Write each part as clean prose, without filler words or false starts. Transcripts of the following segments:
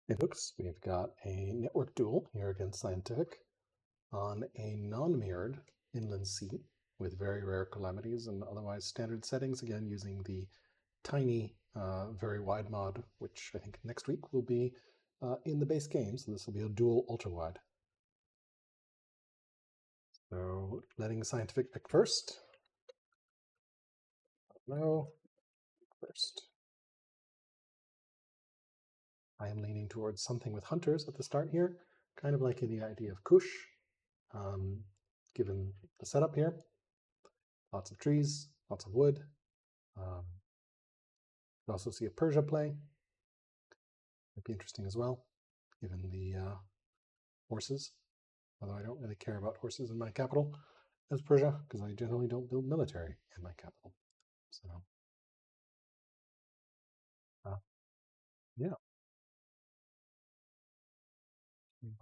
Hey folks, we've got a network duel here against Scientific on a non-mirrored inland sea with very rare calamities and otherwise standard settings, again using the tiny, very wide mod, which I think next week will be in the base game, so this will be a dual ultra-wide. So letting Scientific pick first. No, first. I am leaning towards something with hunters at the start here, kind of like in the idea of Kush, given the setup here. Lots of trees, lots of wood. You also see a Persia play. Might be interesting as well, given the horses. Although I don't really care about horses in my capital as Persia, because I generally don't build military in my capital. So, yeah.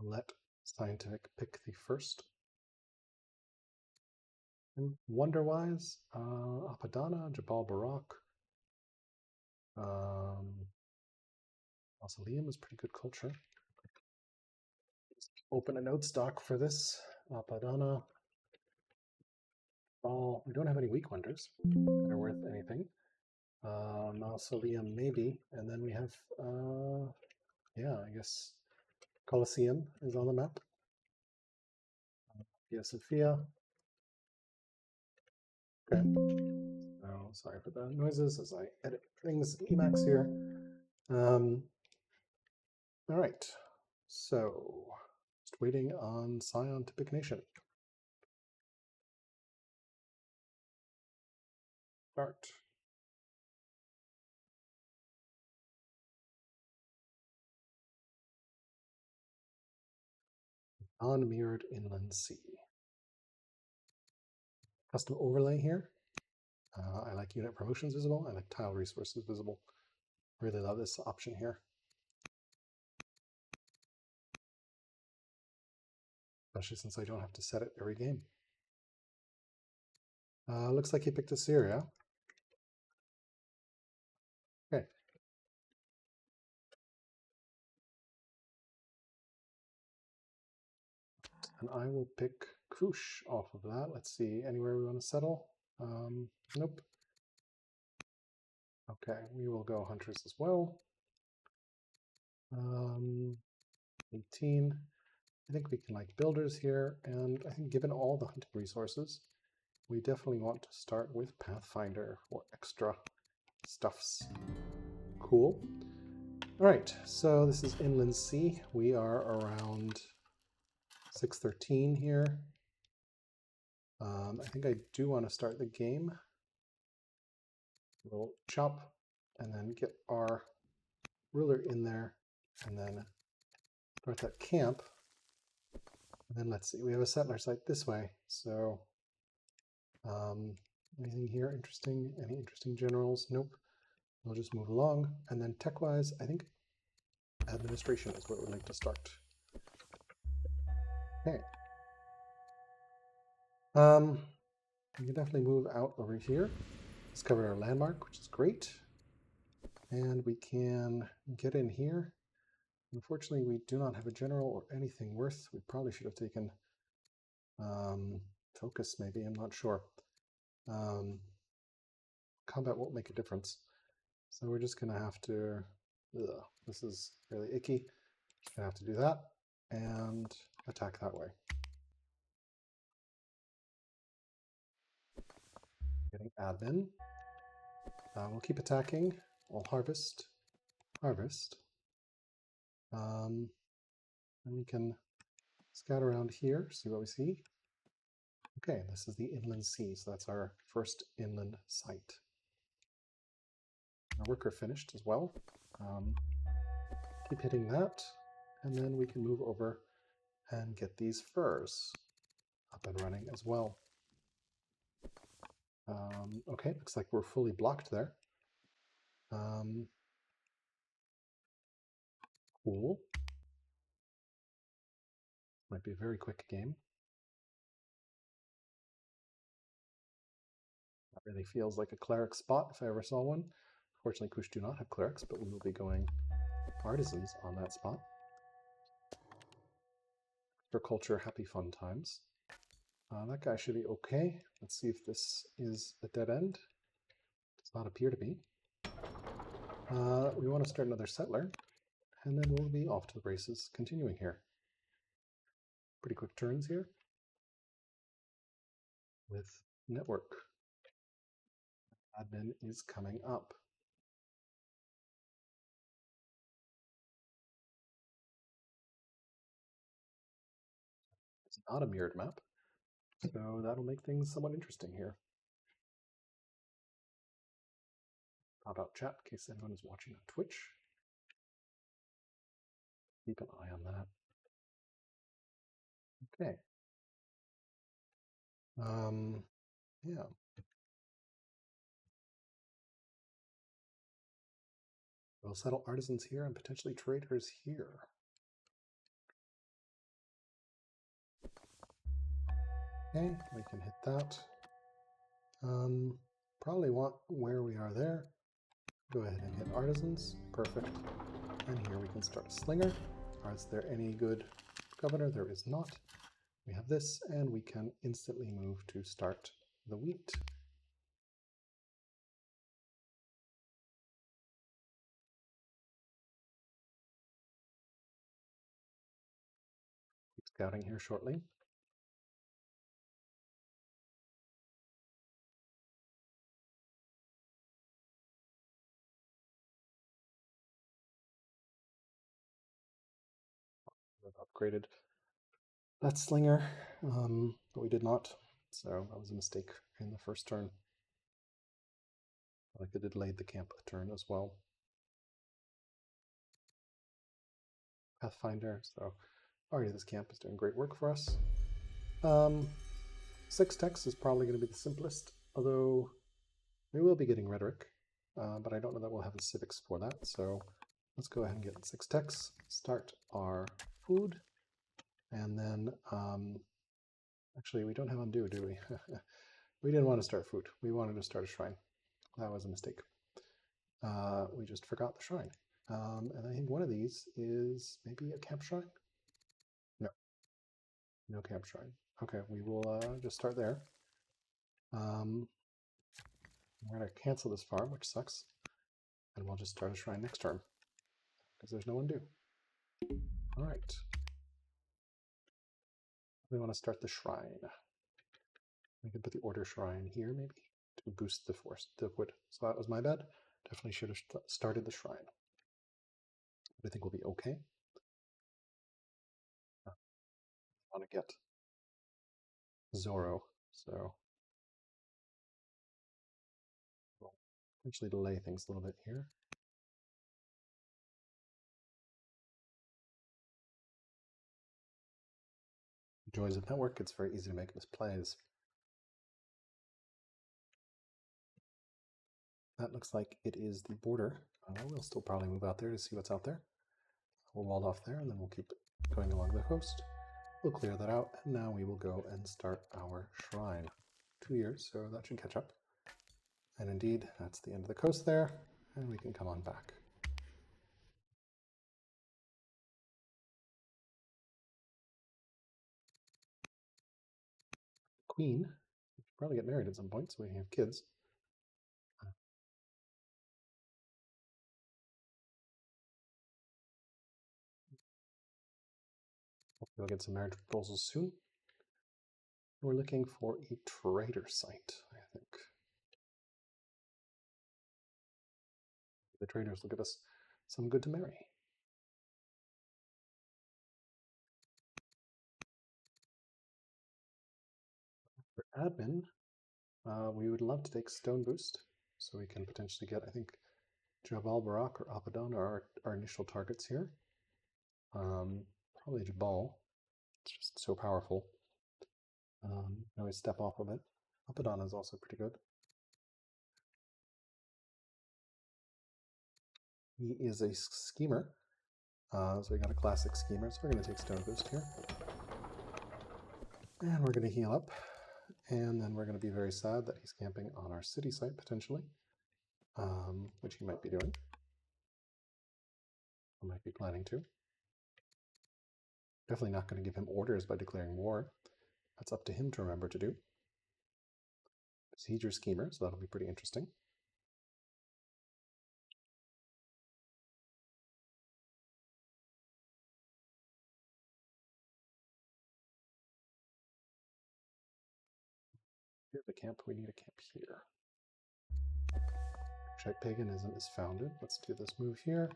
We'll let Scientific pick the first. And wonder-wise, Apadana, Jabal Barak, Mausoleum is pretty good culture. Just open a note stock for this. Apadana. We don't have any weak wonders that are worth anything. Mausoleum maybe, and then we have, yeah, I guess Colosseum is on the map. Hagia Sophia. Okay. Oh, sorry for the noises as I edit things Emacs here. All right, so just waiting on Siontific Nation. Start. Non-mirrored inland sea. Custom overlay here. I like unit promotions visible. I like tile resources visible. Really love this option here. Especially since I don't have to set it every game. Looks like he picked Assyria. Okay. And I will pick Kush off of that. Let's see, anywhere we want to settle? Nope. Okay, we will go hunters as well. 18. I think we can like builders here, and I think given all the hunting resources, we definitely want to start with Pathfinder for extra stuffs. Cool. All right, so this is Inland Sea. We are around 613 here. I think I do want to start the game. We'll chop and then get our ruler in there and then start that camp. And then let's see, we have a settler site this way. So anything here interesting? Any interesting generals? Nope. We'll just move along. And then tech-wise, I think administration is where we'd like to start. Okay. We can definitely move out over here. Discover our landmark, which is great. And we can get in here. Unfortunately, we do not have a general or anything worth. We probably should have taken focus, maybe. I'm not sure. Combat won't make a difference. So we're just going to have to... this is really icky. Just going to have to do that and attack that way. Getting admin. We'll keep attacking. We'll harvest. Harvest. And we can scout around here, see what we see. Okay, this is the inland sea, so that's our first inland site. Our worker finished as well. Keep hitting that, and then we can move over and get these furs up and running as well. Okay, looks like we're fully blocked there. Cool. Might be a very quick game. That really feels like a cleric spot if I ever saw one. Fortunately, Kush do not have clerics, but we will be going artisans on that spot. Agriculture, happy fun times. That guy should be okay. Let's see if this is a dead end. Does not appear to be. We want to start another settler, and then we'll be off to the races continuing here. Pretty quick turns here with network. Admin is coming up. It's not a mirrored map, so that'll make things somewhat interesting here. Pop out chat in case anyone is watching on Twitch. Keep an eye on that. Okay. Yeah. We'll settle artisans here and potentially traders here. Okay, we can hit that. Probably want where we are there. Go ahead and hit artisans. Perfect. And here we can start a slinger. Is there any good governor? There is not. We have this, and we can instantly move to start the wheat. Keep scouting here shortly. We've upgraded that slinger, but we did not. So that was a mistake in the first turn. I like it delayed the camp a turn as well. Pathfinder, so already this camp is doing great work for us. 6 techs is probably going to be the simplest, although we will be getting rhetoric, but I don't know that we'll have the civics for that. So let's go ahead and get 6 techs, start our food, and then actually we don't have undo, do we? We didn't want to start food. We wanted to start a shrine. That was a mistake. We just forgot the shrine. And I think one of these is maybe a camp shrine? No. No camp shrine. Okay, we will just start there. We're going to cancel this farm, which sucks. And we'll just start a shrine next turn, because there's no undo. All right. We want to start the shrine. We can put the order shrine here, maybe, to boost the wood. So that was my bad. Definitely should have started the shrine. But I think we'll be okay. I want to get Zoro, so we'll potentially delay things a little bit here. Joys of network, it's very easy to make misplays. That looks like it is the border. We'll still probably move out there to see what's out there. We're walled off there, and then we'll keep going along the coast. We'll clear that out, and now we will go and start our shrine. 2 years, so that should catch up. And indeed, that's the end of the coast there, and we can come on back. Queen, we should probably get married at some point so we can have kids. Hopefully we'll get some marriage proposals soon. We're looking for a trader site, I think. The traders will give us some good to marry. For admin, we would love to take Stone Boost, so we can potentially get, I think, Jabal Barak or Abaddon are our initial targets here. Probably Jabal. It's just so powerful. Now we step off of it. Abaddon is also pretty good. He is a schemer, so we got a classic schemer, so we're going to take Stone Boost here. And we're going to heal up, and then we're going to be very sad that he's camping on our city site, potentially, which he might be doing. I might be planning to. Definitely not going to give him orders by declaring war. That's up to him to remember to do. Besieger Schemer, so that'll be pretty interesting. Here's a camp. We need a camp here. Kushite paganism is founded. Let's do this move here.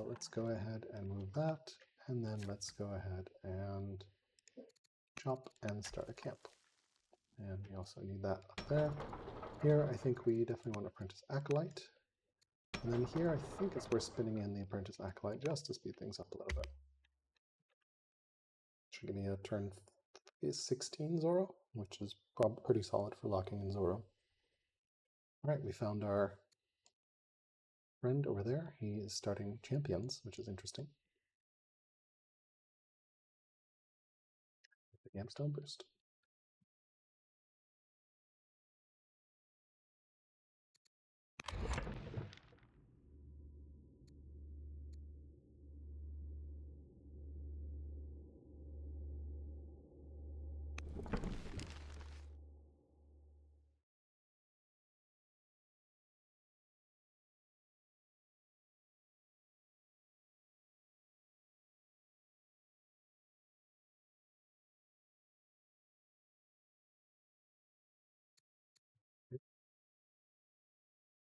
Let's go ahead and move that. And then let's go ahead and chop and start a camp. And we also need that up there. Here, I think we definitely want Apprentice Acolyte. And then here, I think it's worth spinning in the Apprentice Acolyte just to speed things up a little bit. Should give me a turn 16 Zoro, which is probably pretty solid for locking in Zoro. All right, we found our friend over there. He is starting champions, which is interesting. The Yamstone Boost.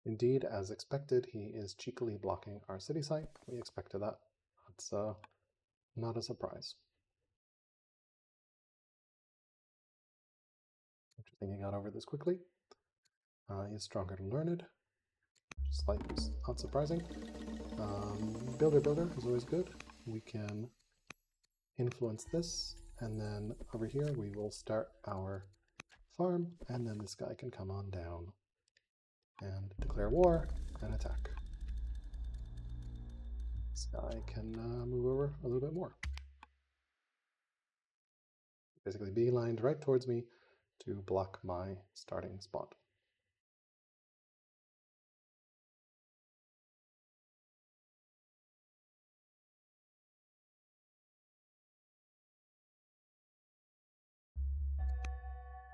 Indeed, as expected, he is cheekily blocking our city site. We expected that. That's not a surprise. Interesting he got over this quickly. He is stronger than learned. Slightly not surprising. Builder is always good. We can influence this, and then over here we will start our farm, and then this guy can come on down and declare war and attack. This guy can move over a little bit more. Basically beelined right towards me to block my starting spot.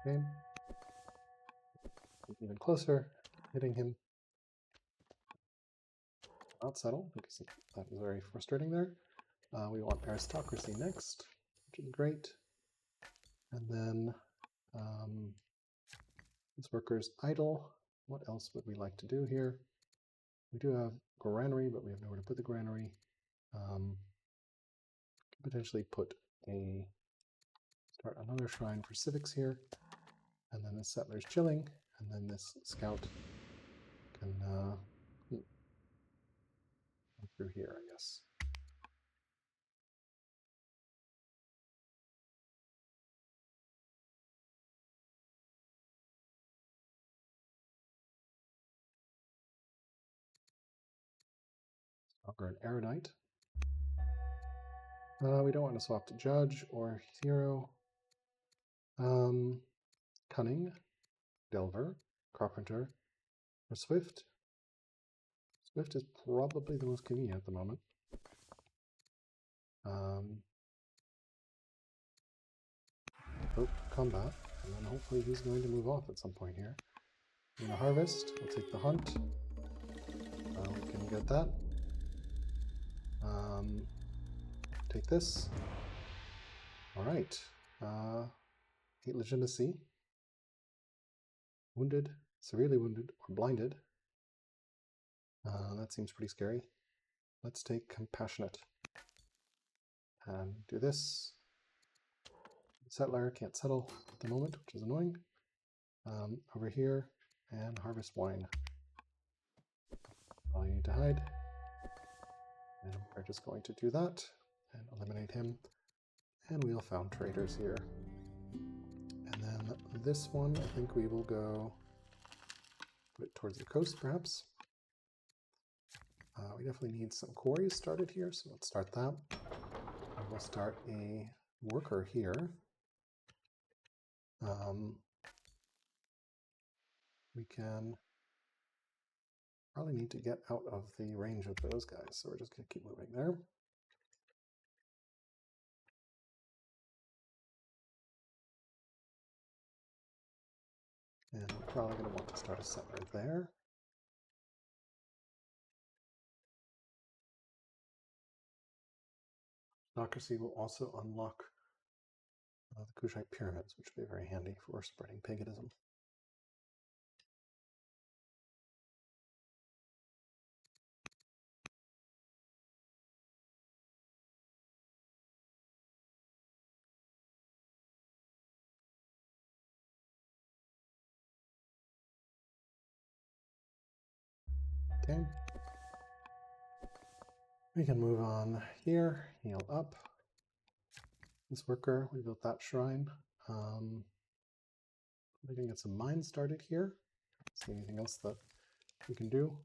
Okay. Even closer, hitting him. Not settle, because that is very frustrating there. We want aristocracy next, which is great. And then this worker's idle. What else would we like to do here? We do have granary, but we have nowhere to put the granary. Potentially start another shrine for civics here, and then the settlers chilling, and then this scout can go through here, I guess. Stalker and erudite. We don't want to swap to judge or hero. Cunning, delver, carpenter, or swift. Swift is probably the most convenient at the moment. Combat, and then hopefully he's going to move off at some point here. I'm going to harvest. We'll take the hunt. We can get that. Take this. All right. 8 legitimacy. Wounded, severely wounded, or blinded. That seems pretty scary. Let's take compassionate. And do this. Settler can't settle at the moment, which is annoying. Over here, and harvest wine. All you need to hide. And we're just going to do that and eliminate him. And we'll found traders here. And then this one, I think we will go put it towards the coast, perhaps. We definitely need some quarries started here, so let's start that. And we'll start a worker here. We can Probably need to get out of the range of those guys, so we're just going to keep moving there. And we're probably going to want to start a settler there. Democracy will also unlock the Kushite pyramids, which will be very handy for spreading paganism. Okay. We can move on here, heal up. This worker, we built that shrine. We can get some mines started here. See anything else that we can do?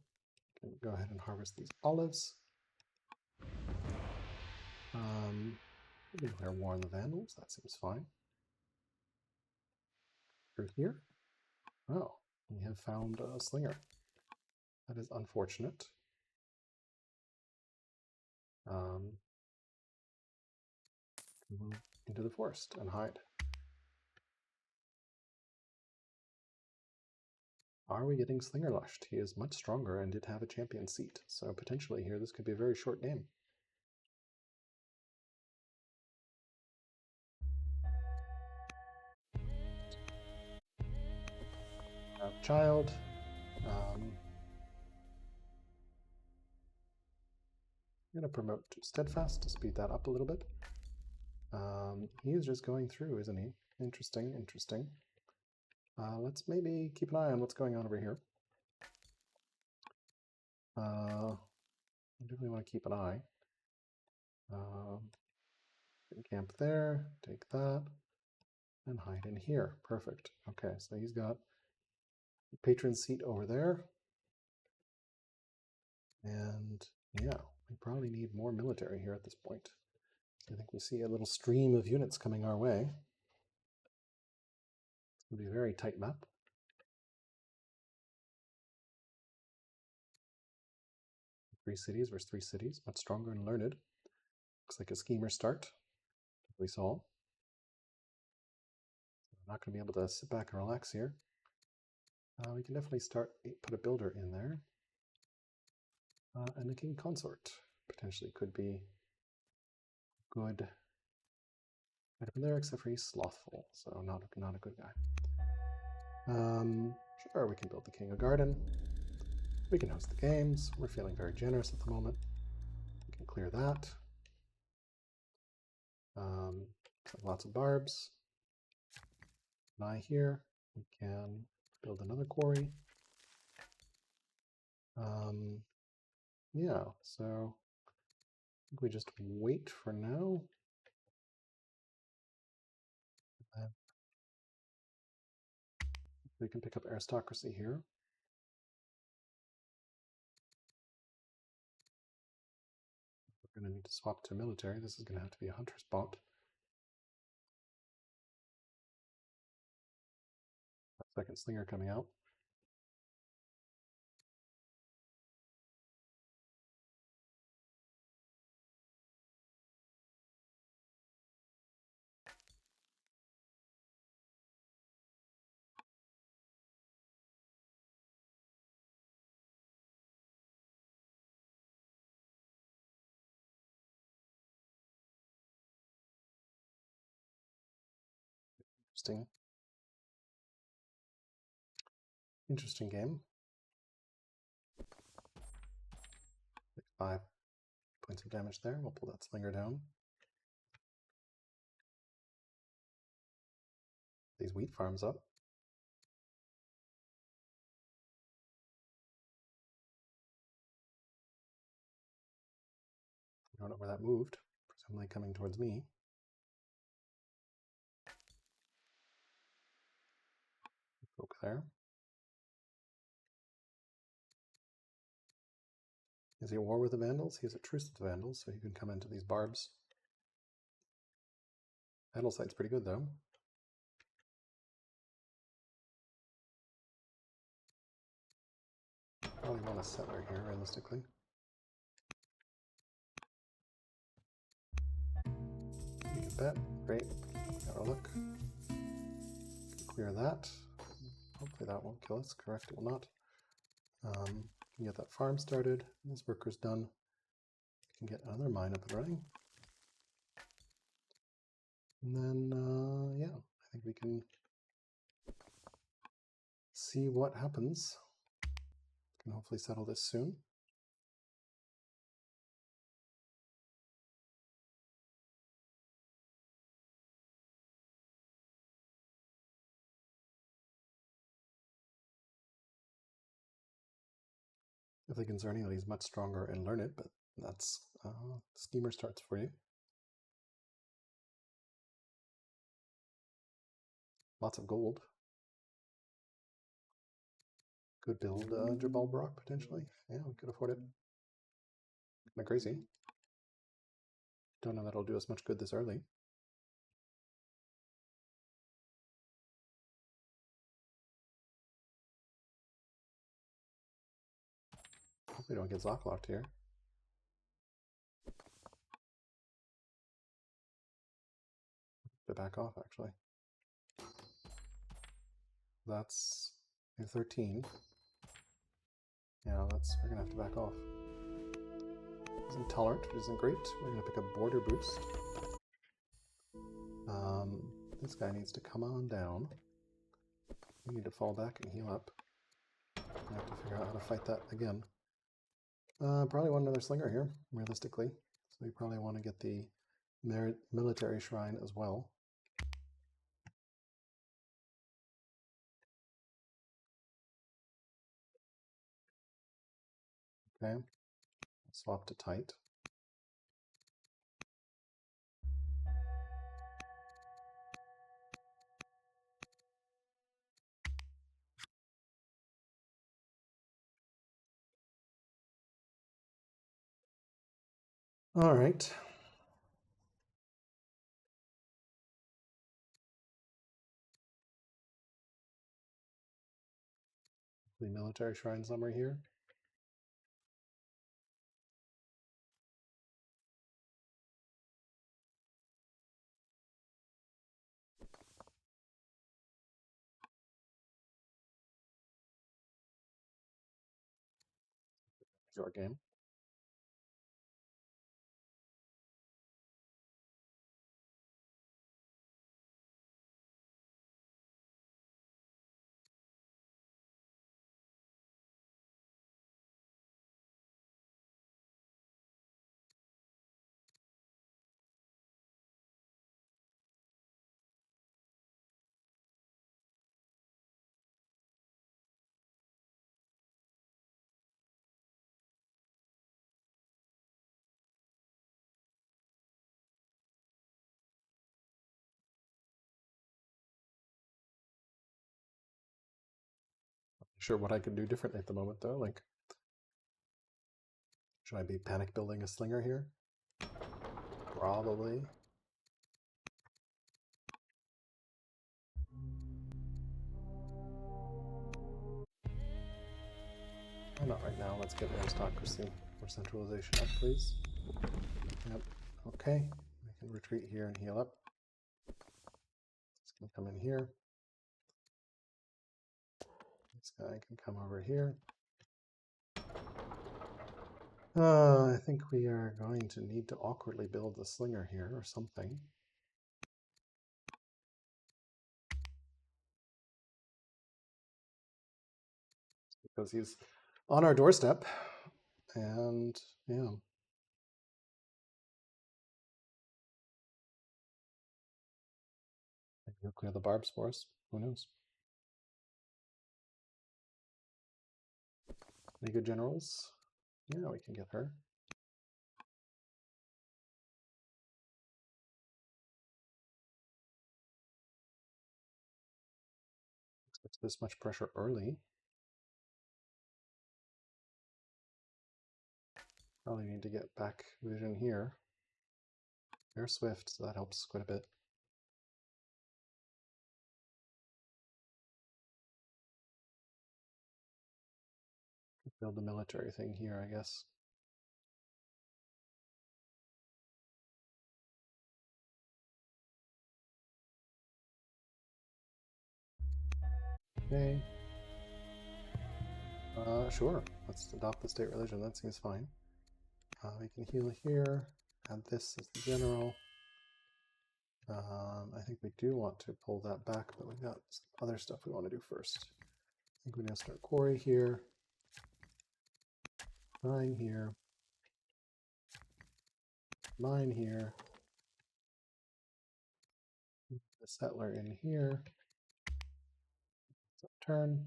We can go ahead and harvest these olives. We can declare war on the Vandals, that seems fine. Through here. Oh, we have found a slinger. That is unfortunate. Move into the forest and hide. Are we getting Slinger Lushed? He is much stronger and did have a champion seat, so potentially here this could be a very short game. Child. I'm going to promote to Steadfast to speed that up a little bit. He is just going through, isn't he? Interesting, interesting. Let's maybe keep an eye on what's going on over here. I definitely want to keep an eye. Camp there, take that, and hide in here. Perfect. Okay, so he's got a patron seat over there. And yeah, we probably need more military here at this point. I think we see a little stream of units coming our way. It's going to be a very tight map. 3 cities versus 3 cities, much stronger and learned. Looks like a schemer start. We saw. I'm not going to be able to sit back and relax here. We can definitely start, put a builder in there. And a king consort potentially could be good. Right up in there, except for he's slothful, so not a good guy. Sure, we can build the king a garden. We can host the games. We're feeling very generous at the moment. We can clear that. Lots of barbs. Eye here. We can build another quarry. Yeah, so I think we just wait for now. We can pick up aristocracy here. We're going to need to swap to military. This is going to have to be a hunter's bot. Second slinger coming out. Interesting game. 5 points of damage there. We'll pull that slinger down. These wheat farms up. I don't know where that moved. Presumably coming towards me. Poke there. Is he at war with the Vandals? He has a truce with the Vandals, so he can come into these barbs. Vandal site's pretty good, though. Probably want a settler here, realistically. Make a bet. Great. Got our look. Clear that. Hopefully that won't kill us. Correct, it will not. Can get that farm started. This worker's done. We can get another mine up and running. And then, yeah, I think we can see what happens. Can hopefully settle this soon. If they concerning that he's much stronger and learn it, but that's schemer starts for you. Lots of gold. Could build Jabal Barak potentially. Yeah, we could afford it. Kind of crazy. Don't know that it'll do us much good this early. Hope we don't get Zocklocked here. To back off, actually. That's a 13. Yeah, we're gonna have to back off. He's intolerant, which isn't great. We're gonna pick a border boost. This guy needs to come on down. We need to fall back and heal up. I have to figure out how to fight that again. Probably want another slinger here, realistically. So we probably want to get the military shrine as well. Okay, swap to tight. All right. The military shrine somewhere here. Your game. Sure what I could do differently at the moment though. Like, should I be panic building a slinger here? Probably. Not right now. Let's get aristocracy or centralization up, please. Yep. Okay. We can retreat here and heal up. This can come in here. This guy can come over here. I think we are going to need to awkwardly build the slinger here or something. Because he's on our doorstep. And yeah. Maybe he'll clear the barbs for us. Who knows? Any good generals? Yeah, we can get her. Expect this much pressure early. Probably need to get back vision here. They're swift, so that helps quite a bit. build a military thing here, I guess. Okay. Sure. Let's adopt the state religion. That seems fine. We can heal here. Add this as the general. I think we do want to pull that back, but we've got some other stuff we want to do first. I think we're going to start quarry here. Mine here. Mine here. The settler in here. Turn.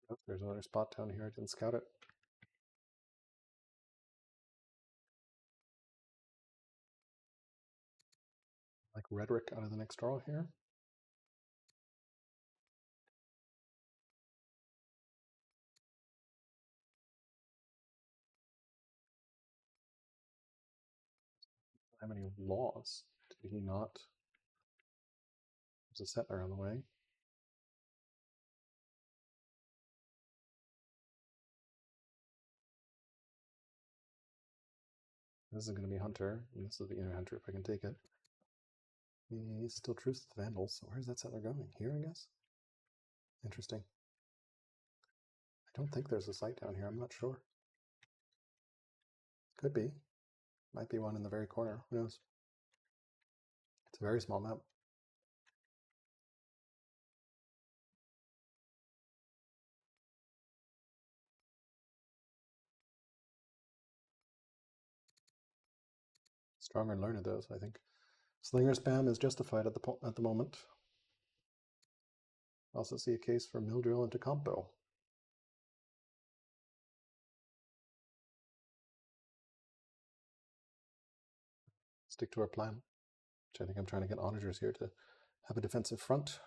Oh, there's another spot down here. I didn't scout it. Like rhetoric out of the next draw here. How many laws did he not? There's a settler on the way. This is going to be Hunter, and this is the inner Hunter if I can take it. He's still truce with the Vandals, so where's that settler going? Here, I guess? Interesting. I don't think there's a site down here, I'm not sure. Could be. Might be one in the very corner, who knows? It's a very small map. Stronger and learned those, I think. Slinger spam is justified at the moment. I also see a case for mill drill into combo. Stick to our plan, which I think I'm trying to get onagers here to have a defensive front.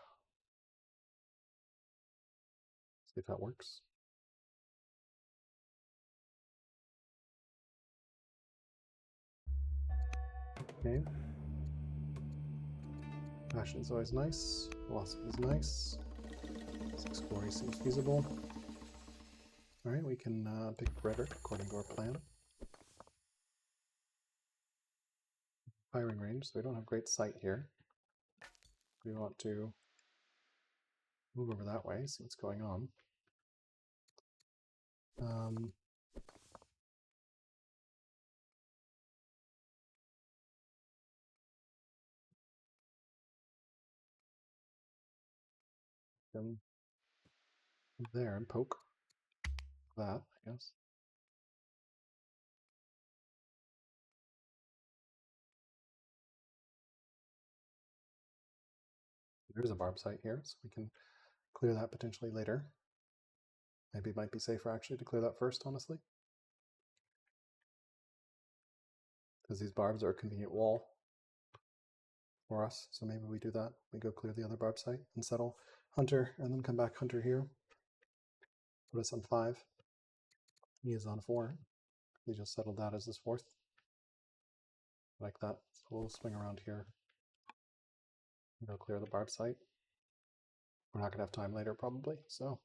See if that works. Okay. Passion is always nice. Velocity is nice. 6 glory seems feasible. Alright, we can pick rhetoric according to our plan. Firing range, so we don't have great sight here. We want to move over that way, see what's going on. Then there and poke that, I guess. There's a barb site here, so we can clear that potentially later. Maybe it might be safer actually to clear that first, honestly. Because these barbs are a convenient wall for us, so maybe we do that. We go clear the other barb site and settle Hunter, and then come back Hunter here. Put us on 5. He is on 4. We just settled that as his 4th. Like that. So we'll swing around here. Go clear the barb site. We're not going to have time later, probably, so.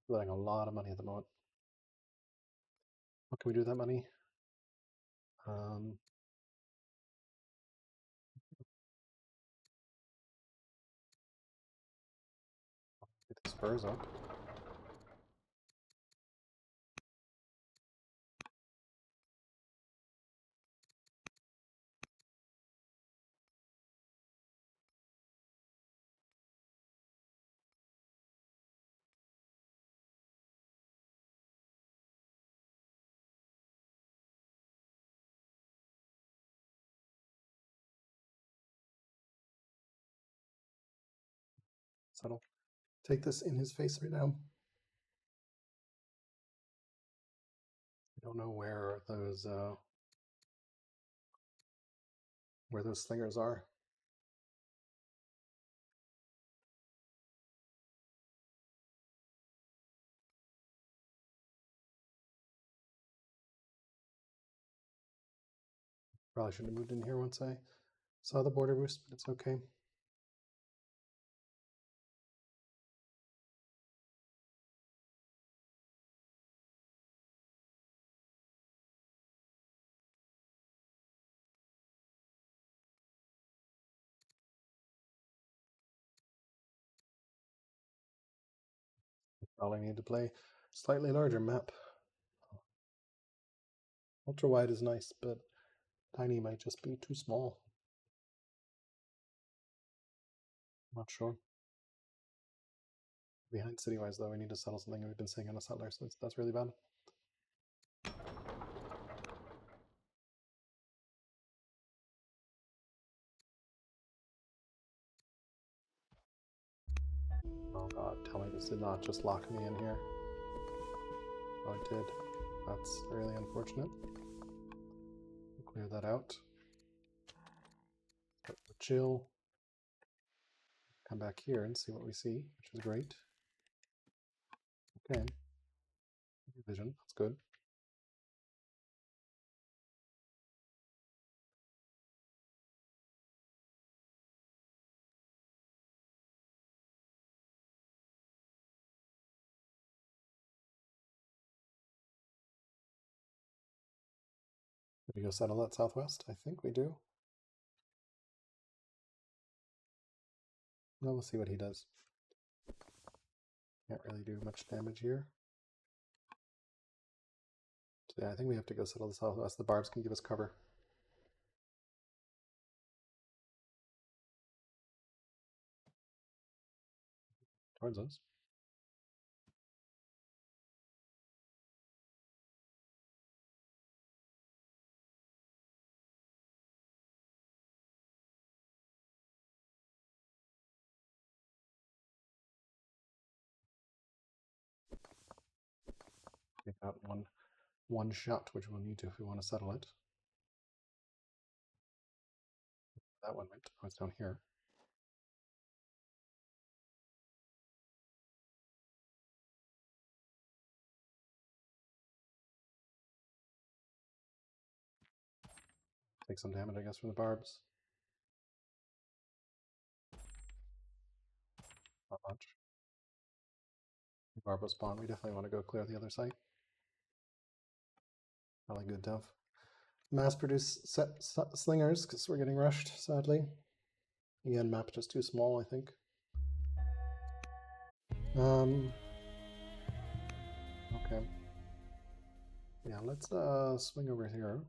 Letting a lot of money at the moment. What can we do with that money? Get the spurs up. Settle. Take this in his face right now. I don't know where those slingers are. Probably shouldn't have moved in here once I saw the border boost, but it's okay. Probably need to play slightly larger map. Ultra wide is nice, but tiny might just be too small. Not sure. Behind city-wise, though, we need to settle something we've been saying on a settler, so that's really bad. Oh god, tell me this did not just lock me in here. Oh, it did. That's really unfortunate. We'll clear that out. Chill. Come back here and see what we see, which is great. Okay. Vision, that's good. Did we go settle that southwest? I think we do. Well, we'll see what he does. Can't really do much damage here. So yeah, I think we have to go settle the southwest. The barbs can give us cover. Towards us. Take out one shot, which we'll need to if we want to settle it. That one went. Oh, it's down here. Take some damage, I guess, from the barbs. Not much. Barb will spawn. We definitely want to go clear the other site. Probably good to have mass produce slingers because we're getting rushed, sadly. Again, map just too small, I think. Okay. Yeah, let's swing over here.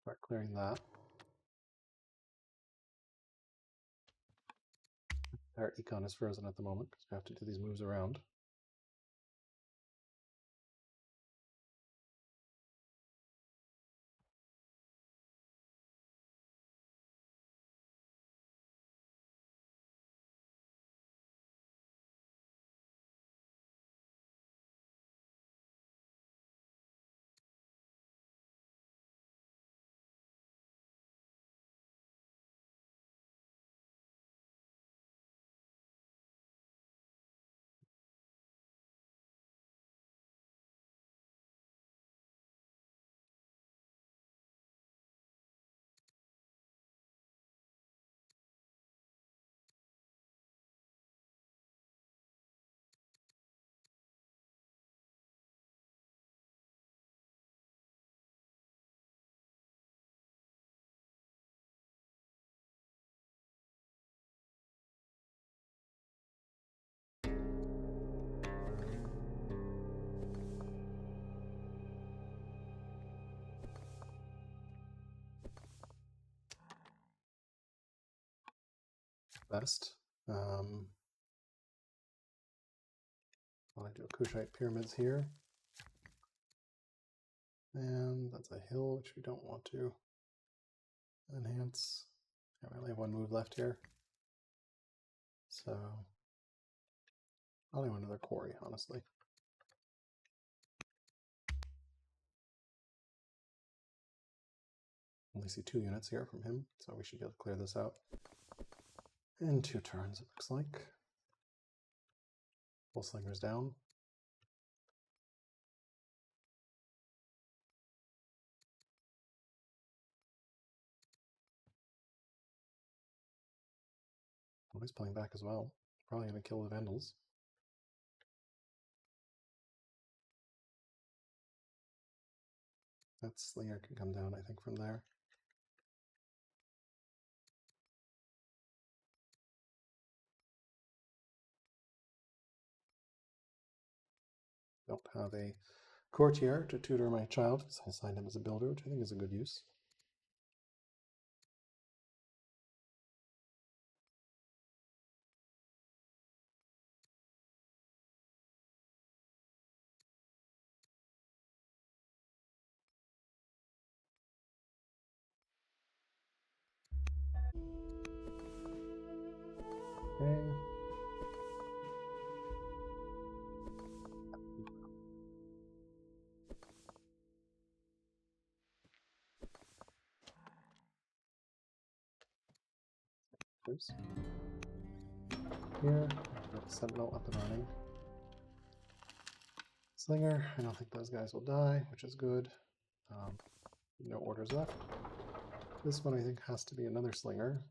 Start clearing that. Our econ is frozen at the moment because we have to do these moves around. Best. I'll do Kushite pyramids here. And that's a hill, which we don't want to enhance. Yeah, we only have one move left here. So, probably another quarry, honestly. Only see 2 units here from him, so we should be able to clear this out. In 2 turns, it looks like. Full slingers down. Oh, he's pulling back as well. Probably going to kill the Vandals. That Slinger can come down, I think, from there. Don't have a courtier to tutor my child because I assigned him as a builder, which I think is a good use. Okay. Oops. Here, I've got Sentinel up and running. Slinger, I don't think those guys will die, which is good. No orders left. This one I think has to be another Slinger.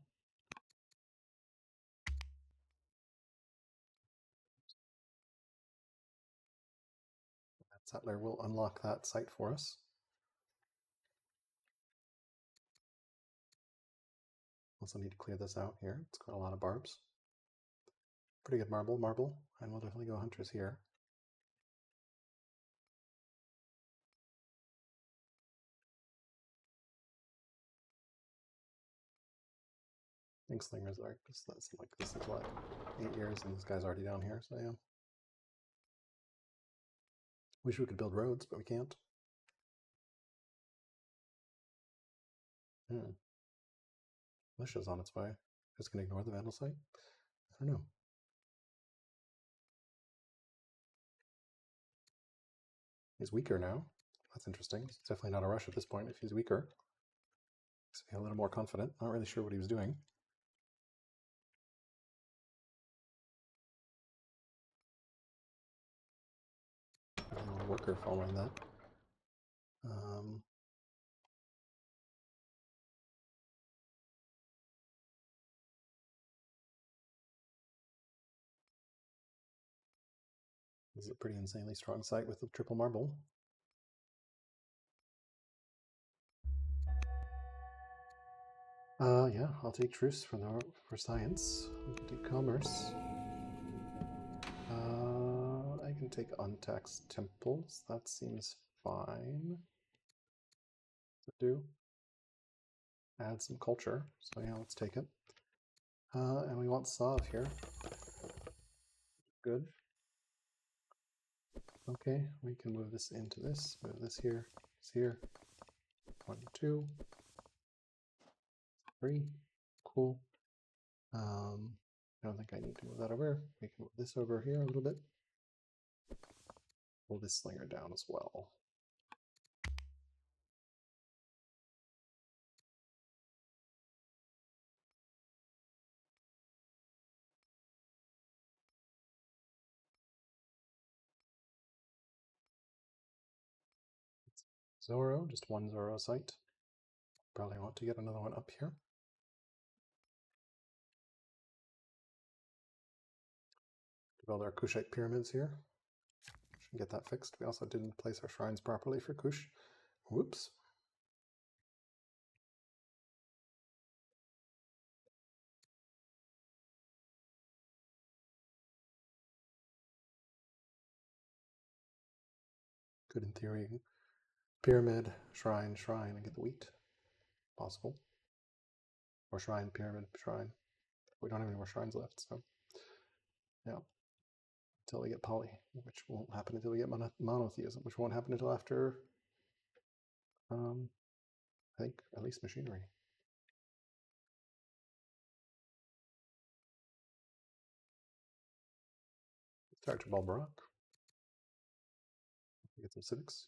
That settler will unlock that site for us. Also need to clear this out here. It's got a lot of barbs. Pretty good marble, and we'll definitely go hunters here. I think Slingers are, because that's like, this is what, 8 years, and this guy's already down here, so yeah. Wish we could build roads, but we can't. Militia's on its way. Just gonna ignore the Vandal site? I don't know. He's weaker now. That's interesting. He's definitely not a rush at this point if he's weaker. Makes me a little more confident. Not really sure what he was doing. A worker following that. This is a pretty insanely strong site with the triple marble. Yeah, I'll take truce for science. We can do commerce. I can take untaxed temples. That seems fine to do. Add some culture. So yeah, let's take it. And we want Sav here. Good. Okay, we can move this into this. Move this here. It's here. 1, 2, 3. Cool. I don't think I need to move that over. We can move this over here a little bit. Pull this Slinger down as well. Zoro, just one Zoro site. Probably want to get another one up here. Build our Kushite pyramids here. Should get that fixed. We also didn't place our shrines properly for Kush. Whoops. Could, in theory, pyramid, shrine, shrine, and get the wheat. Possible. Or shrine, pyramid, shrine. We don't have any more shrines left, so yeah. Until we get poly, which won't happen until we get monotheism, which won't happen until after, I think, at least machinery. Start to Balbarak. Get some civics.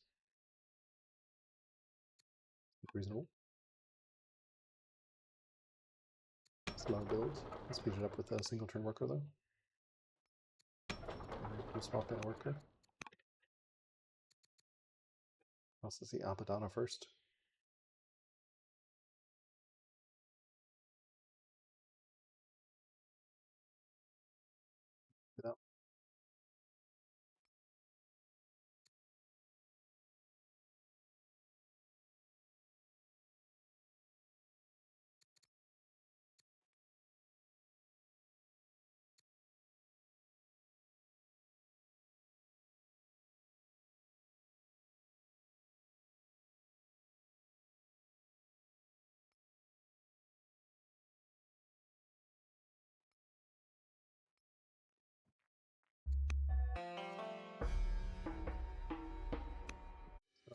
Reasonable. Slow build. I'll speed it up with a single turn worker though. And swap in a worker. Also see Apadana first.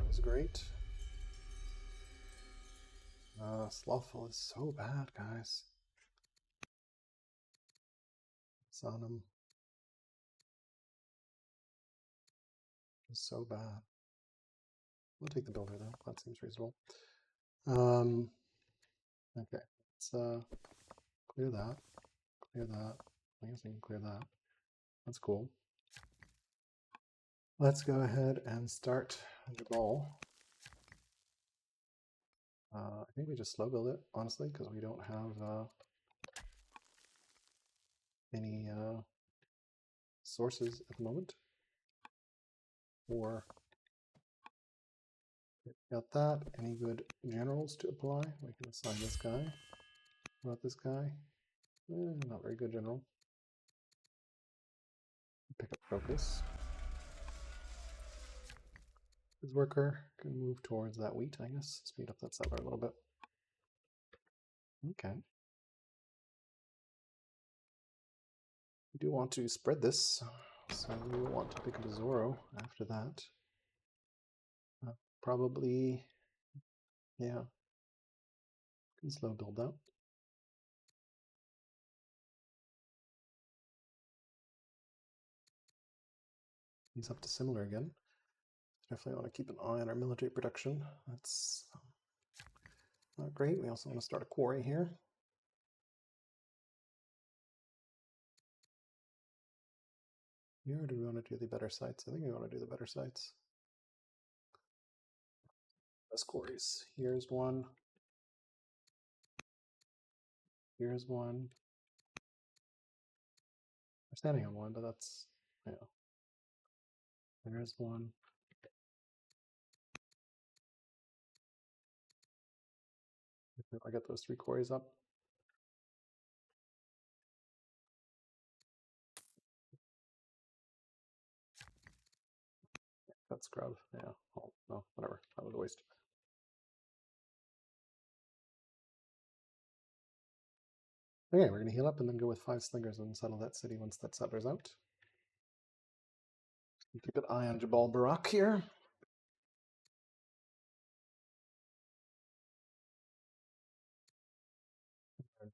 was great. Slothful is so bad, guys. It's on him. It's so bad. We'll take the builder though. That seems reasonable. Okay, let's clear that. Clear that. I guess we can clear that. That's cool. Let's go ahead and start the ball. I think we just slow build it, honestly, because we don't have any sources at the moment. Or got that. Any good generals to apply? We can assign this guy. What about this guy? Not very good general. Pick up focus. His worker can move towards that wheat, I guess. Speed up that settler a little bit. Okay. We do want to spread this, so we will want to pick up a Zoro after that. Probably, yeah. Can slow build that. He's up to similar again. Definitely want to keep an eye on our military production. That's not great. We also want to start a quarry here. Here, or do we want to do the better sites? I think we want to do the better sites. Best quarries. Here's one. Here's one. We're standing on one, but that's, yeah. There's one. If I get those 3 quarries up. That's scrub. Yeah. Oh, no, whatever. That was a waste. Okay, we're going to heal up and then go with 5 slingers and settle that city once that settler's out. Keep an eye on Jabal Barak here.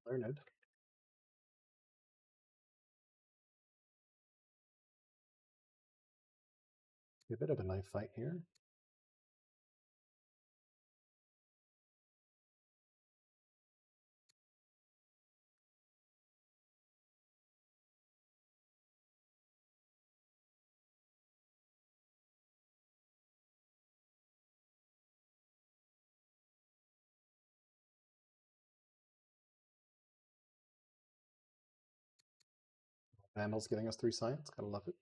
Learned. Be a bit of a knife fight here. Vandal's giving us 3 science. Gotta love it.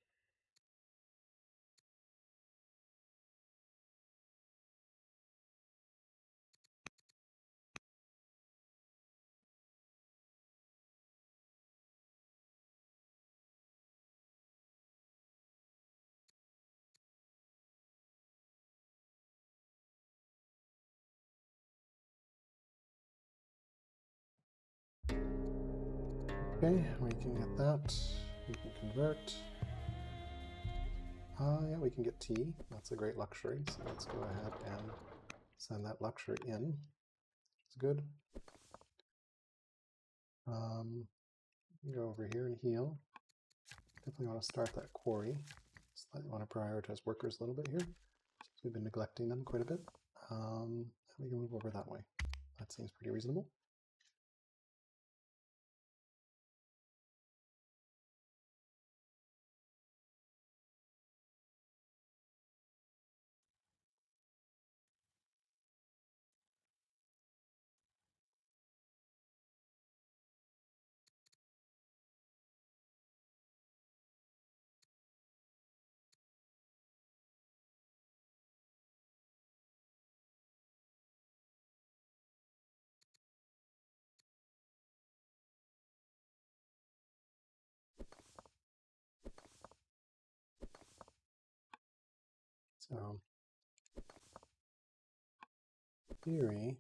Okay, we can get that. We can convert. Yeah, we can get tea. That's a great luxury. So let's go ahead and send that luxury in. It's good. Go over here and heal. Definitely want to start that quarry. Slightly want to prioritize workers a little bit here. So we've been neglecting them quite a bit. We can move over that way. That seems pretty reasonable. So, theory,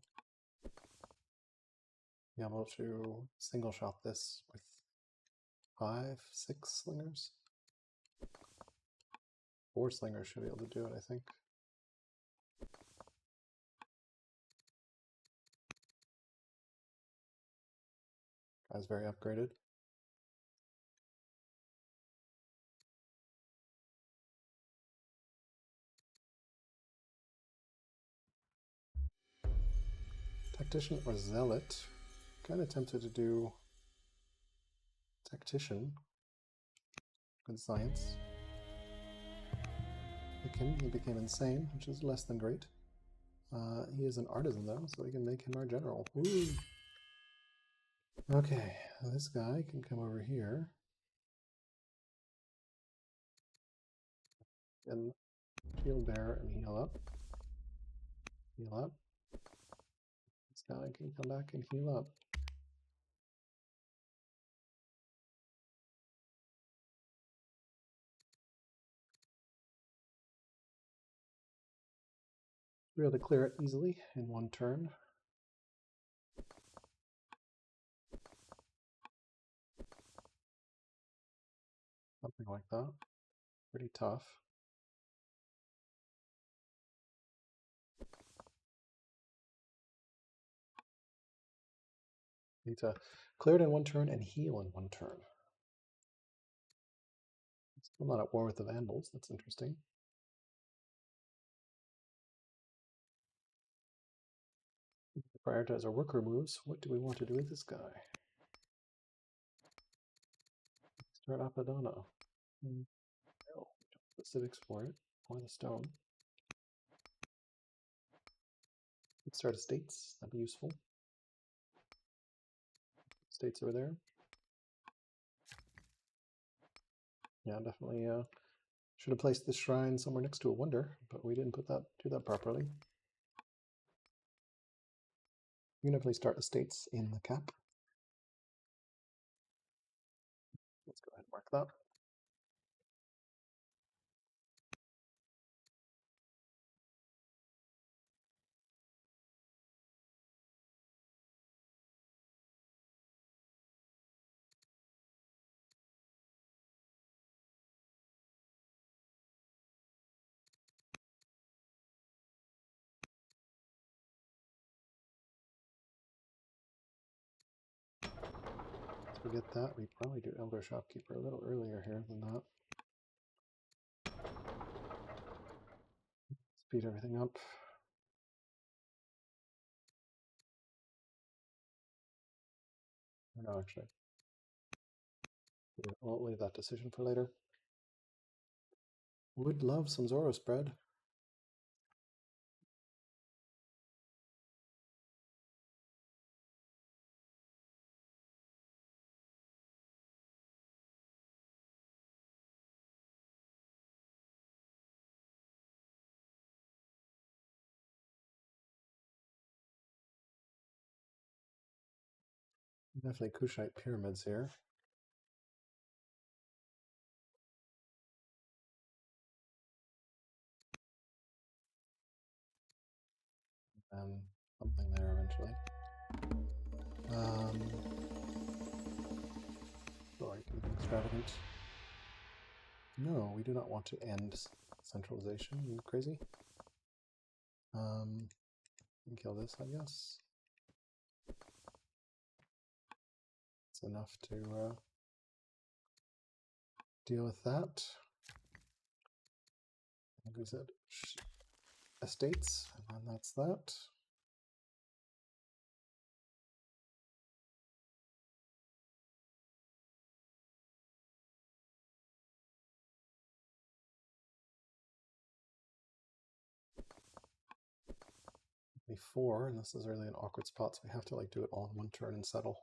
be able to single shot this with 5, 6 slingers. 4 slingers should be able to do it, I think. Guy's very upgraded. Tactician or Zealot. Kind of tempted to do Tactician. Good science. He became insane, which is less than great. He is an artisan though, so we can make him our general. Woo! Okay, this guy can come over here and shield bear and heal up. Heal up. This guy can come back and heal up. We're able to clear it easily in one turn. Something like that. Pretty tough. Need to clear it in one turn and heal in one turn. Still not at war with the Vandals. That's interesting. Prioritize our worker moves. What do we want to do with this guy? Start Apadana. No, specifics for it, or the stone. Let's start estates. That'd be useful. Estates over there. Yeah, definitely. Should have placed this shrine somewhere next to a wonder, but we didn't do that properly. You can definitely start estates in the cap. Let's go ahead and mark that. Forget that. We probably do Elder Shopkeeper a little earlier here than that. Speed everything up. No, actually. We'll leave that decision for later. Would love some Zoro spread. Definitely Kushite pyramids here. And something there eventually. Sorry, extravagant. No, we do not want to end centralization. Are you crazy? Kill this, I guess. It's enough to deal with that. I think we said estates, and then that's that. Before, and this is really an awkward spot, so we have to like do it all in one turn and settle.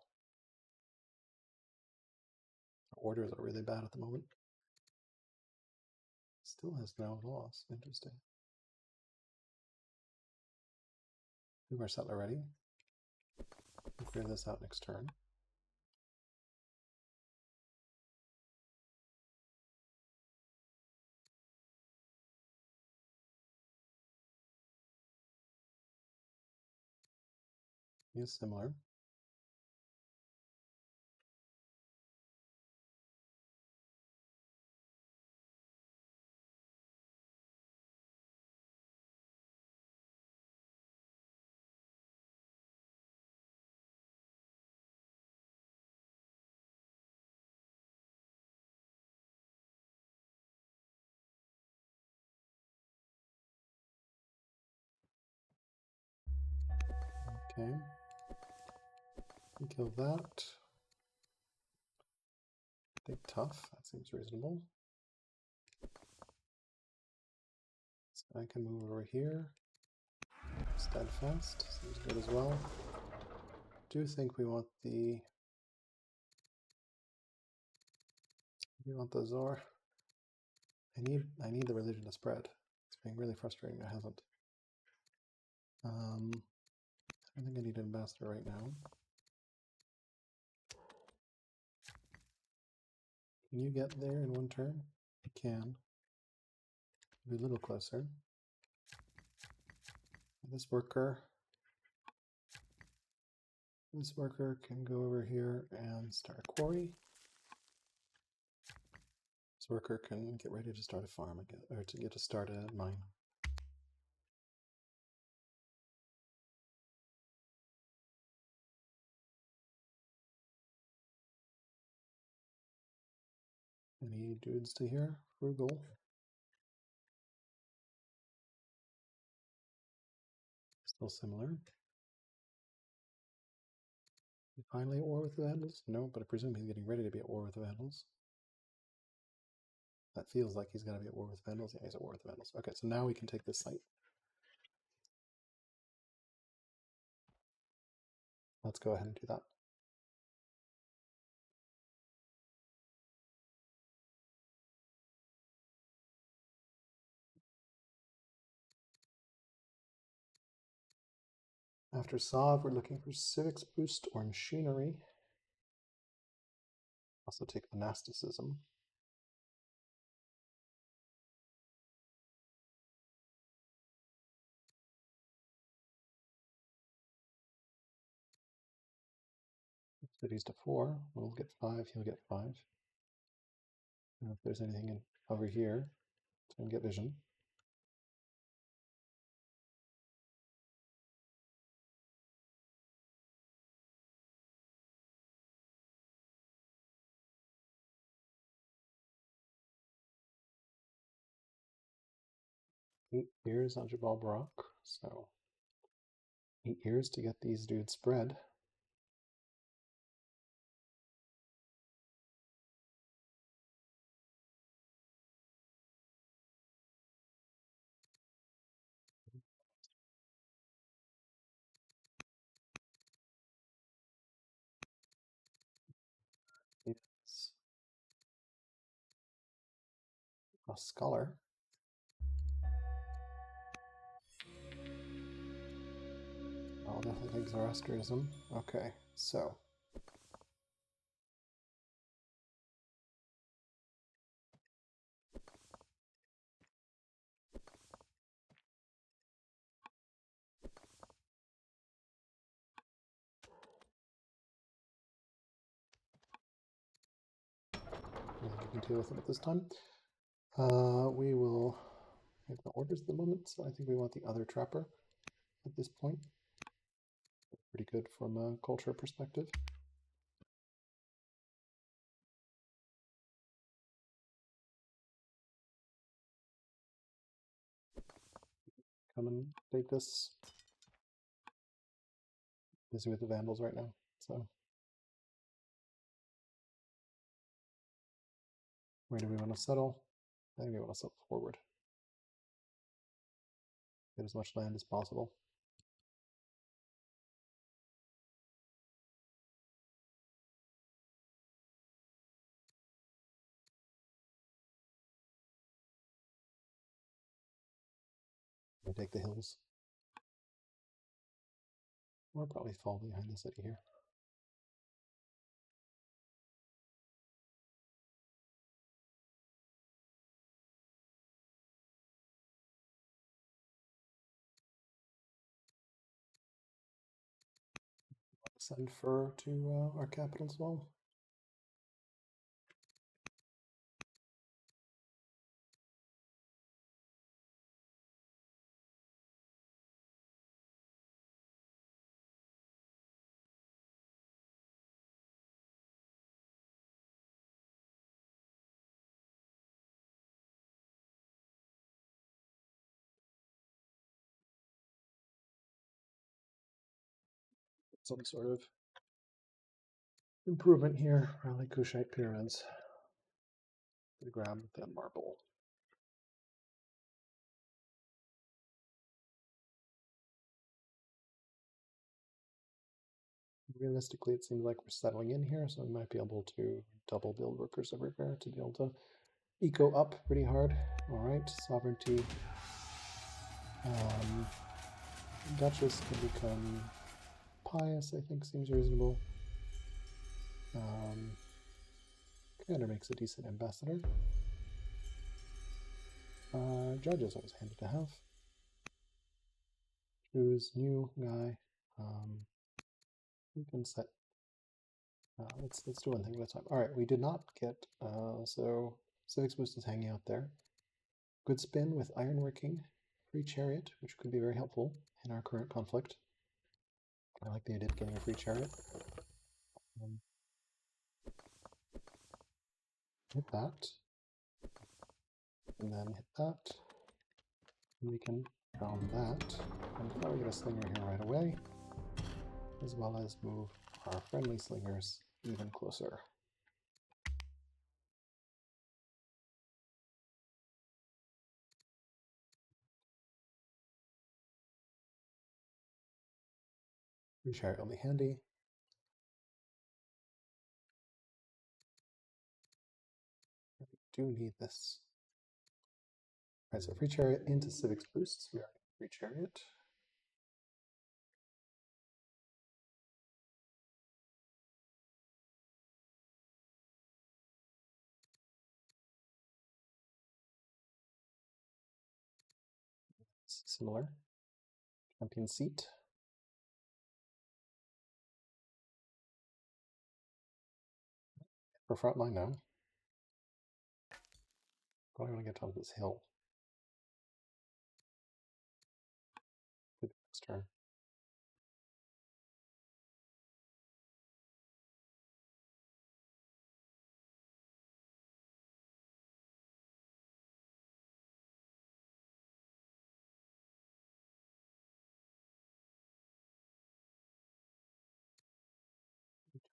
Our orders are really bad at the moment. Still has no loss. Interesting. Move our settler ready. We'll clear this out next turn. Use similar. Okay. Kill that. Big tough. That seems reasonable. So I can move over here. Steadfast seems good as well. Do think we want the Zor. I need the religion to spread. It's being really frustrating. It hasn't. I don't think I need an ambassador right now. Can you get there in one turn? You can. Be a little closer. This worker can go over here and start a quarry. This worker can get ready to start a farm again, or to get to start a mine. Any dudes to here? Frugal. Still similar. Finally at war with the Vandals? No, but I presume he's getting ready to be at war with the Vandals. That feels like he's going to be at war with Vandals. Yeah, he's at war with the Vandals. Okay, so now we can take this site. Let's go ahead and do that. After Sov, we're looking for civics boost or machinery. Also take monasticism. Cities to 4. We'll get 5. He'll get 5. If there's anything over here, it's going to get vision. Eight years on Jabal Barak, so 8 years to get these dudes spread. It's a scholar. I'll definitely take Zoroastrianism. Okay, so we can deal with it at this time. We will make no orders at the moment, so I think we want the other trapper at this point. Pretty good from a culture perspective. Come and take this. Busy with the Vandals right now, so where do we want to settle? I think we want to settle forward. Get as much land as possible. We take the hills. We'll probably fall behind the city here. Send fur to our capital as well. some sort of improvement here around the Kushite pyramids to grab the marble. Realistically, it seems like we're settling in here, so we might be able to double build workers everywhere to be able to eco up pretty hard. All right, sovereignty. Duchess can become pious, I think seems reasonable. Commander makes a decent ambassador. Judge is always handy to have. Choose new guy. We can set. Let's do one thing at a time. All right, we did not get so civics boost is hanging out there. Good spin with ironworking, free chariot, which could be very helpful in our current conflict. I like the idea of getting a free chariot. Hit that, and then hit that. And we can pound that, and probably get a slinger here right away, as well as move our friendly slingers even closer. Free chariot will be handy. We do need this. All right, so free chariot into civics boosts. We are free chariot. It's similar. Champion seat. For frontline now. Probably want to get onto this hill. Good next turn.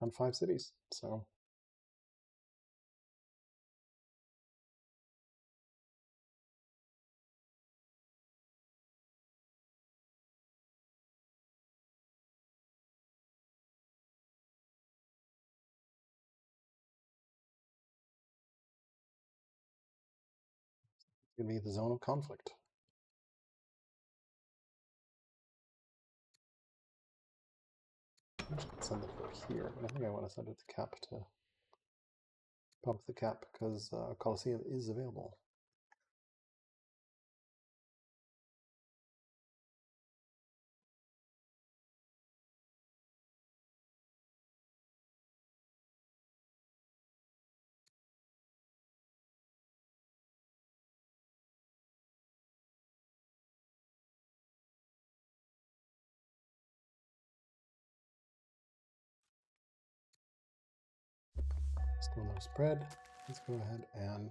On 5 cities, so it's going to be the zone of conflict. I should send it over here, but I think I want to send it to cap to pump the cap because Coliseum is available. Still no spread. Let's go ahead and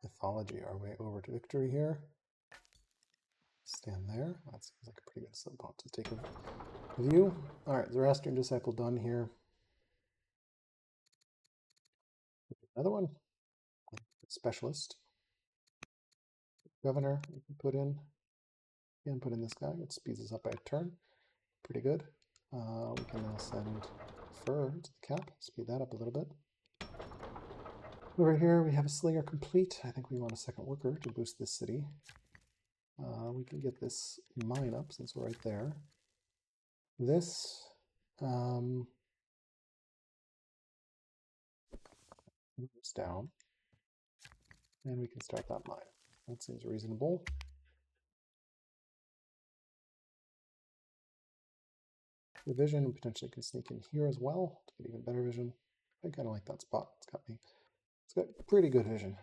mythology our way over to victory here. Stand there. That seems like a pretty good spot to take a view. All right, Zoroastrian Disciple done here. Another one. Specialist. Governor, we can put in. And put in this guy. It speeds us up by a turn. Pretty good. We can now send Fur to the cap. Speed that up a little bit. Over here we have a slinger complete. I think we want a second worker to boost this city. We can get this mine up since we're right there. This moves down. And we can start that mine. That seems reasonable. The vision potentially can sneak in here as well to get even better vision. I kind of like that spot. It's got pretty good vision.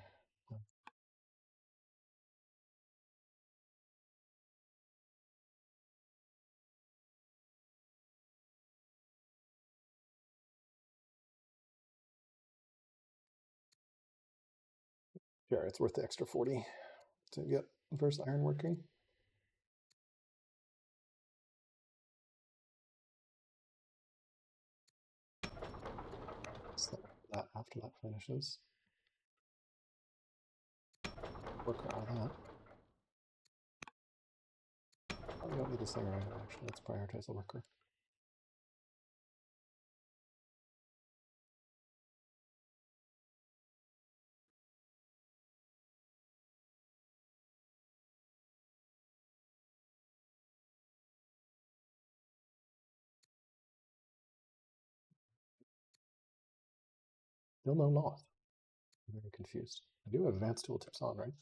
Sure, it's worth the extra 40 to get first iron working. that after that finishes. Worker out of that. Oh, we don't need the singer item, actually. Let's prioritize the worker. Still no Loth. I'm very confused. I do have advanced tooltips on, right?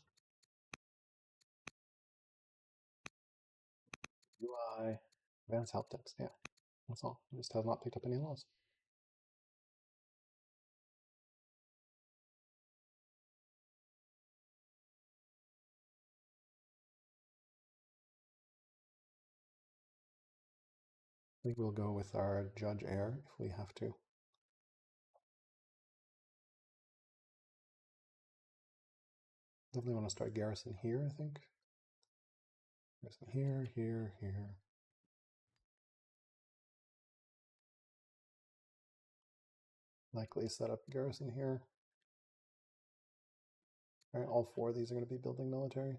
UI, advanced help tips, yeah. That's all. I just have not picked up any laws. I think we'll go with our judge heir if we have to. Definitely want to start garrison here, I think. Garrison here, here, here. Likely set up garrison here. All right, all four of these are going to be building military.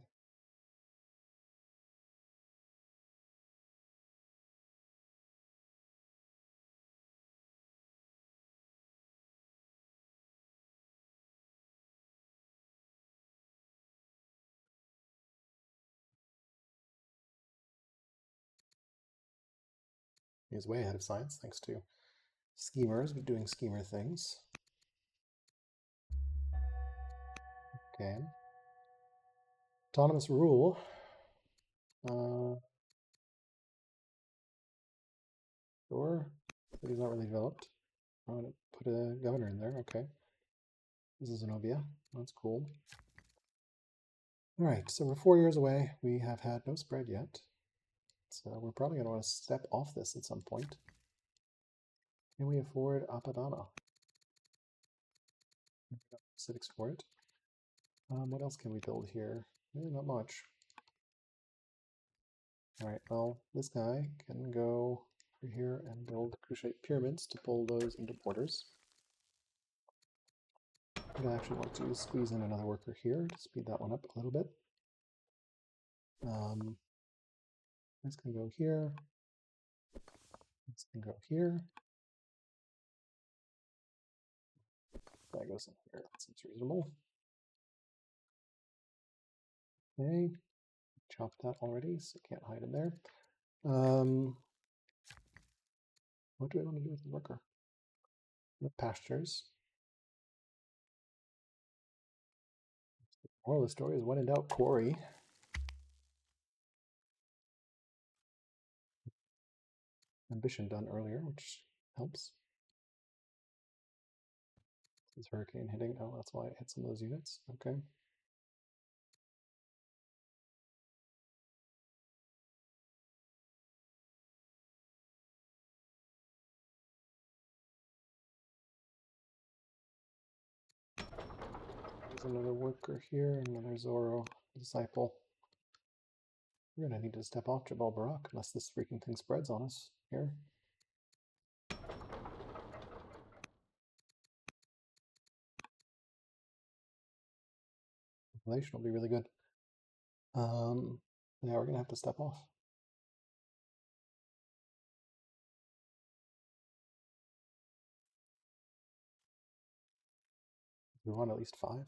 He's way ahead of science, thanks to schemers doing schemer things. Okay. Autonomous rule. Sure. City's not really developed. I'm going to put a governor in there. Okay. This is Zenobia. That's cool. All right, so we're 4 years away. We have had no spread yet. So we're probably going to want to step off this at some point. Can we afford Apadana? Civics for it. What else can we build here? Really not much. All right, well, this guy can go over here and build Kushite pyramids to pull those into borders. I actually want to squeeze in another worker here to speed that one up a little bit. This can go here. This can go here. That goes in here. That seems reasonable. Okay, chopped that already, so can't hide in there. What do I want to do with the worker? The pastures. Moral of the story is when in doubt, quarry. Ambition done earlier, which helps. Is hurricane hitting? Oh, that's why it hit some of those units. Okay. There's another worker here, another Zoro disciple. We're gonna need to step off Jabal Barak unless this freaking thing spreads on us here. Population will be really good. Yeah, we're gonna have to step off. We want at least 5.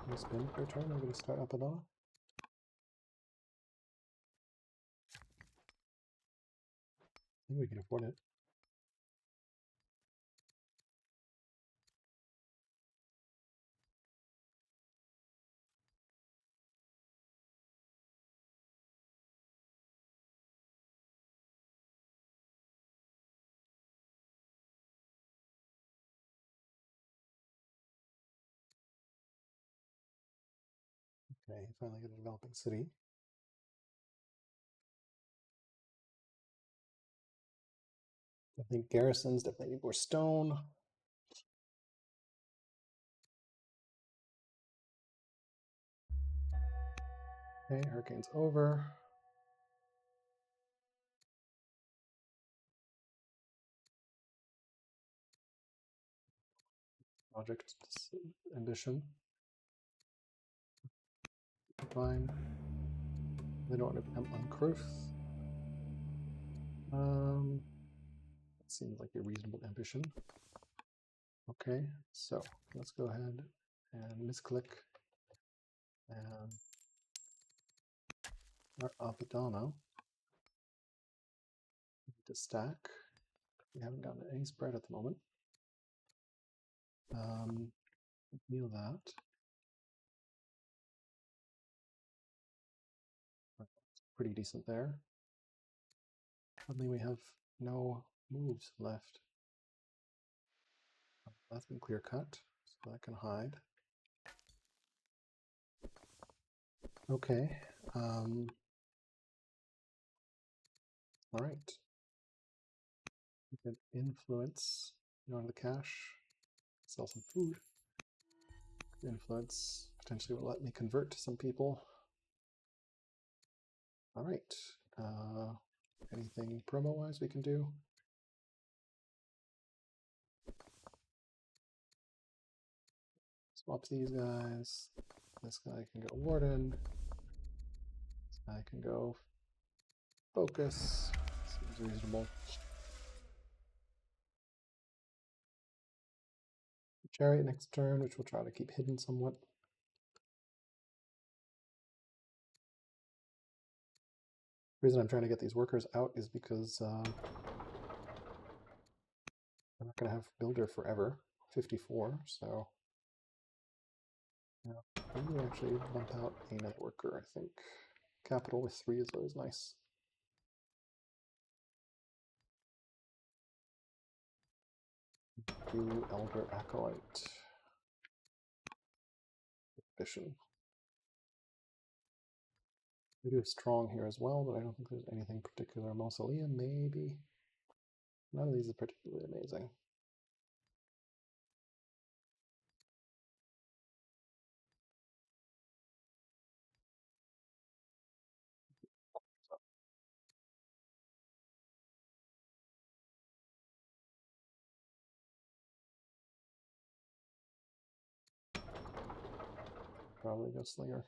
We'll spin for a turn. We're gonna start up and off. I think we can afford it. Okay, finally get a developing city. I think garrisons definitely need more stone. Okay, hurricane's over. project ambition. Fine. They don't want to become uncouth. That seems like a reasonable ambition. Okay, so let's go ahead and misclick and our Apadana to stack. We haven't gotten any spread at the moment. Heal that. Pretty decent there. Suddenly we have no moves left. That's been clear cut, so that can hide. Okay. All right. We can influence. You know, the cash. Sell some food. Influence potentially will let me convert to some people. All right. Anything promo-wise we can do? Swap these guys. This guy can go Warden. This guy can go Focus. Seems reasonable. Chariot next turn, which we'll try to keep hidden somewhat. The reason I'm trying to get these workers out is because I'm not going to have builder forever. 54, so yeah, maybe actually bump out another worker, I think. Capital with 3 is always nice. Do Elder Acolyte. Ambition. We do have strong here as well, but I don't think there's anything particular. Mausoleum, maybe. None of these is particularly amazing. Probably go Slinger.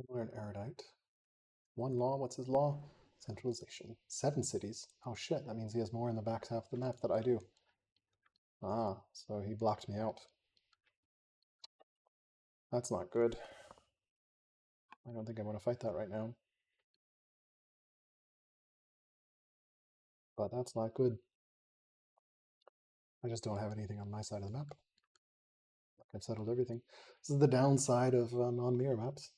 Learn Erudite. One law, what's his law? Centralization. 7 cities. Oh shit, that means he has more in the back half of the map than I do. Ah, so he blocked me out. That's not good. I don't think I want to fight that right now. But that's not good. I just don't have anything on my side of the map. I've settled everything. This is the downside of non-mirror maps.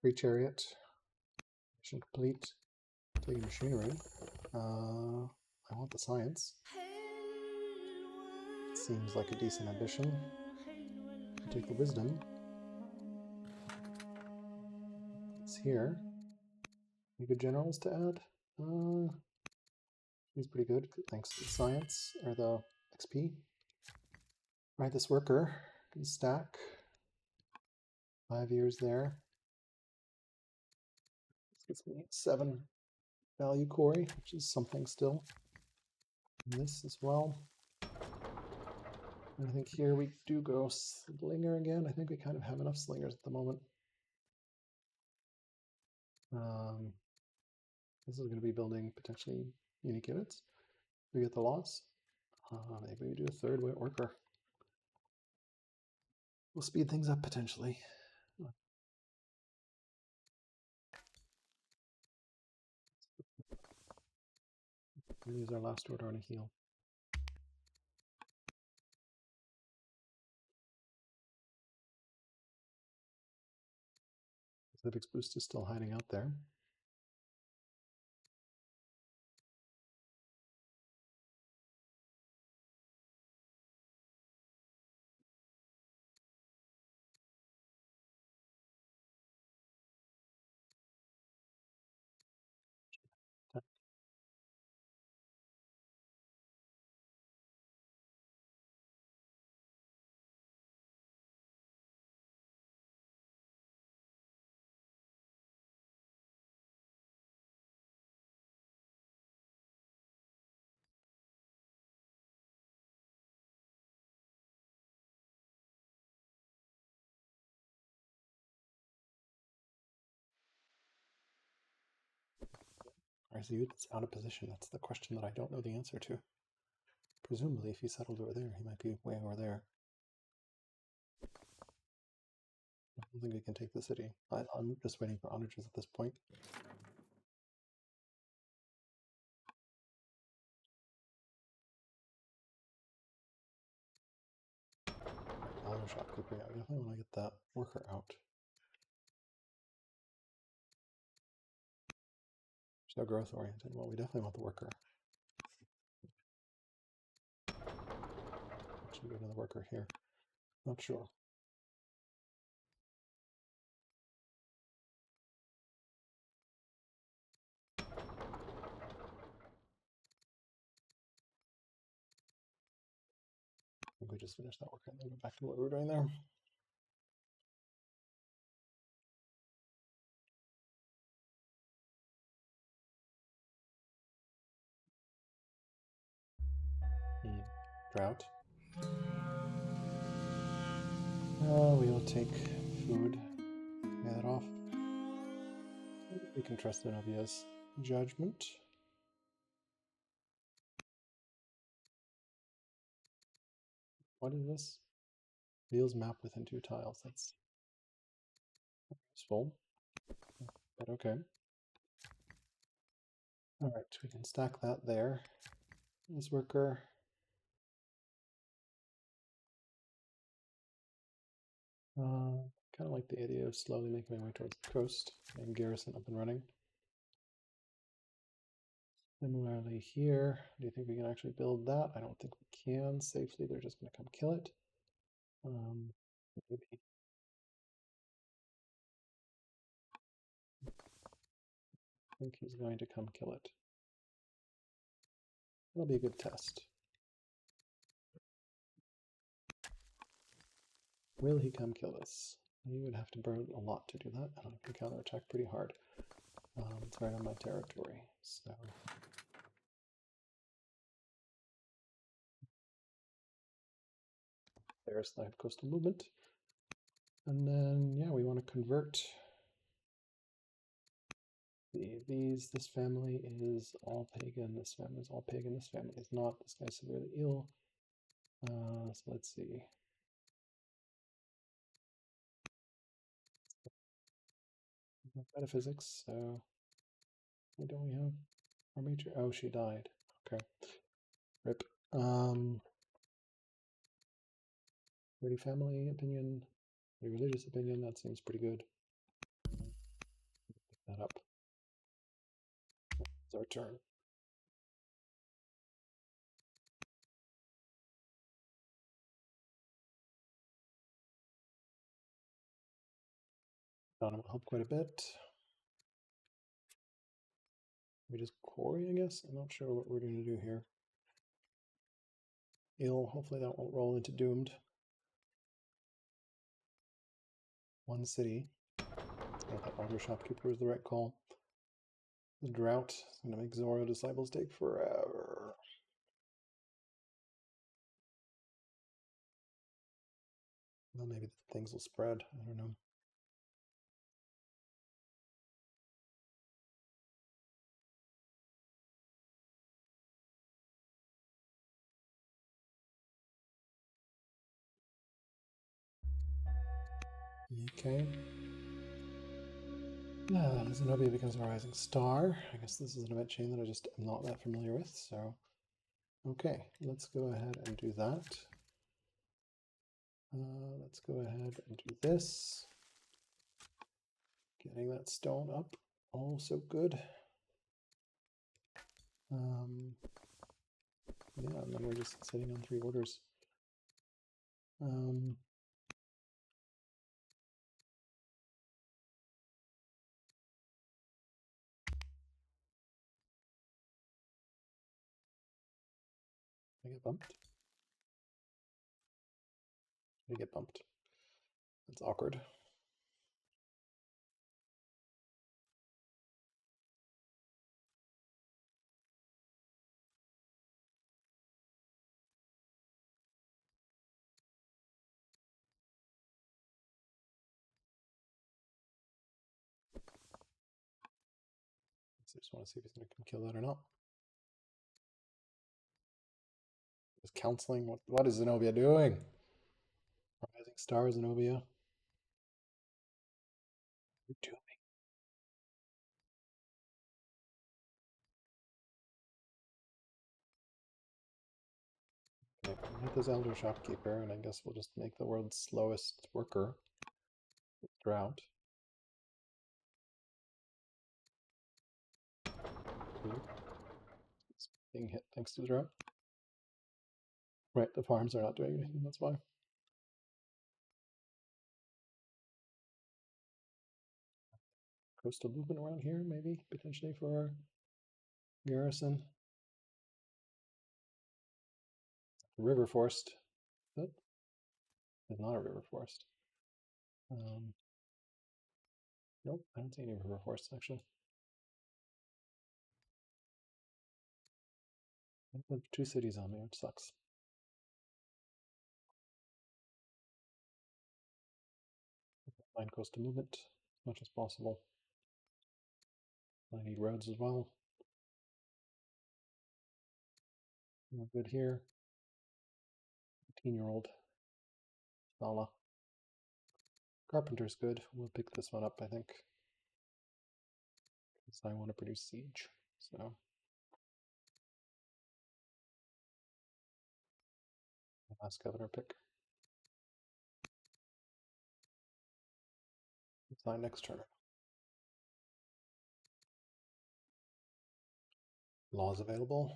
Free chariot. Mission complete. Taking machinery. I want the science. Seems like a decent ambition. I'll take the wisdom. It's here. Any good generals to add? He's pretty good, thanks to the science, or the XP. Right, this worker can stack. 5 years there. This gives me 7 value quarry, which is something still. And this as well. And I think here we do go Slinger again. I think we kind of have enough Slingers at the moment. This is going to be building potentially unique units. We get the loss. Maybe we do a 3rd worker. We'll speed things up potentially. We'll use our last order on a heal. Civics Boost is still hiding out there. Or is the youth out of position? That's the question that I don't know the answer to. Presumably, if he settled over there, he might be way over there. I don't think we can take the city. I'm just waiting for onagers at this point. Elder shopkeeper, yeah, I definitely want to get that worker out. So growth oriented. Well, we definitely want the worker. Should go to the worker here. Not sure. I think we just finished that worker and then go back to what we were doing there. Drought. We'll take food. Pay that off. We can trust Zenobia's judgment. What is this? Reveals map within 2 tiles. That's useful. But okay. Alright, we can stack that there. This worker. Kind of like the idea of slowly making my way towards the coast and garrison up and running. Similarly here, do you think we can actually build that? I don't think we can safely. They're just going to come kill it. Maybe. I think he's going to come kill it. That'll be a good test. Will he come kill us? He would have to burn a lot to do that, and I can counterattack pretty hard. It's right on my territory, so... There's the coastal movement. And then, yeah, we want to convert this family is all pagan, this family is all pagan, this family is not, this guy's severely ill. So let's see. Metaphysics, so what do we have? Our major, oh, she died. Okay. RIP. 30 family opinion, 30 religious opinion, that seems pretty good. Pick that up. It's our turn. Donna will help quite a bit. We just quarry, I guess? I'm not sure what we're going to do here. Ill, hopefully that won't roll into doomed. One city. I thought Elder Shopkeeper was the right call. The drought is going to make Zoro Disciples take forever. Well, maybe things will spread. I don't know. Okay. Zenobia becomes a rising star. I guess this is an event chain that I just am not that familiar with, so... Okay, let's go ahead and do that. Let's go ahead and do this. Getting that stone up. Oh, so good. Yeah, and then we're just sitting on 3 orders. I get bumped. I get bumped. That's awkward. I just want to see if he's going to come kill that or not. Is counseling? What is Zenobia doing? Rising star, Zenobia. What are you doing? Okay, we have this elder shopkeeper, and I guess we'll just make the world's slowest worker with drought. It's being hit thanks to the drought. Right, the farms are not doing anything, that's why. Coastal movement around here, maybe, potentially for our garrison. River forest. That is not a river forest. Nope, I don't see any river forests actually. I have 2 cities on me, which sucks. Line coastal movement as much as possible. I need roads as well. We're good here. 18-year-old Sala. Carpenter's good. We'll pick this one up, I think, because I want to produce siege. So last governor pick. Sign next turn. Laws available.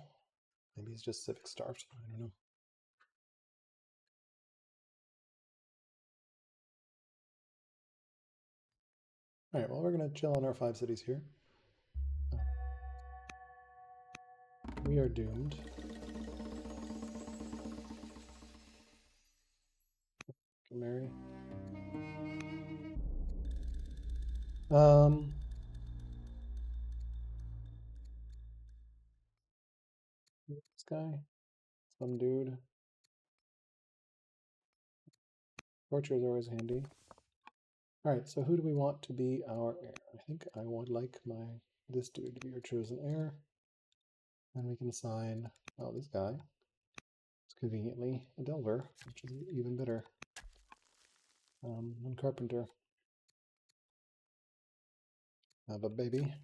Maybe he's just civic starved. I don't know. All right, well, we're going to chill on our 5 cities here. We are doomed. Mary. This guy, some dude. Torture is always handy. All right, so who do we want to be our heir? I think I would like this dude to be our chosen heir. And we can assign, well, this guy is conveniently a delver, which is even better than carpenter. Have a baby.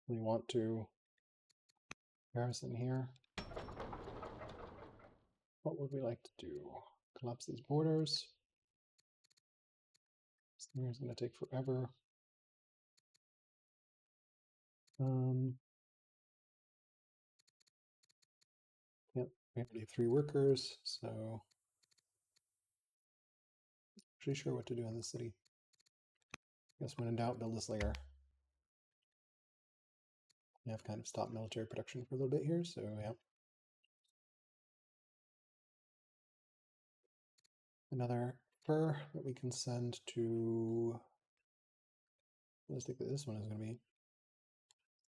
We want to garrison here. What would we like to do? Collapse these borders. This thing is going to take forever. Yep, we already have 3 workers, so pretty sure what to do in this city. Guess when in doubt, build a slinger. We have kind of stopped military production for a little bit here, so yeah. Another fur that we can send to. Let's think that this one is going to be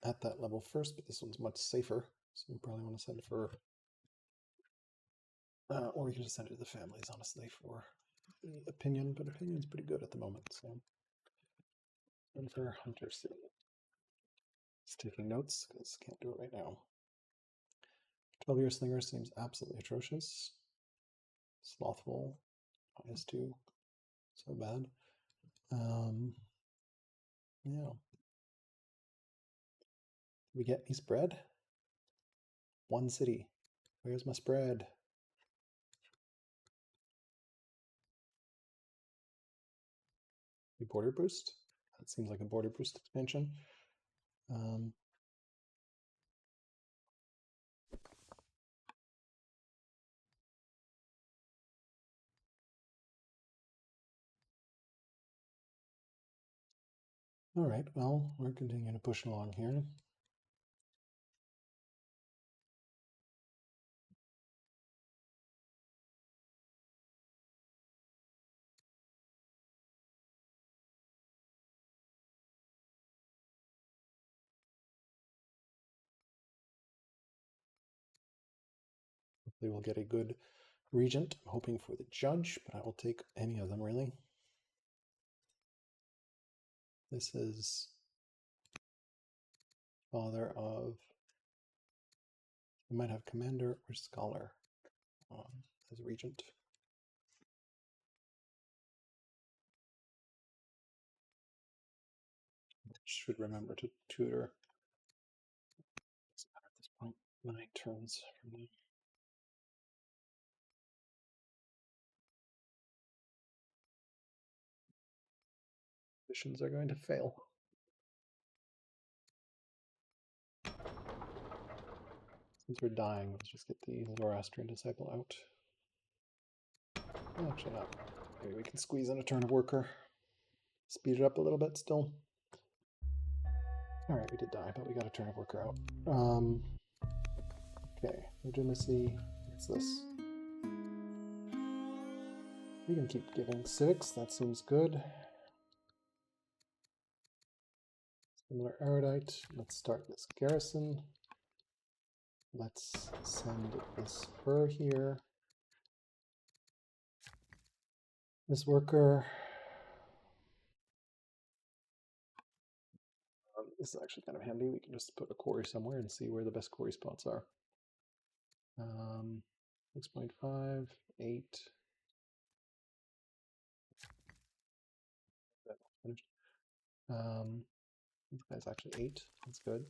at that level first, but this one's much safer, so we probably want to send fur. Or we can just send it to the families, honestly, for opinion, but opinion's pretty good at the moment, so. And for Hunter City. Just taking notes, because can't do it right now. 12-year slinger seems absolutely atrocious. Slothful, -2, so bad. Yeah. We get any spread? 1 city. Where's my spread? A border boost? That seems like a border boost expansion. All right, well, we're continuing to push along here. hopefully we'll get a good regent. I'm hoping for the judge, but I will take any of them, really. This is father of, we might have commander or scholar as regent. Should remember to tutor. Doesn't matter at this point. 9 turns from now. Missions are going to fail. Since we're dying, let's just get the Zoroastrian disciple out. Oh, actually not. Maybe we can squeeze in a turn of worker. Speed it up a little bit still. Alright, we did die, but we got a turn of worker out. Okay, legitimacy. What's this? We can keep giving civics, that seems good. Similar erudite. Let's start this garrison. Let's send this fur here. This worker. This is actually kind of handy. We can just put a quarry somewhere and see where the best quarry spots are. 6.5, 8. Finished. This guy's actually 8. That's good.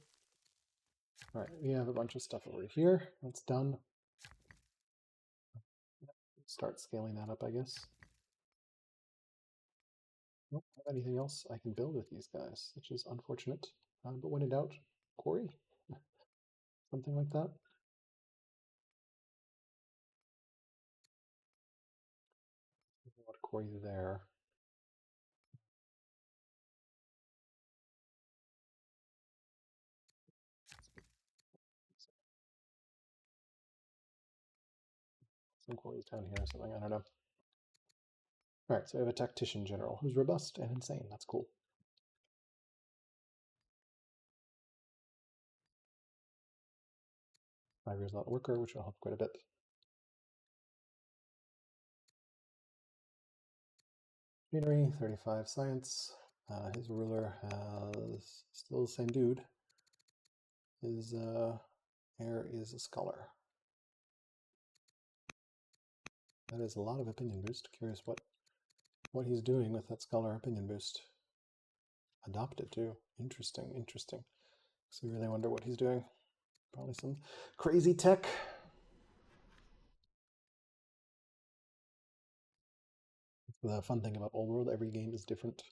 All right, we have a bunch of stuff over here. That's done. Start scaling that up, I guess. Don't have anything else I can build with these guys, which is unfortunate. But when in doubt, quarry, something like that. What quarry there? Some quarries down here or something. I don't know. All right, so we have a tactician general who's robust and insane. That's cool. Five years not a worker, which will help quite a bit. Machinery, 35 science. His ruler has still the same dude. His heir is a scholar. That is a lot of opinion boost. Curious what he's doing with that scholar opinion boost. Adopted too. Interesting, interesting. So we really wonder what he's doing. Probably some crazy tech. The fun thing about Old World, every game is different.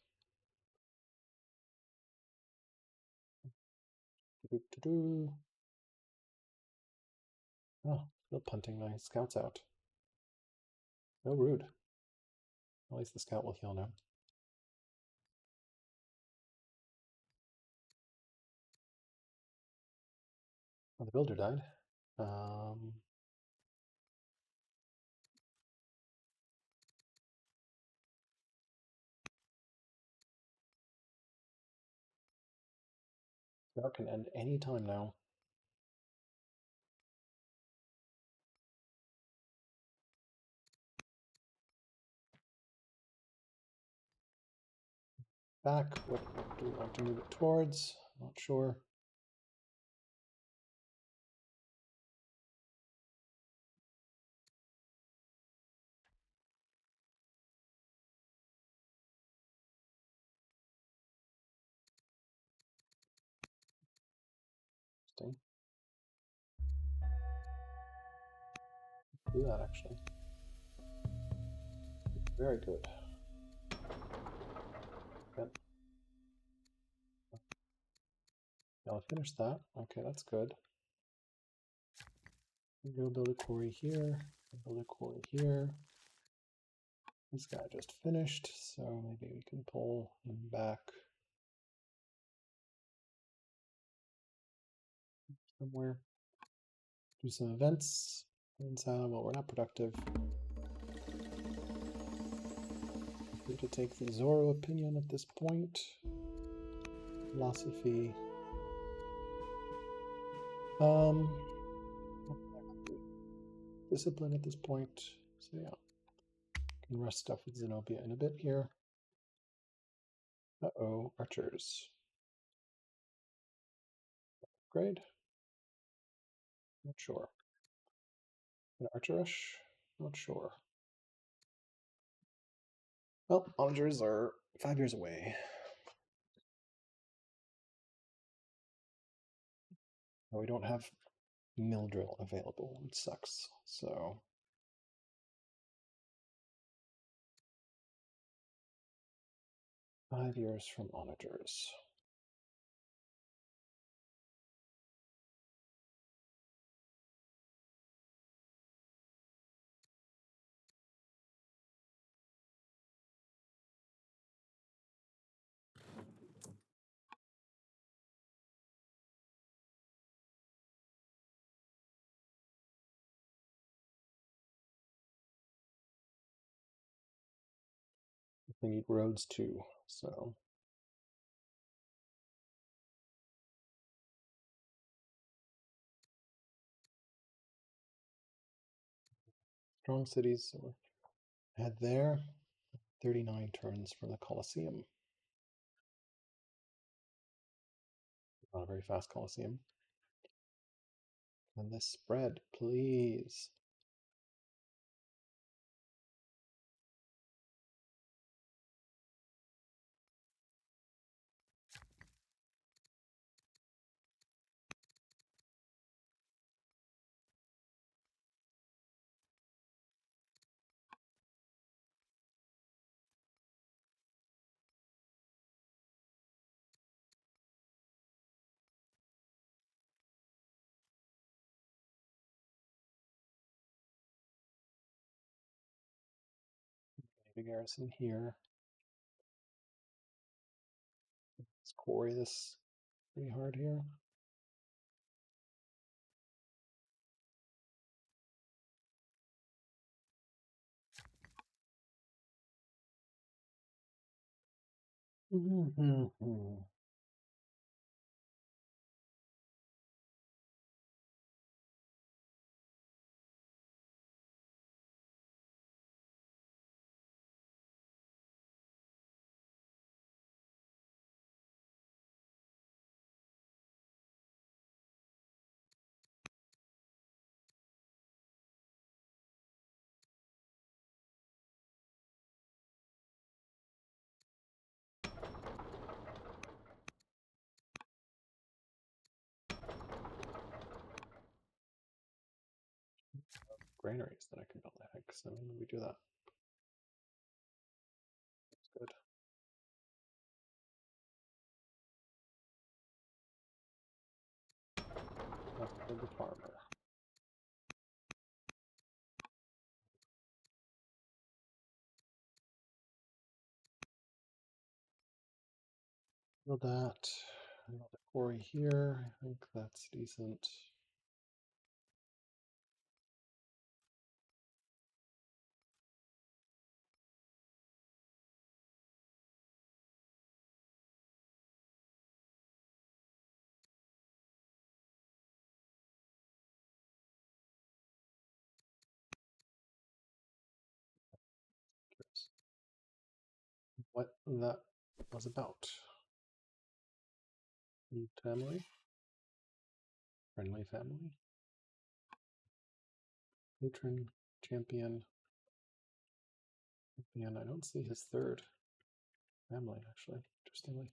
Oh, still punting my scouts out. No rude. At least the scout will heal now. Oh, the builder died. That can end any time now. Back, what do we want to move it towards? Not sure. Interesting. Do that actually. Very good. Yep. I'll finish that. Okay, that's good. We'll build a quarry here. Build a quarry here. This guy just finished, so maybe we can pull him back somewhere. Do some events. And well, we're not productive. Free to take the Zoro opinion at this point. Philosophy. discipline at this point. So yeah, can rush stuff with Zenobia in a bit here. Uh-oh, archers. Upgrade? Not sure. An archer rush? Not sure. Well, onagers are 5 years away. Oh, we don't have mill drill available, which sucks. So 5 years from onagers. We need roads too, so strong cities. So we're head there. 39 turns for the Colosseum. Not a very fast Colosseum. And this spread, please. Big garrison here. Let's quarry this pretty hard here. Granaries that I can build, I think. So we do that. That's good. That's for the farmer. Build that. Build a quarry here. I think that's decent. What that was about. Family? Friendly family? Patron, champion. And I don't see his third family, actually, interestingly.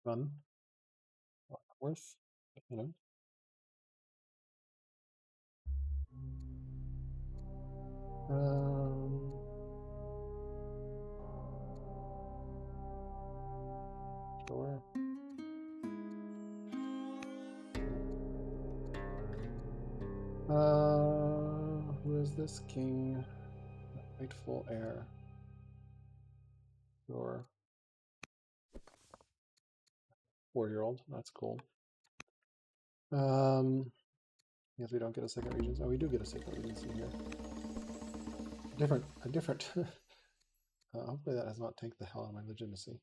Fun. Not worth, but, you know. Sure. Who is this king? Rightful heir. Sure. 4-year-old. That's cool. Yes, we don't get a second regency. Oh, we do get a second regency here. a different. Hopefully that has not taken the hell out of my legitimacy.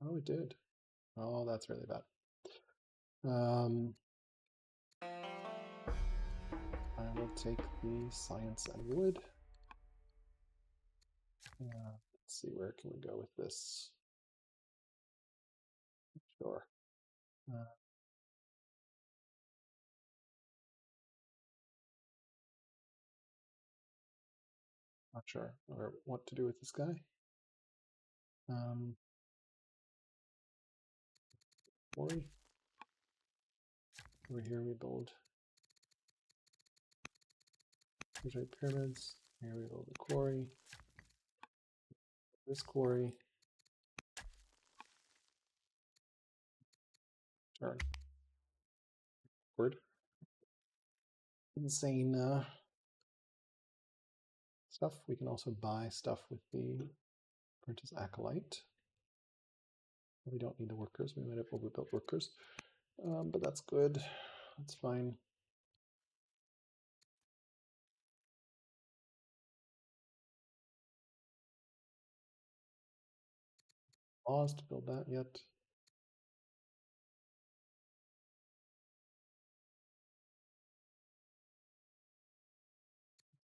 Oh, it did. Oh, that's really bad. I will take the science and wood. Let's see, where can we go with this? Sure. Not sure or what to do with this guy. Quarry. Over here we build pyramids. Here we build a quarry. This quarry. Turn. Word. Insane stuff. We can also buy stuff with the Apprentice Acolyte. We don't need the workers. We might have overbuilt workers. But that's good. That's fine. Laws to build that yet.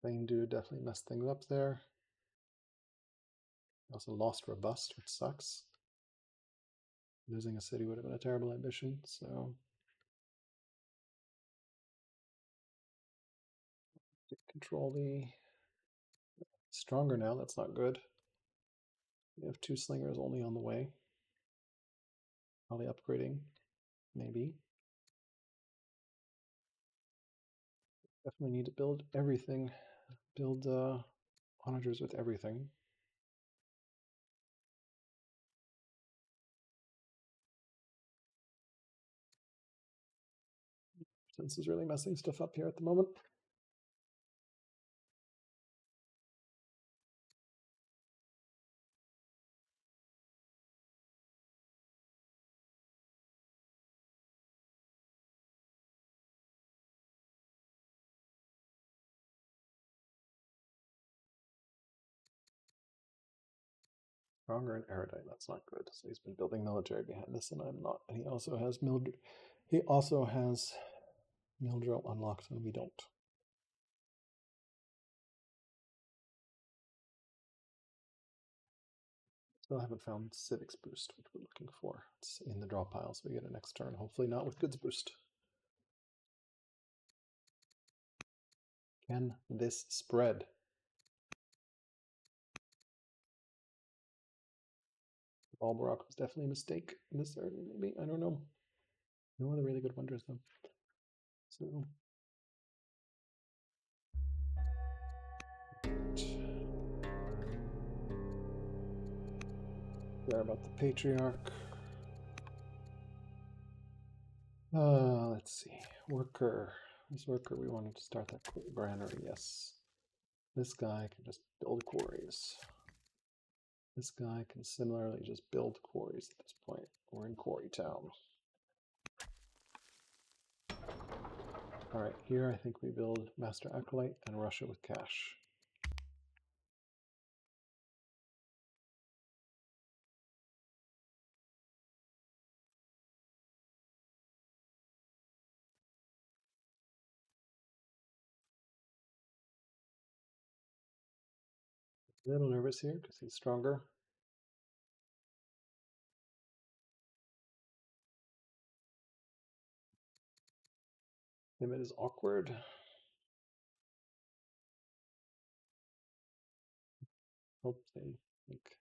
Thing do definitely messed things up there. Also lost Robust, which sucks. Losing a city would have been a terrible ambition, so control the stronger now, that's not good. We have 2 slingers only on the way. Probably upgrading, maybe. Definitely need to build everything. Build onagers with everything. This is really messing stuff up here at the moment. Stronger and erudite, that's not good. So he's been building military behind this, and I'm not. And he also has mill drill unlocked, and we don't. Still haven't found civics boost, which we're looking for. It's in the draw pile, so we get a next turn. Hopefully not with goods boost. Can this spread? Balbarock was definitely a mistake in this area, maybe. I don't know. No other really good wonders though. So there about the patriarch. Let's see. Worker. This worker, we wanted to start that granary, yes. This guy can just build quarries. This guy can similarly just build quarries at this point. We're in Quarry Town. Alright, here I think we build Master Acolyte and Russia with cash. A little nervous here because he's stronger. Limit is awkward. Hope they think.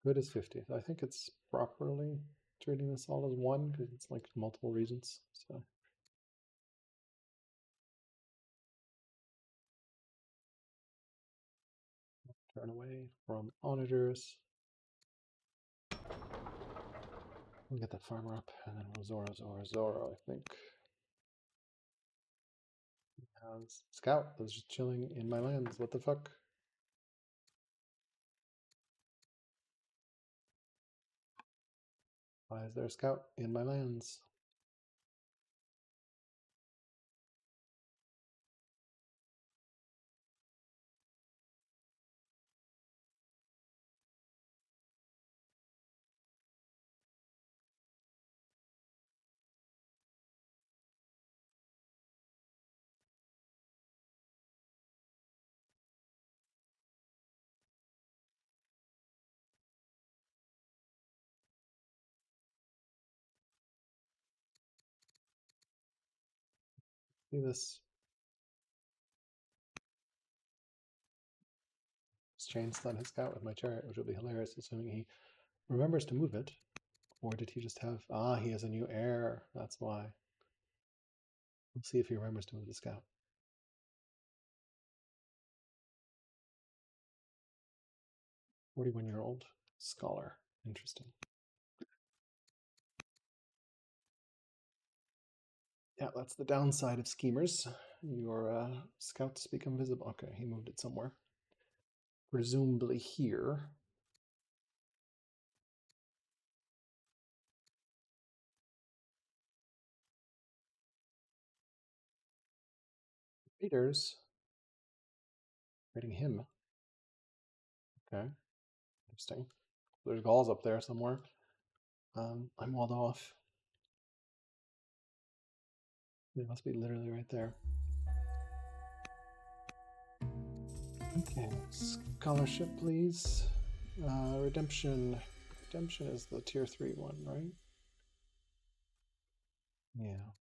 Good is 50. I think it's properly treating this all as one because it's like multiple reasons. So turn away from onagers. We'll get that farmer up and then we'll Zora, I think. He has Scout that's just chilling in my lands. What the fuck? Why is there a Scout in my lands? See this? Just chain stun his scout with my chariot, which will be hilarious, assuming he remembers to move it. Or did he just have... Ah, he has a new heir. That's why. We'll see if he remembers to move the scout. 41-year-old scholar. Interesting. Yeah, that's the downside of schemers. Your scouts become visible. Okay, he moved it somewhere. Presumably here. Raiders. Raiding him. Okay, interesting. There's Gauls up there somewhere. I'm walled off. It must be literally right there. Okay, scholarship, please. Redemption. Redemption is the tier 3 one, right? Yeah.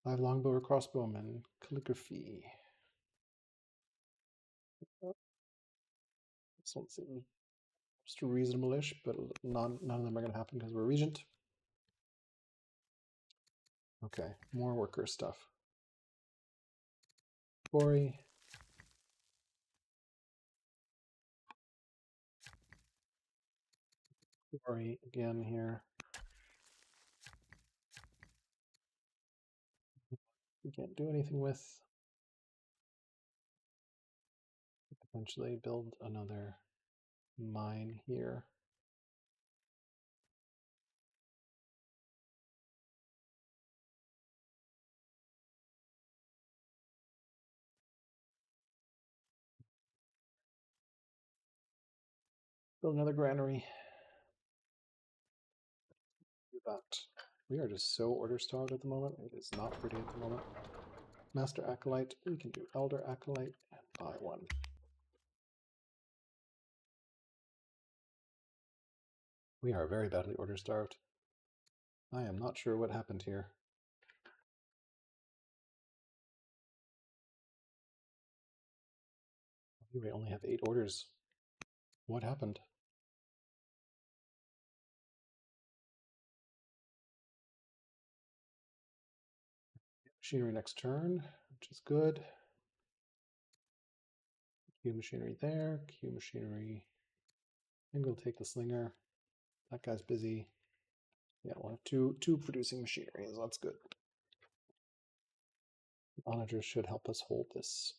5 longbow or crossbowmen. Calligraphy. This one seems just reasonable-ish, but none of them are going to happen because we're regent. Okay, more worker stuff. Quarry. Quarry again here. We can't do anything with. Potentially build another mine here. Build another granary. Do that. We are just so order starved at the moment. It is not pretty at the moment. Master Acolyte. We can do Elder Acolyte and buy one. We are very badly order starved. I am not sure what happened here. We only have 8 orders. What happened? Machinery next turn, which is good. Q machinery there. Q machinery. I think we'll take the slinger. That guy's busy. Yeah, we'll have two producing machineries. That's good. Onagers should help us hold this.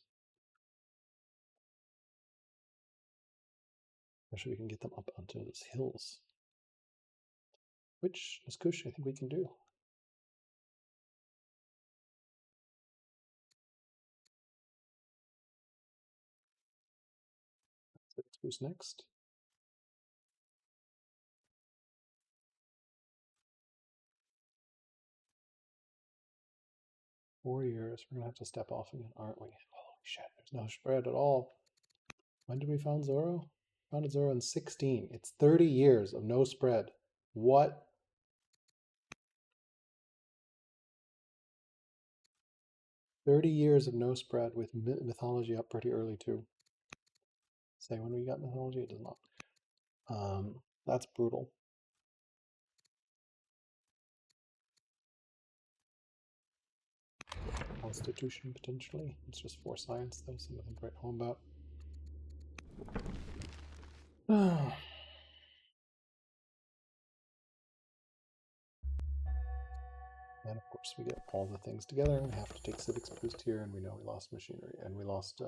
Especially we can get them up onto those hills. Which, as Kush, I think we can do. Let's boost next. Warriors, we're gonna have to step off again, aren't we? Holy shit, there's no spread at all. When did we found Zoro? Founded Zoro in 16. It's 30 years of no spread. What? "30 years of no spread with mythology up pretty early too." Say when we got mythology, it does not. That's brutal. Constitution potentially. It's just 4 science though, so nothing to write home about. And of course we get all the things together. We have to take civics boost here, and we know we lost machinery, and we lost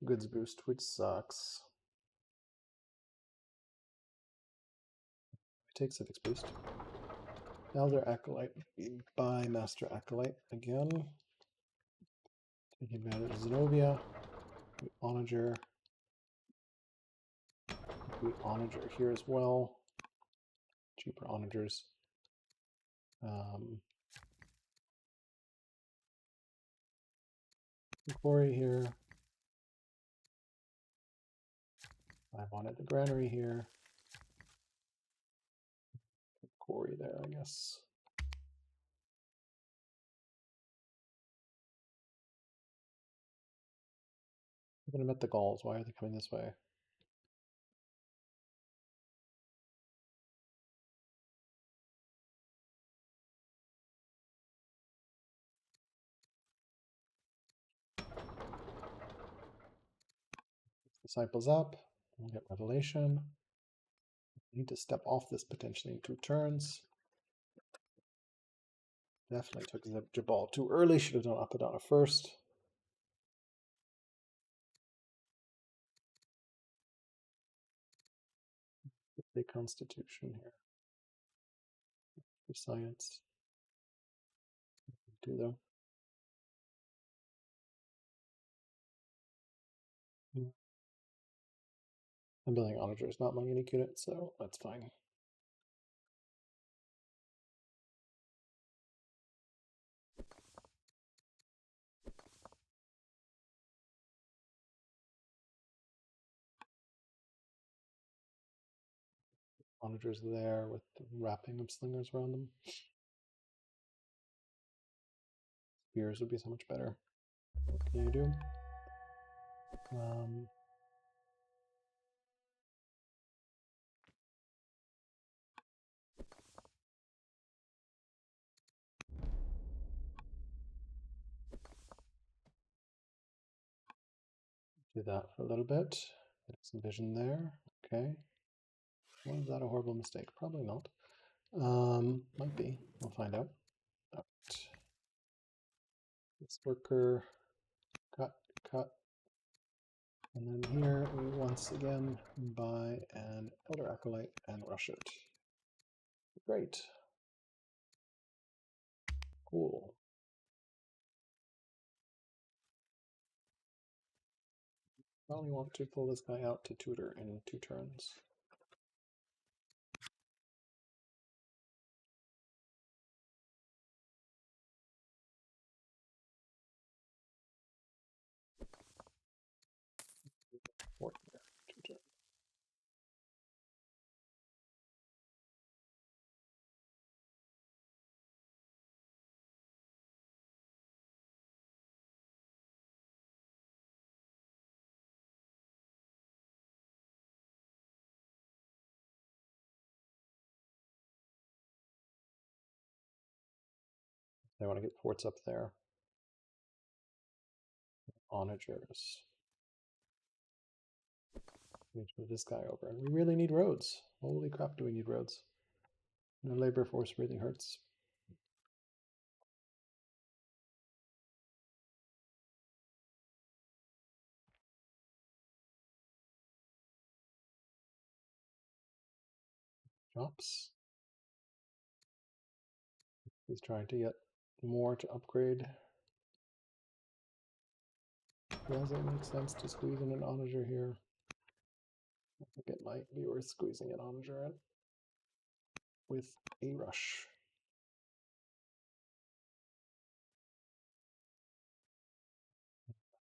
goods boost, which sucks. We take civics boost. Elder Acolyte. We buy Master Acolyte again. Take advantage of Zenobia. We Onager. We Onager here as well. Cheaper Onagers. Quarry here. I wanted the granary here. Quarry there, I guess. haven't met the Gauls. Why are they coming this way? Disciples up. We'll get Revelation. Need to step off this potentially in 2 turns. Definitely took Jabal too early. Should have done Apadana first. The Constitution here for science. Do though. I'm building onagers, not my unique unit, so that's fine. Onagers there with the wrapping of slingers around them. Spears would be so much better. What can you do? Do that for a little bit. Get some vision there. Okay. Was that a horrible mistake? Probably not. Might be. We'll find out. Right. This worker, cut, cut. And then here we once again buy an Elder Acolyte and rush it. Great. Cool. Probably want to pull this guy out to tutor in 2 turns. Fort there, 2 turns. I want to get forts up there. Onagers. Need to move this guy over. And we really need roads. Holy crap, do we need roads? No labor force really hurts. Drops. He's trying to get more to upgrade. Does it make sense to squeeze in an onager here? I think it might be worth squeezing an onager in with a rush.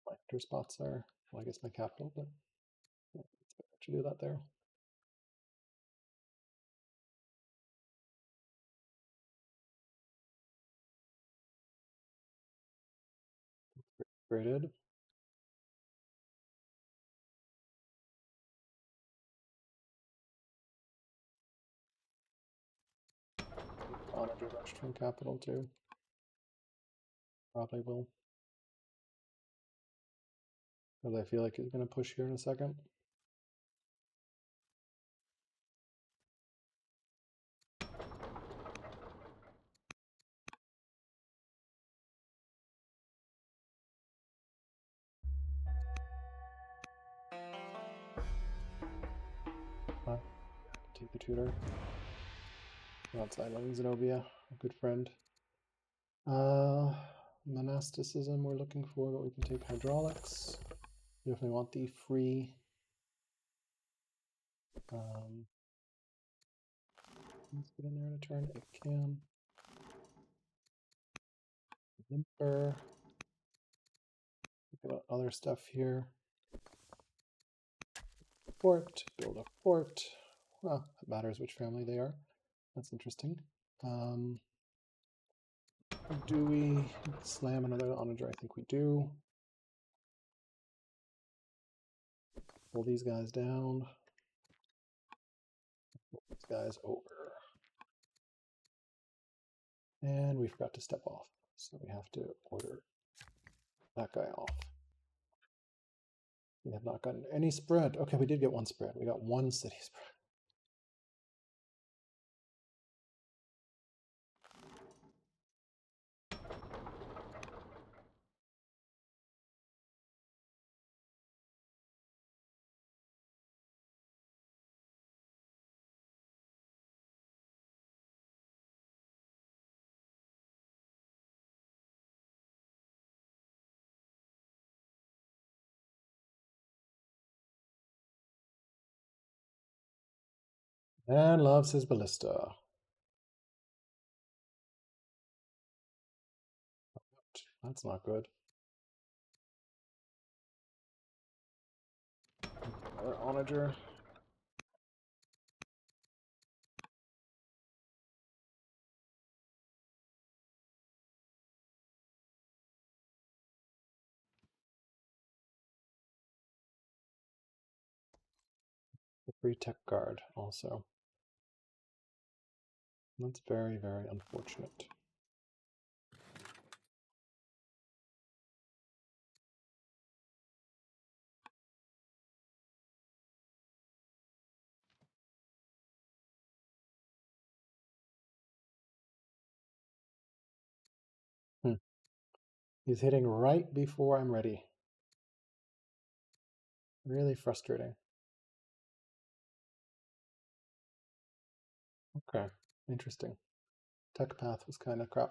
My enter spots are, well, I guess my capital, but yeah, it's better to do that there. Graded. Onager rushed from capital too. Probably will. Because I feel like he's going to push here in a second. Take the tutor. Outside letting Zenobia, a good friend. Monasticism we're looking for, but we can take hydraulics. Definitely want the free. Let's get in there in a turn. It can. Limper. Think about other stuff here. Fort, build a fort. Well, it matters which family they are. That's interesting. Do we slam another onager? I think we do. Pull these guys down. Pull these guys over. And we forgot to step off. So we have to order that guy off. We have not gotten any spread. Okay, we did get one spread. We got one city spread. And loves his ballista. That's not good. Another onager. The free tech guard also. That's very, very unfortunate. He's hitting right before I'm ready. Really frustrating. Okay, interesting. Tech path was kind of crap.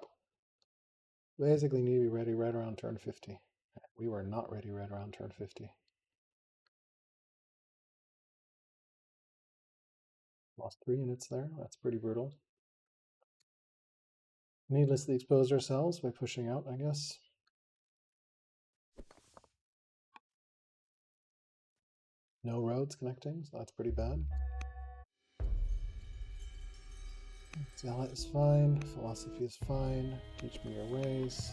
Basically need to be ready right around turn 50. We were not ready right around turn 50. Lost 3 units there. That's pretty brutal. Needlessly exposed ourselves by pushing out, I guess. No roads connecting, so that's pretty bad. Zealot is fine. Philosophy is fine. Teach me your ways.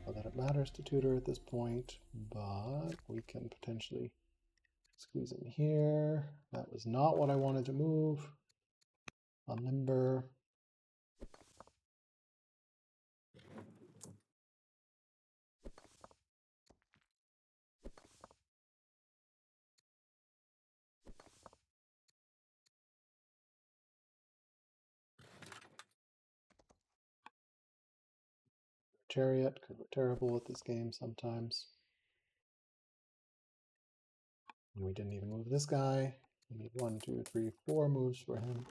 Not that it matters to tutor at this point, but we can potentially squeeze in here. That was not what I wanted to move. Unlimber. Chariot, because we're terrible at this game sometimes. And we didn't even move this guy. We need 1, 2, 3, 4 moves for him.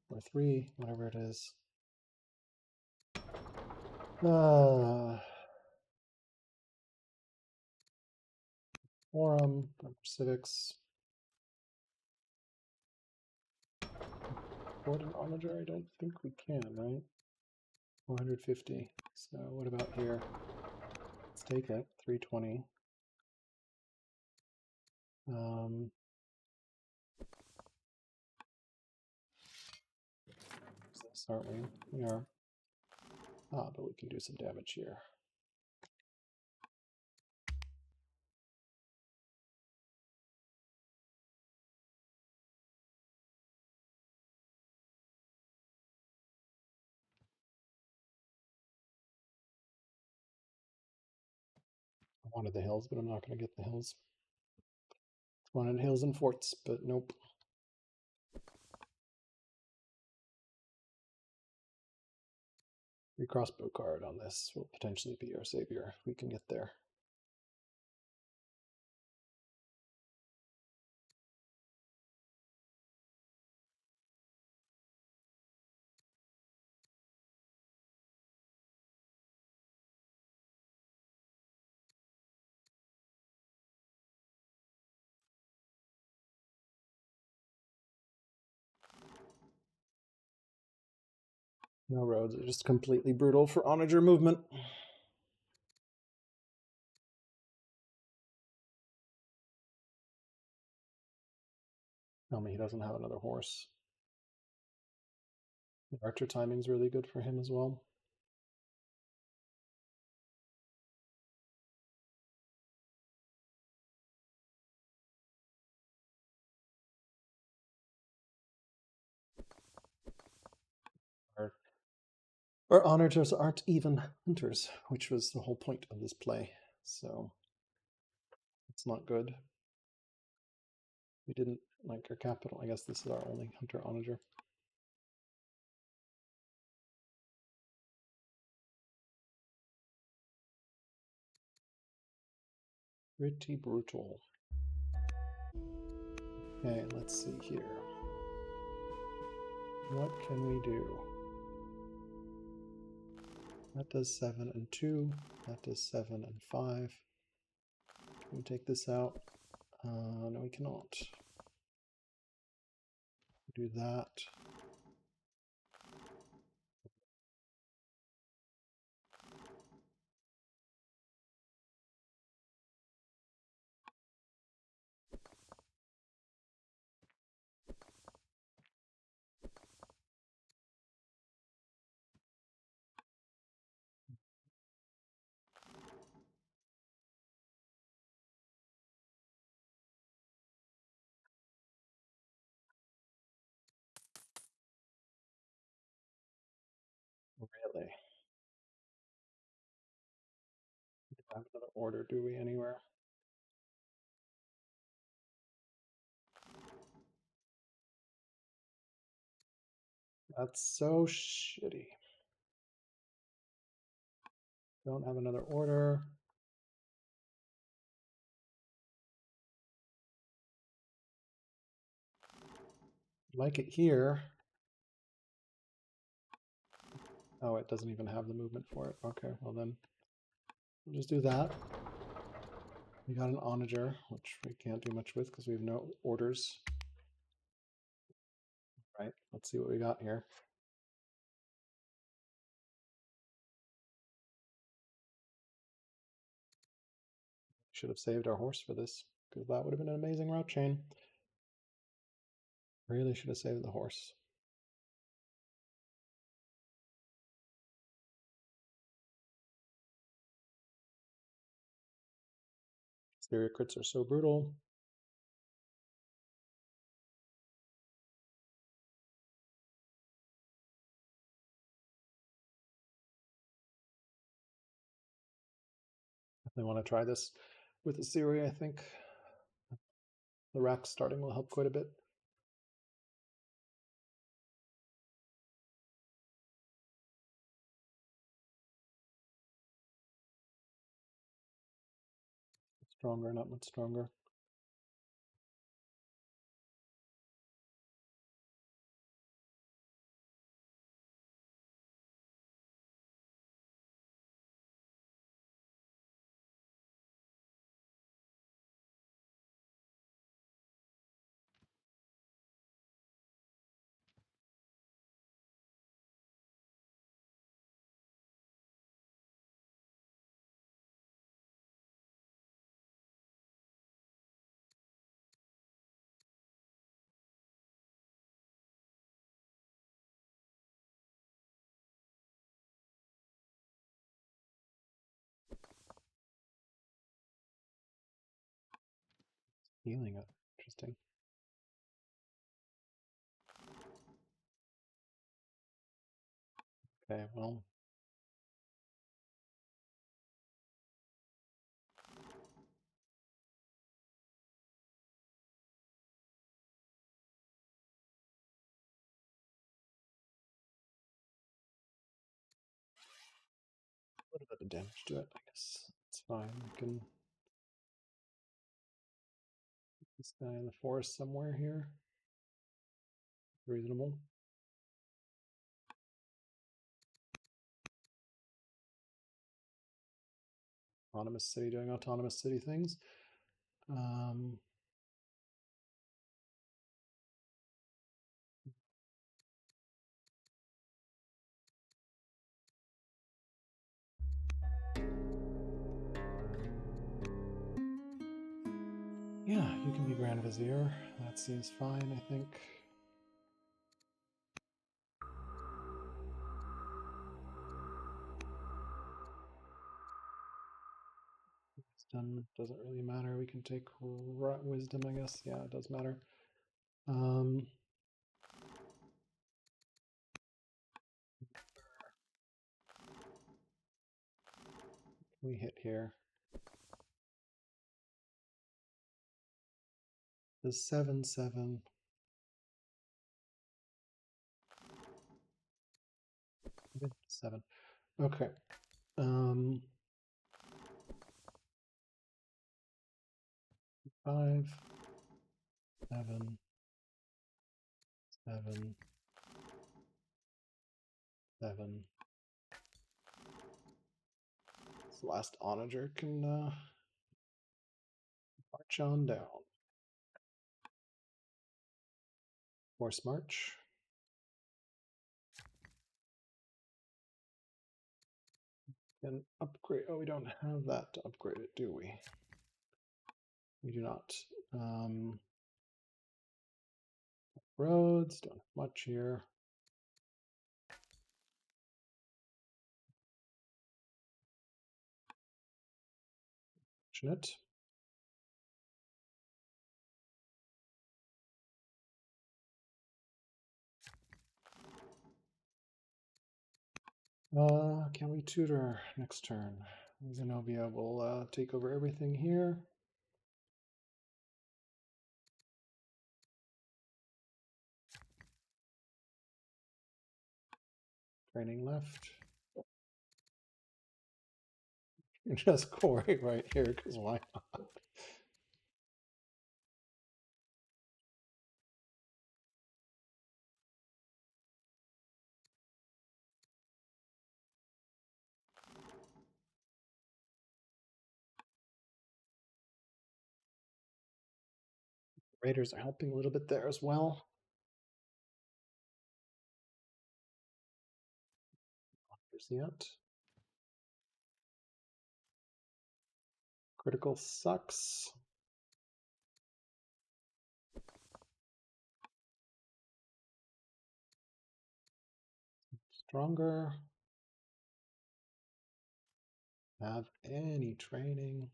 Or 3, whatever it is. Forum, civics. Afford an onager? I don't think we can, right? 450. So what about here? Let's take it. 320. This, aren't we? We are. Ah, but we can do some damage here. I wanted the hills, but I'm not going to get the hills. I wanted hills and forts, but nope. Free crossbow card on this will potentially be our savior if we can get there. No roads are just completely brutal for onager movement. Tell me he doesn't have another horse. The archer timing's really good for him as well. Our onagers aren't even hunters, which was the whole point of this play. So it's not good. We didn't like our capital. I guess this is our only hunter onager. Pretty brutal. Okay, let's see here. What can we do? That does 7 and 2. That does 7 and 5. Can we take this out? No, we cannot. Do that. Really? We don't have another order, do we, anywhere? That's so shitty. Don't have another order. Like it here. Oh, it doesn't even have the movement for it. Okay, well then we'll just do that. We got an onager, which we can't do much with because we have no orders. Right, let's see what we got here. Should have saved our horse for this because that would have been an amazing route chain. Really should have saved the horse. Assyria crits are so brutal. If they want to try this with Assyria, I think the rack starting will help quite a bit. Stronger, not much stronger. Healing it. Interesting. Okay, well. A little bit of damage to it, I guess. It's fine. We can put this guy in the forest somewhere here. Reasonable. Autonomous city doing autonomous city things. Yeah, you can be Grand Vizier. That seems fine, I think. Wisdom doesn't really matter. We can take wisdom, I guess. Yeah, it does matter. we hit here? The 7/7. Seven. Okay. 5, 7, 7, 7. This last onager can march on down. Force march. And upgrade. Oh, we don't have that to upgrade it, do we? We do not. Roads, don't have much here. Fortunate. Can we tutor next turn? Zenobia will take over everything here. Training left. Just Corey right here, because why not? Raiders are helping a little bit there as well. Yet. Critical sucks. Stronger. Have any training.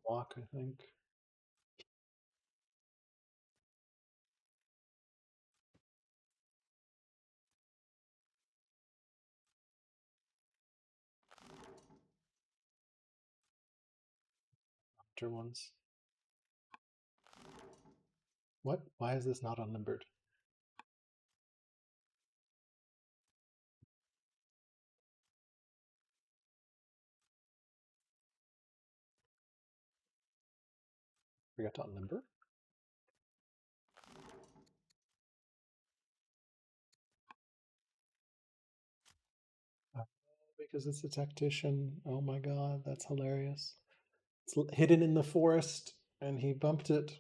Walk, I think. After ones. What? Why is this not unlimbered? Forgot to unlimber. Because it's a tactician. Oh my god, that's hilarious. It's hidden in the forest, and he bumped it.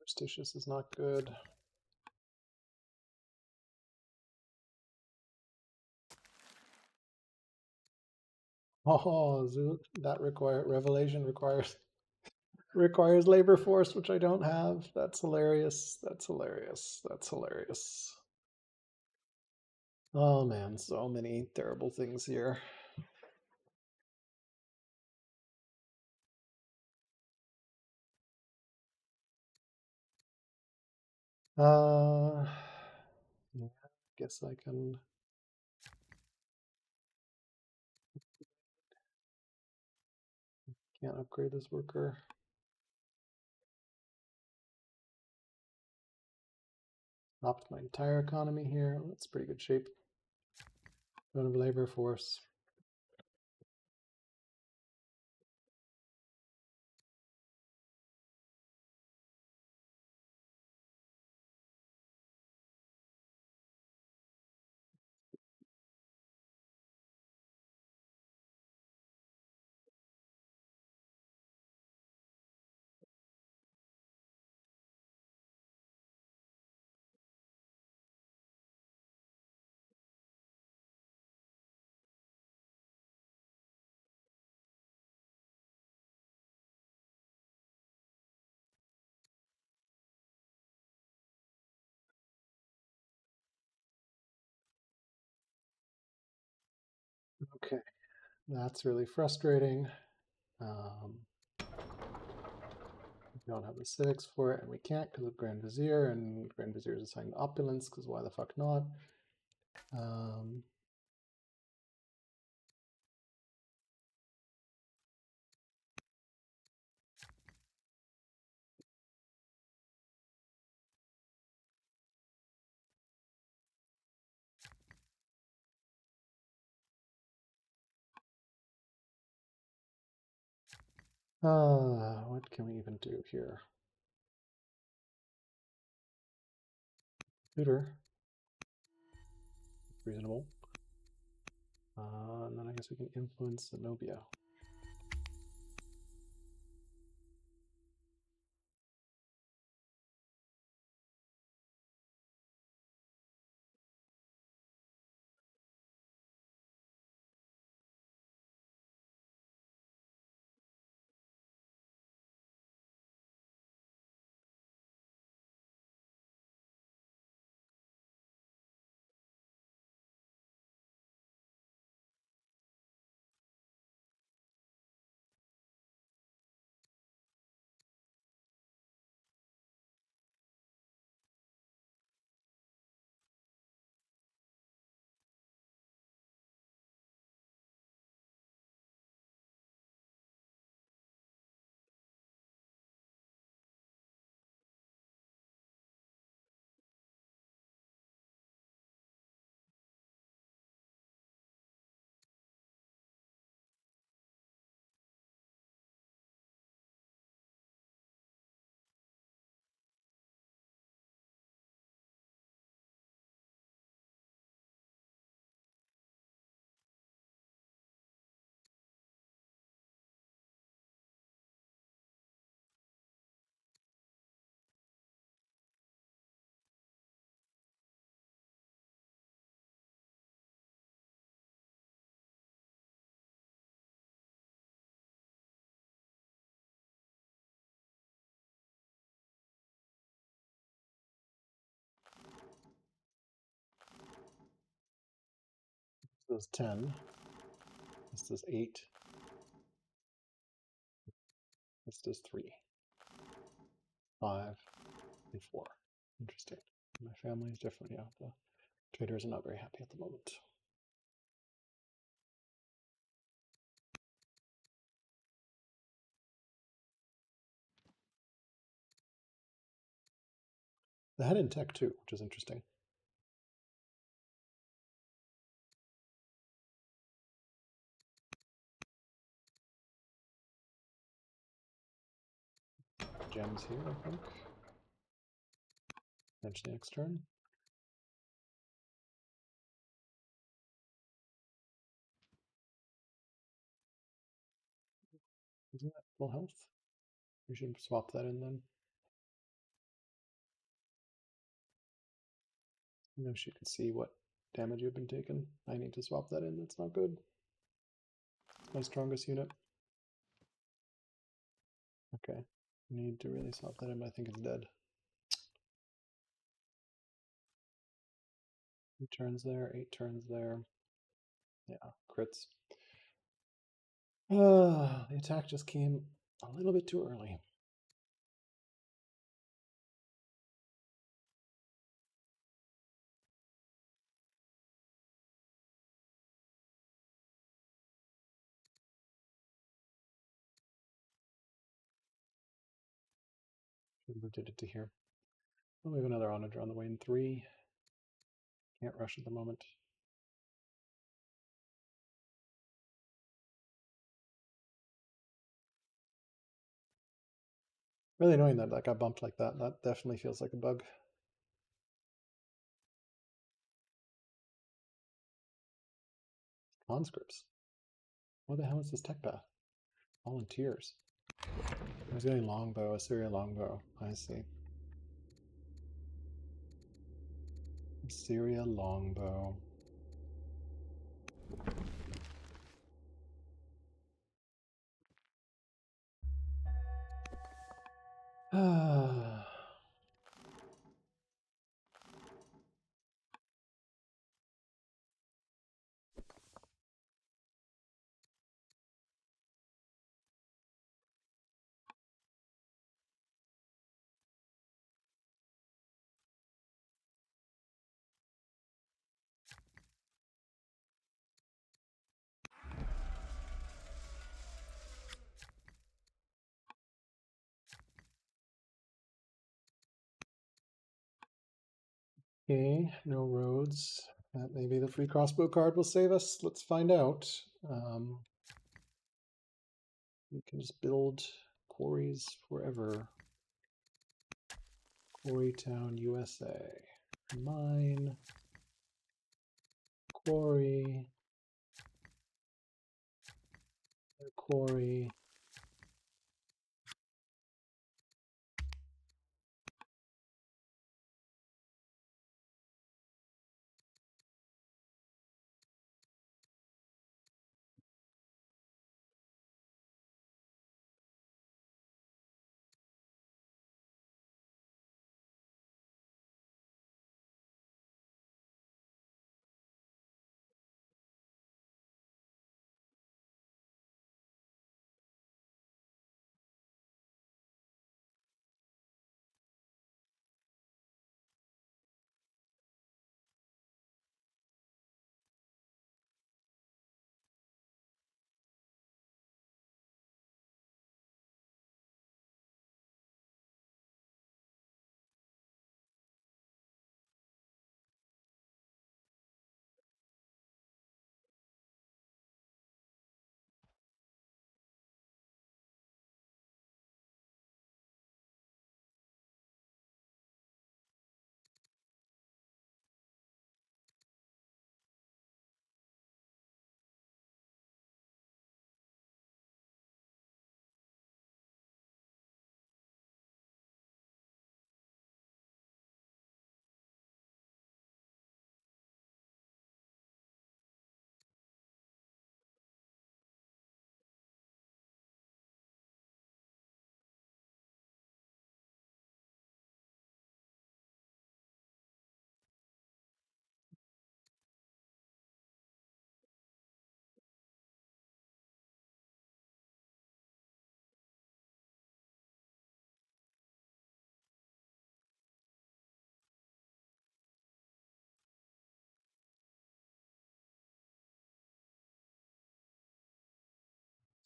Superstitious is not good. Oh, that revelation requires labor force, which I don't have. That's hilarious. That's hilarious. That's hilarious. Oh man, so many terrible things here. Yeah, guess I can't upgrade this worker. Stopped my entire economy here. That's pretty good shape. Don't have labor force. Okay, that's really frustrating. We don't have the civics for it, and we can't because of Grand Vizier, and Grand Vizier is assigned opulence because why the fuck not? What can we even do here? Tutor. Reasonable. And then I guess we can influence Zenobia. This is 10. This is 8. This does 3, 5, and 4. Interesting. My family is different. Yeah, the traders are not very happy at the moment. They had in tech too, which is interesting. Gems here, I think. Potentially next turn. Isn't that full health? We should swap that in then. I know she can see what damage you've been taken. I need to swap that in. That's not good. It's my strongest unit. Okay. Need to really swap that in, but I think it's dead. 2 turns there, 8 turns there. Yeah, crits. The attack just came a little bit too early. Should have moved it to here. Oh, we have another onager on the way in 3. Can't rush at the moment. Really annoying that that got bumped like that. That definitely feels like a bug. Conscripts. What the hell is this tech path? Volunteers. I was getting longbow, Assyria longbow. I see. Assyria longbow. Okay, no roads. Maybe the free crossbow card will save us. Let's find out. We can just build quarries forever. Quarry Town, USA. Mine. Quarry. Quarry.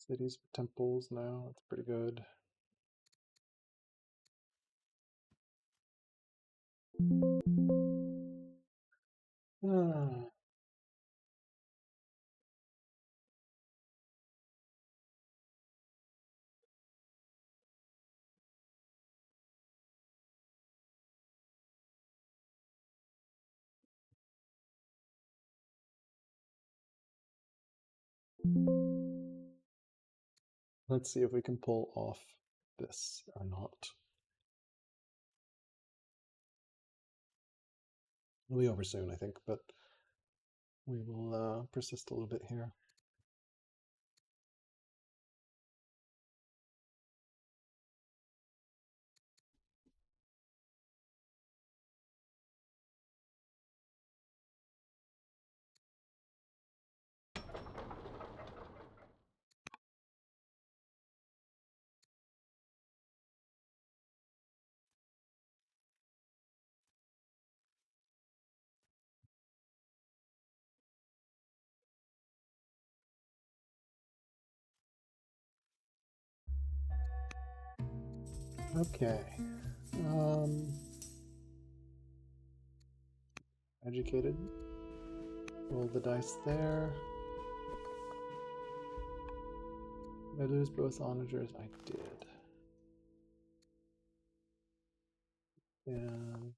Cities with temples now. That's pretty good. Ah. Let's see if we can pull off this or not. It'll be over soon, I think, but we will persist a little bit here. Okay. Educated. Roll the dice there. Did I lose both onagers? I did. And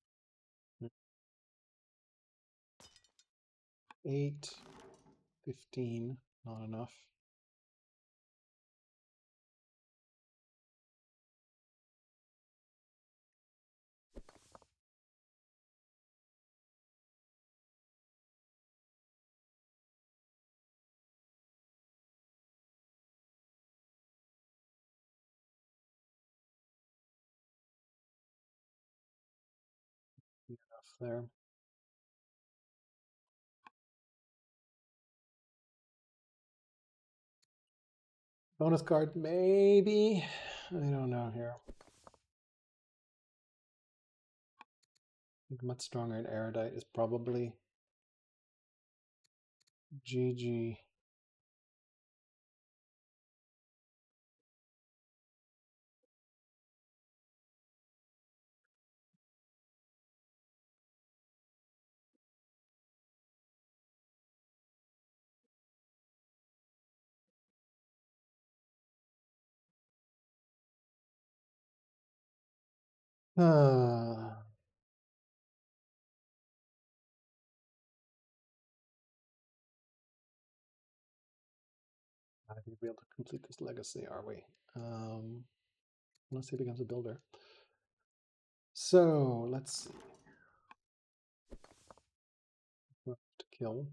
8, 15, not enough. Enough there. Bonus card, maybe. I don't know here. I think much stronger in erudite is probably GG. I think we'll be able to complete this legacy, are we? Unless he becomes a builder. So let's see. To kill.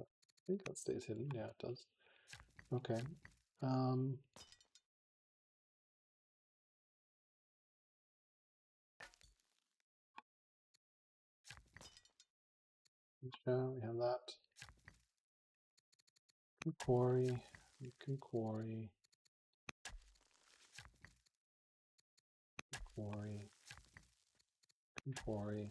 I think that stays hidden. Yeah, it does. Okay. We have that. Can quarry. We can quarry. Quarry. Can quarry.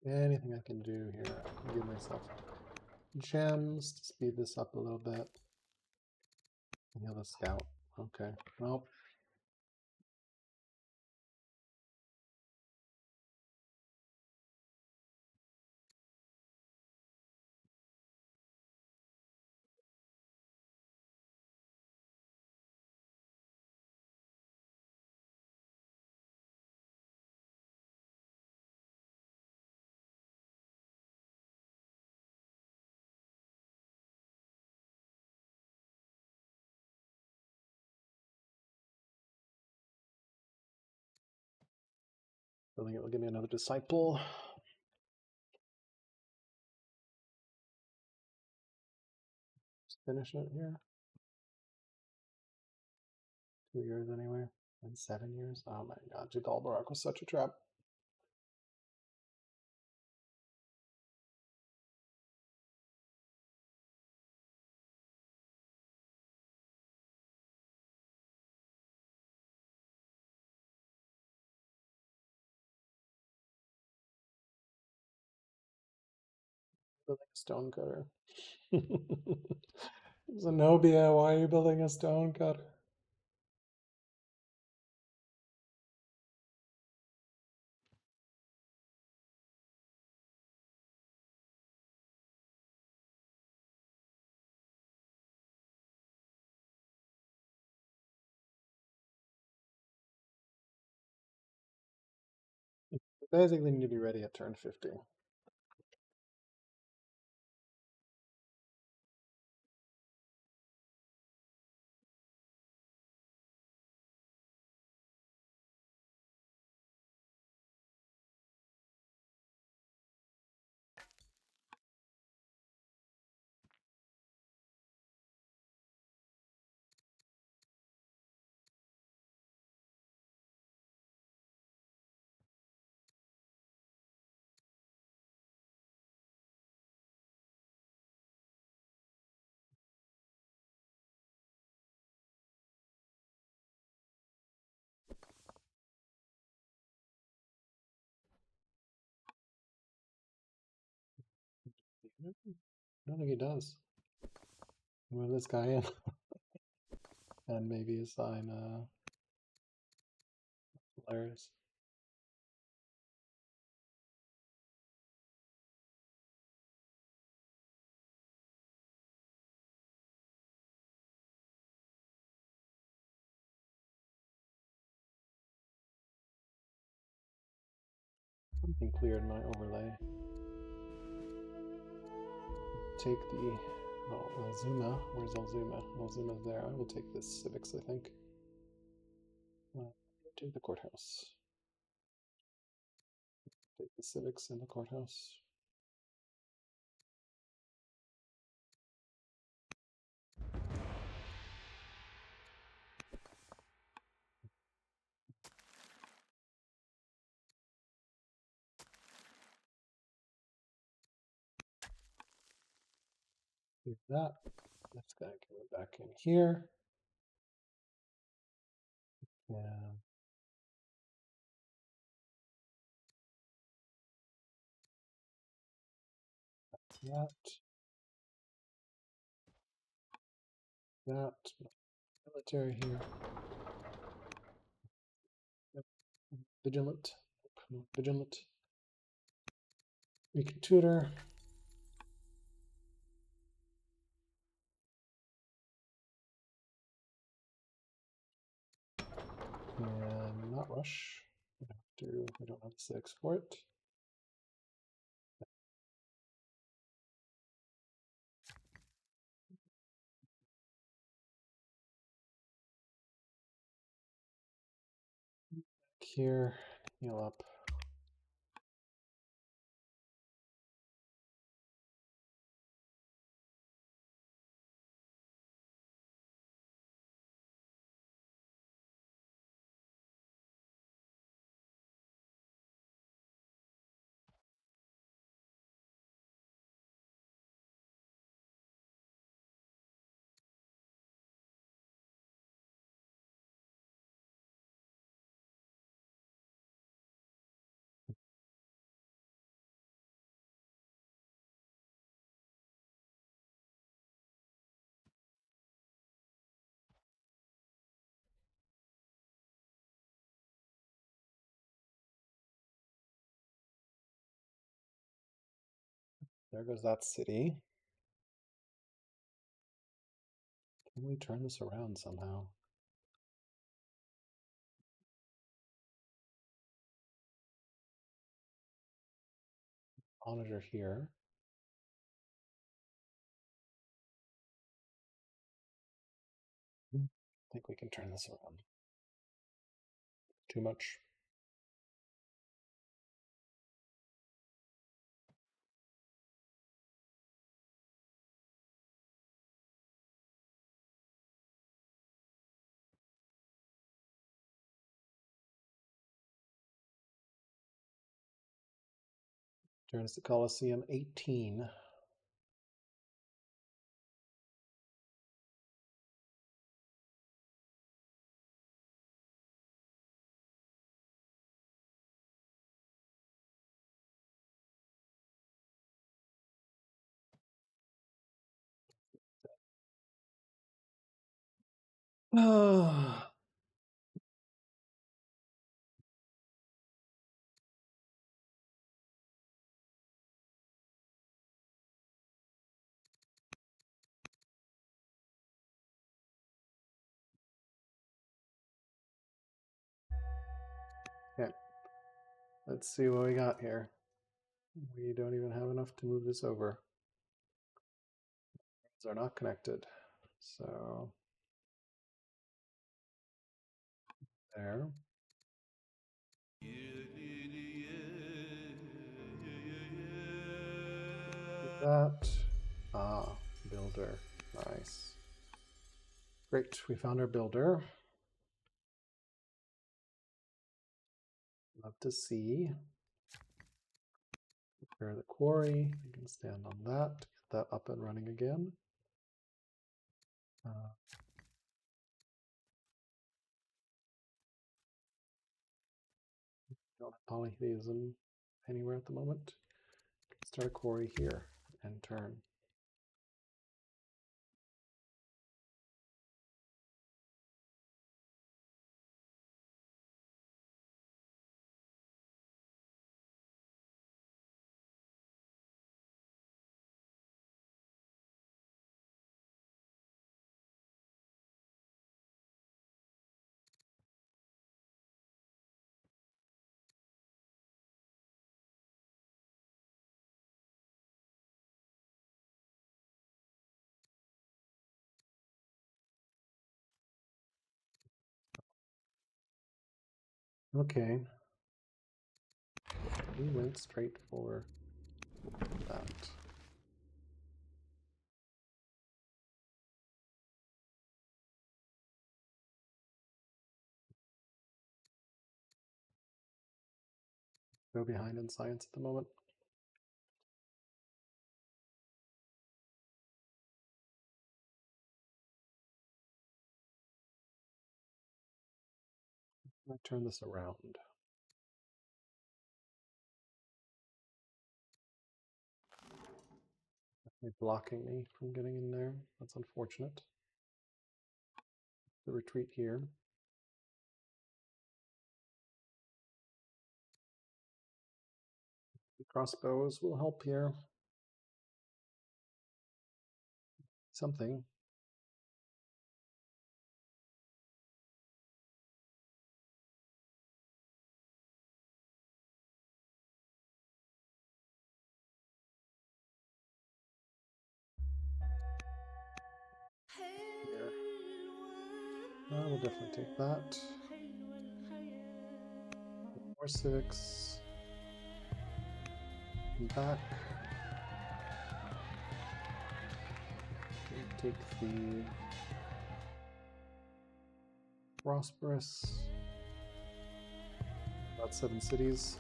Anything I can do here, I can give myself gems to speed this up a little bit. We have a scout. Okay. Well, building it will give me another disciple. Just finish it here. 2 years anyway. And 7 years. Oh my god, Jadal Barak was such a trap. Building a stone cutter. Zenobia, why are you building a stone cutter? basically need to be ready at turn 50. I don't think he does. Move this guy in and maybe assign layers. Something cleared my overlay. Take the Alzuma. Where's Alzuma? Alzuma's there. I will take this civics, I think. Take the courthouse. Take the civics in the courthouse. Do that. This guy can go back in here. And that. That. Military here. Yep. Vigilant. Nope. Vigilant. We can tutor. And not rush. We don't have the 6 for it. Here, heal up. There goes that city. Can we turn this around somehow? Monitor here. I think we can turn this around. Too much. Turns the Coliseum 18. Oh. Okay. Let's see what we got here. We don't even have enough to move this over. These are not connected. So there. That. Ah, builder. Nice. Great, we found our builder. Love to see. Prepare the quarry. You can stand on that. Get that up and running again. Don't have polytheism anywhere at the moment. Start a quarry here and turn. Okay. We went straight for that. Go behind in science at the moment. I turn this around. They're blocking me from getting in there. That's unfortunate. The retreat here. The crossbows will help here. Something. Here. I will definitely take that. More civics. Back. Take the prosperous. About 7 cities.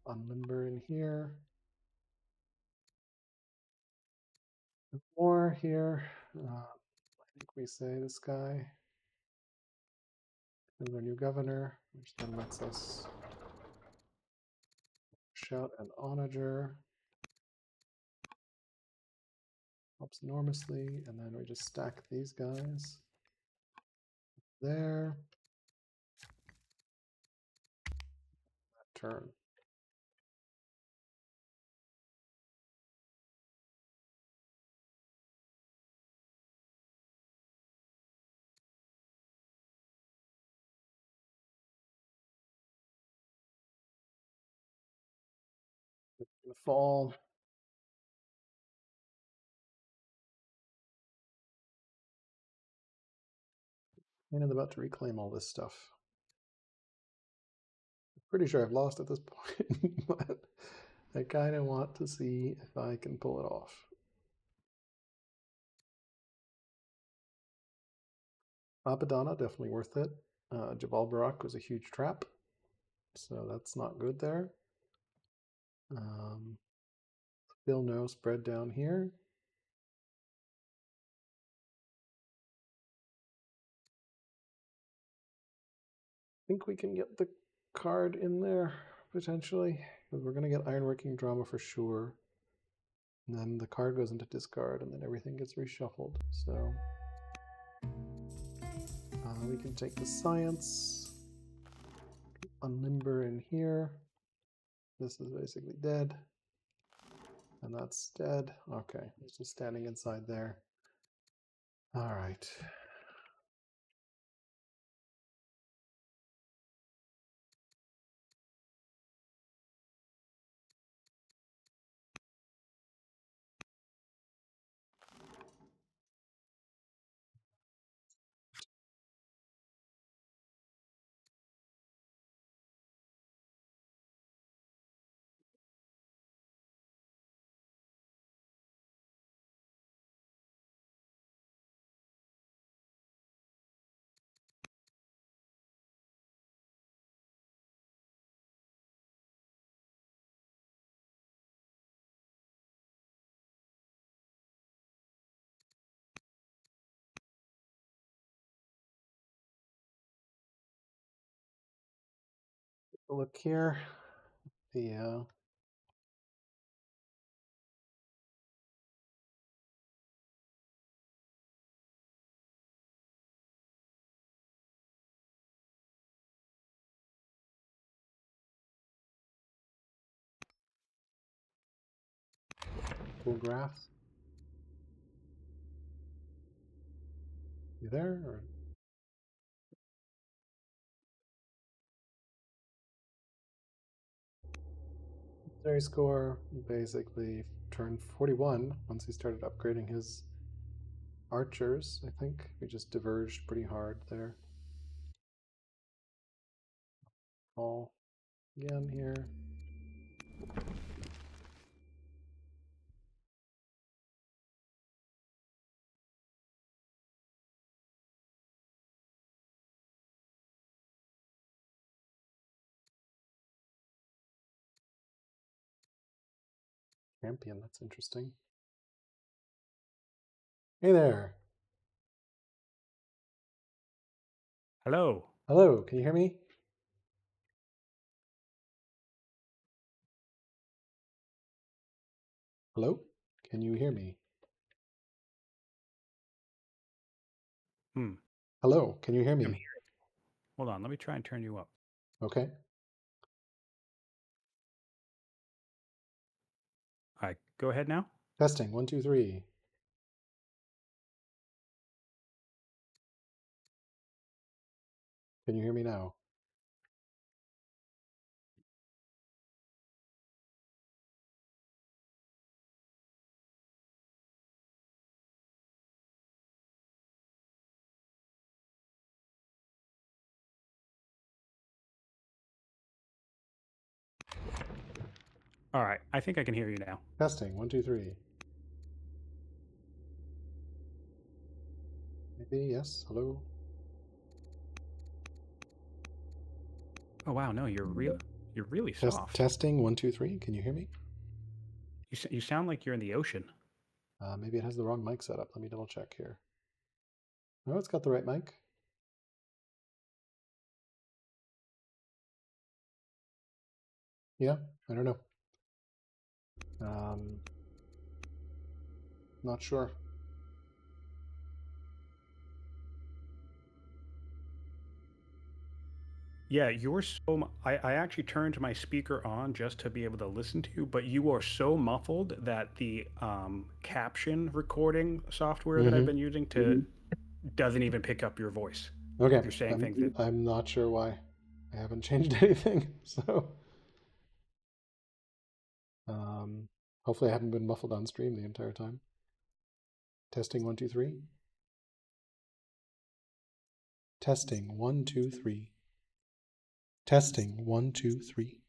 Unlimber in here. More here. I think we say this guy is our new governor, which then lets us shout an onager. Helps enormously, and then we just stack these guys there. That turn. It's gonna fall. And I'm about to reclaim all this stuff. I'm pretty sure I've lost at this point, but I kind of want to see if I can pull it off. Abaddon, definitely worth it. Jabal Barak was a huge trap, so that's not good there. Still no spread down here. I think we can get the card in there potentially, because we're going to get Ironworking Drama for sure. And then the card goes into discard, and then everything gets reshuffled. So we can take the science, unlimber in here. This is basically dead. And that's dead. Okay, it's just standing inside there. All right. look here. The full graph. You there? Or? Military score basically turned 41 once he started upgrading his archers. I think we just diverged pretty hard there. All again here. Champion, that's interesting. Hey there. Hello. Hello, can you hear me? Hello? Can you hear me? Hello, can you hear I'm me? here. Hold on, let me try and turn you up. Okay. All right, go ahead now. Testing, 1, 2, 3. Can you hear me now? All right, I think I can hear you now. Testing, 1, 2, 3. Maybe, yes, hello? Oh wow, no, you're really soft. Testing, 1, 2, 3. Can you hear me? You sound like you're in the ocean. Maybe it has the wrong mic setup. Let me double check here. No, it's got the right mic. Yeah, I don't know. Not sure. Yeah, you're so. I actually turned my speaker on just to be able to listen to you, but you are so muffled that the caption recording software that I've been using doesn't even pick up your voice. Okay, You're saying things that. I'm not sure why. I haven't changed anything, so hopefully I haven't been muffled on stream the entire time. Testing, 1, 2, 3. Testing, 1, 2, 3. Testing, 1, 2, 3.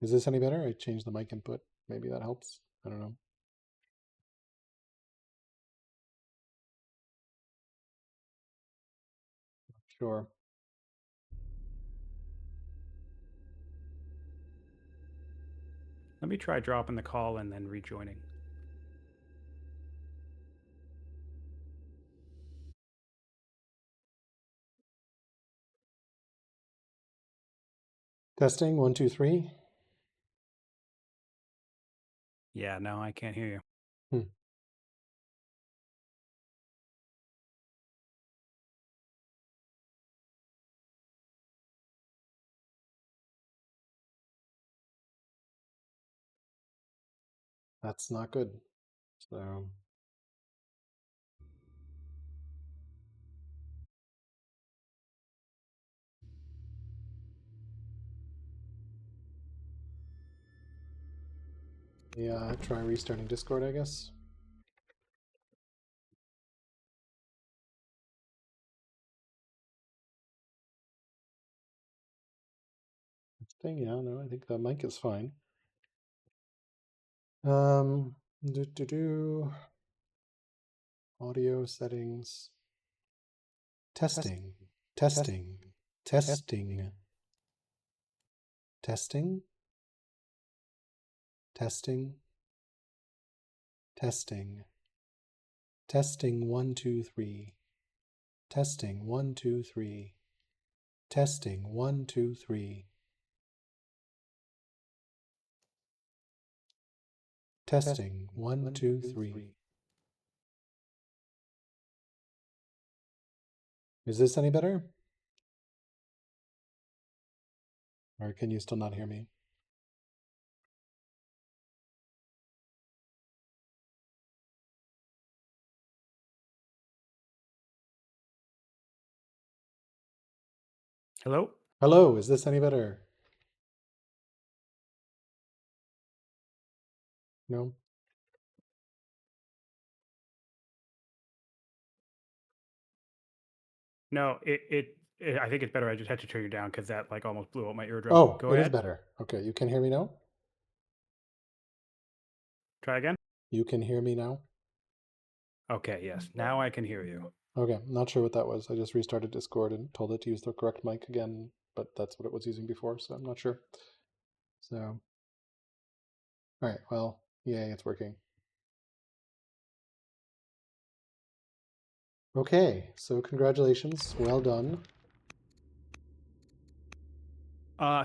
Is this any better? I changed the mic input. Maybe that helps. I don't know. Sure. Let me try dropping the call and then rejoining. Testing, 1, 2, 3. Yeah, no, I can't hear you. That's not good. So yeah, try restarting Discord, I guess. Yeah, no, I think the mic is fine. Audio settings. Testing, testing, testing, testing, testing, testing, testing, 1, 2, 3. Testing 1, 2, 3. Testing 1, 2, 3. Testing 1, 2, 3. Is this any better? Or can you still not hear me? Hello? Hello, is this any better? No? No, I think it's better. I just had to turn you down because that like almost blew out my eardrum. Oh, Go it is ahead. better. Okay, you can hear me now? Try again. You can hear me now? Okay, yes. Now I can hear you. Okay, not sure what that was. I just restarted Discord and told it to use the correct mic again, but that's what it was using before, so I'm not sure. So, all right, well, yay, it's working. Okay, so congratulations, well done.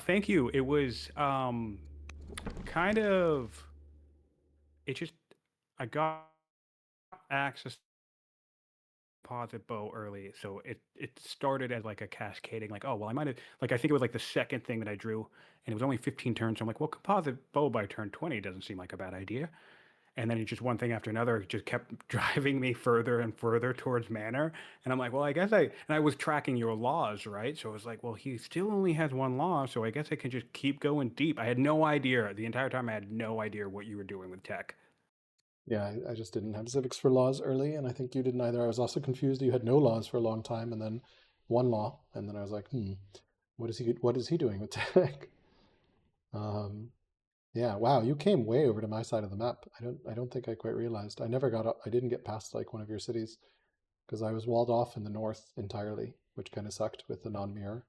Thank you. It was kind of it just I got access composite bow early, so it started as like a cascading, like, oh well, I might have like I think it was like the second thing that I drew, and it was only 15 turns. So I'm like, well, composite bow by turn 20 doesn't seem like a bad idea. And then it just one thing after another just kept driving me further and further towards manor. And I'm like, well, I was tracking your laws, right? So I was like, well, he still only has one law, so I guess I can just keep going deep. I had no idea the entire time. I had no idea what you were doing with tech. Yeah, I just didn't have civics for laws early, and I think you didn't either. I was also confused. You had no laws for a long time, and then one law, and then I was like, what is he doing with tech? Um, yeah, wow, you came way over to my side of the map. I don't think I quite realized. I never got up. I didn't get past like one of your cities because I was walled off in the north entirely, which kind of sucked with the non-mirror.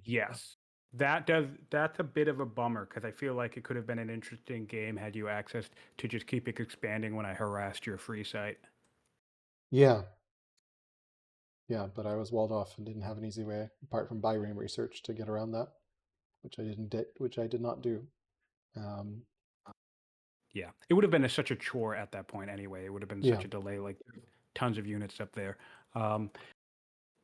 Yes. That's a bit of a bummer because I feel like it could have been an interesting game had you access to just keep it expanding when I harassed your free site. Yeah, yeah, but I was walled off and didn't have an easy way apart from bireme research to get around that, which I did not do. Um, Yeah. It would have been such a chore at that point anyway. It would have been yeah, such a delay, like tons of units up there. Um,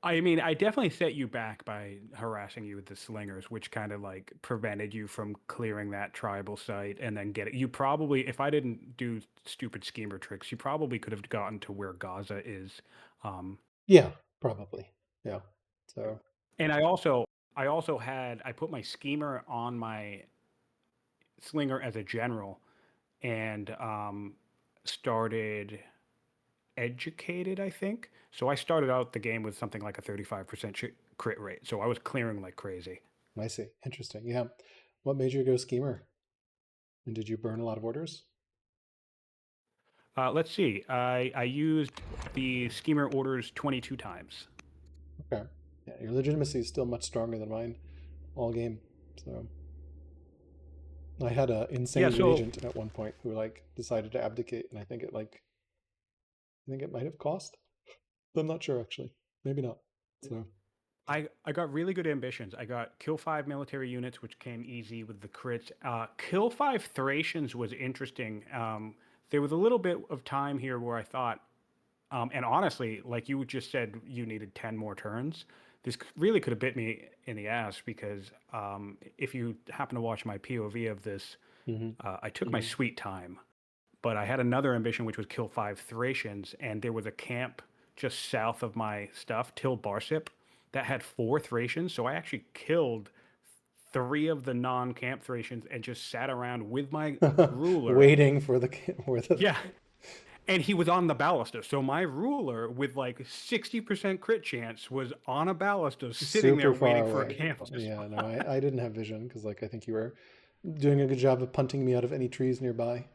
I mean, I definitely set you back by harassing you with the slingers, which kind of like prevented you from clearing that tribal site and then get it. You probably, if I didn't do stupid schemer tricks, you probably could have gotten to where Gaza is. Um, yeah, probably, yeah. So and I also had, I put my schemer on my slinger as a general and started educated, I think. So I started out the game with something like a 35% crit rate. So I was clearing like crazy. I see. Interesting. Yeah. What made you go schemer? And did you burn a lot of orders? Let's see. I used the schemer orders 22 times. Okay. Yeah, your legitimacy is still much stronger than mine all game. So I had a Yeah, insane so regent at one point who like decided to abdicate, and I think it might have cost. But I'm not sure actually. Maybe not. So I got really good ambitions. I got kill 5 military units, which came easy with the crits. Kill 5 Thracians was interesting. There was a little bit of time here where I thought, and honestly, like you just said, you needed 10 more turns. This really could have bit me in the ass because if you happen to watch my POV of this, hmm I took my sweet time. But I had another ambition, which was kill 5 Thracians, and there was a camp just south of my stuff, Til Barsip, that had 4 Thracians. So I actually killed 3 of the non-camp Thracians and just sat around with my ruler. waiting for the for the Yeah, and he was on the ballista. So my ruler, with like 60% crit chance, was on a ballista, sitting there super far waiting for a away. camp to Yeah, no, spawn. I didn't have vision because like I think you were doing a good job of punting me out of any trees nearby,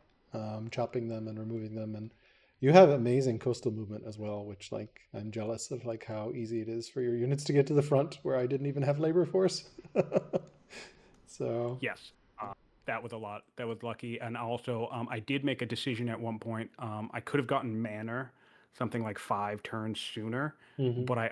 chopping them and removing them, and you have amazing coastal movement as well, which like I'm jealous of like how easy it is for your units to get to the front where I didn't even have labor force. So Yes, that was a lot. That was lucky. And also, I did make a decision at one point. I could have gotten manor something like 5 turns sooner, Hmm. but I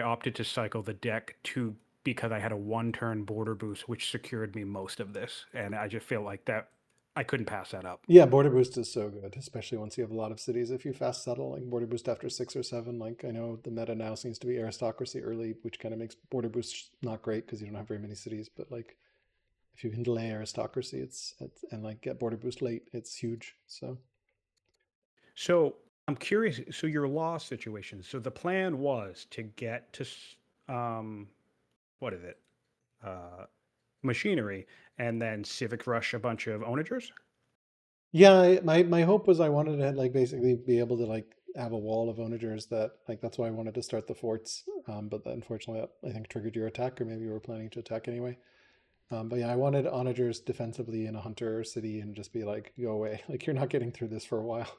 opted to cycle the deck to because I had a 1 turn border boost, which secured me most of this, and I just feel like that I couldn't pass that up. Yeah, border boost is so good, especially once you have a lot of cities. If you fast settle, like border boost after 6 or 7, like I know the meta now seems to be aristocracy early, which kind of makes border boost not great because you don't have very many cities. But like if you can delay aristocracy, it's and like get border boost late, it's huge. So So I'm curious. So your law situation. So the plan was to get to what is it? Uh, Machinery, and then civic rush a bunch of onagers. yeah, my hope was I wanted to like basically be able to like have a wall of onagers that like that's why I wanted to start the forts. But unfortunately, that, I think triggered your attack, or maybe you were planning to attack anyway. But yeah, I wanted onagers defensively in a hunter city and just be like, go away. Like you're not getting through this for a while.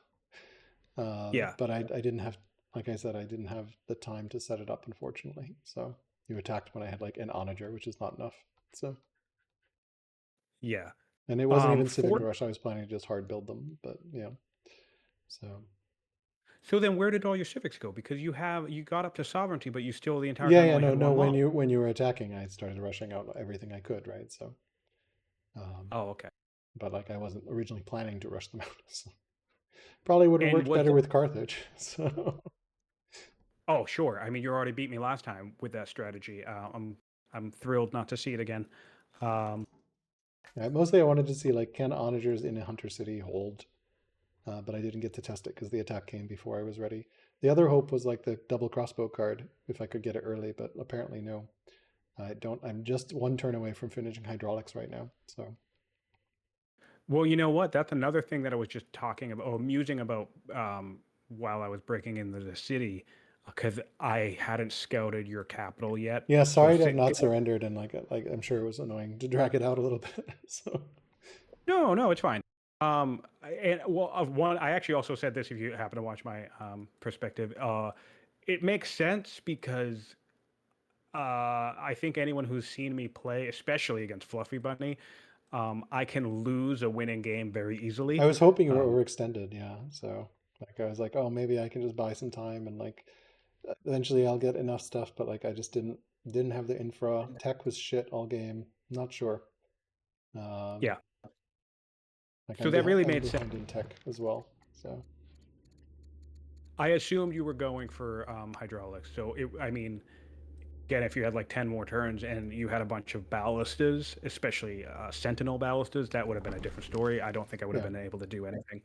Yeah, But I didn't have, like I said, I didn't have the time to set it up, unfortunately. So you attacked when I had like an onager, which is not enough. So, yeah. and it wasn't even civic Fort. rush. I was planning to just hard build them, but yeah. So So then, where did all your civics go? Because you got up to sovereignty, but you still the entire yeah, time yeah, only no, had no. one law. When you were attacking, I started rushing out everything I could, right? So, um, Oh, okay. but like I wasn't originally planning to rush them out. So probably would have And worked was better that, with Carthage. So oh, sure. I mean, you already beat me last time with that strategy. I'm thrilled not to see it again. Um, yeah, mostly I wanted to see like can onagers in a hunter city hold, but I didn't get to test it because the attack came before I was ready. The other hope was like the double crossbow card if I could get it early, but apparently no. I don't. I'm just 1 turn away from finishing hydraulics right now. So well, you know what? That's another thing that I was just talking about, or musing about, while I was breaking into the city, because I hadn't scouted your capital yet. yeah, So sorry to have not surrendered and like I'm sure it was annoying to drag it out a little bit. So no, no, it's fine. And well, of one, I actually also said this if you happen to watch my perspective. It makes sense because I think anyone who's seen me play, especially against Fluffy Bunny, I can lose a winning game very I easily. was hoping you were Um, overextended. Yeah. So like I was like, oh, maybe I can just buy some time and like eventually I'll get enough stuff. But like I just didn't have the infra. Tech was shit all game. Not sure. Um, yeah, like so that really I'm made sense. behind in tech as well. So I assumed you were going for hydraulics. So I mean, again, if you had like 10 more turns and you had a bunch of ballistas, especially Sentinel ballistas, that would have been a different story. I don't think I would have yeah. been able to do anything.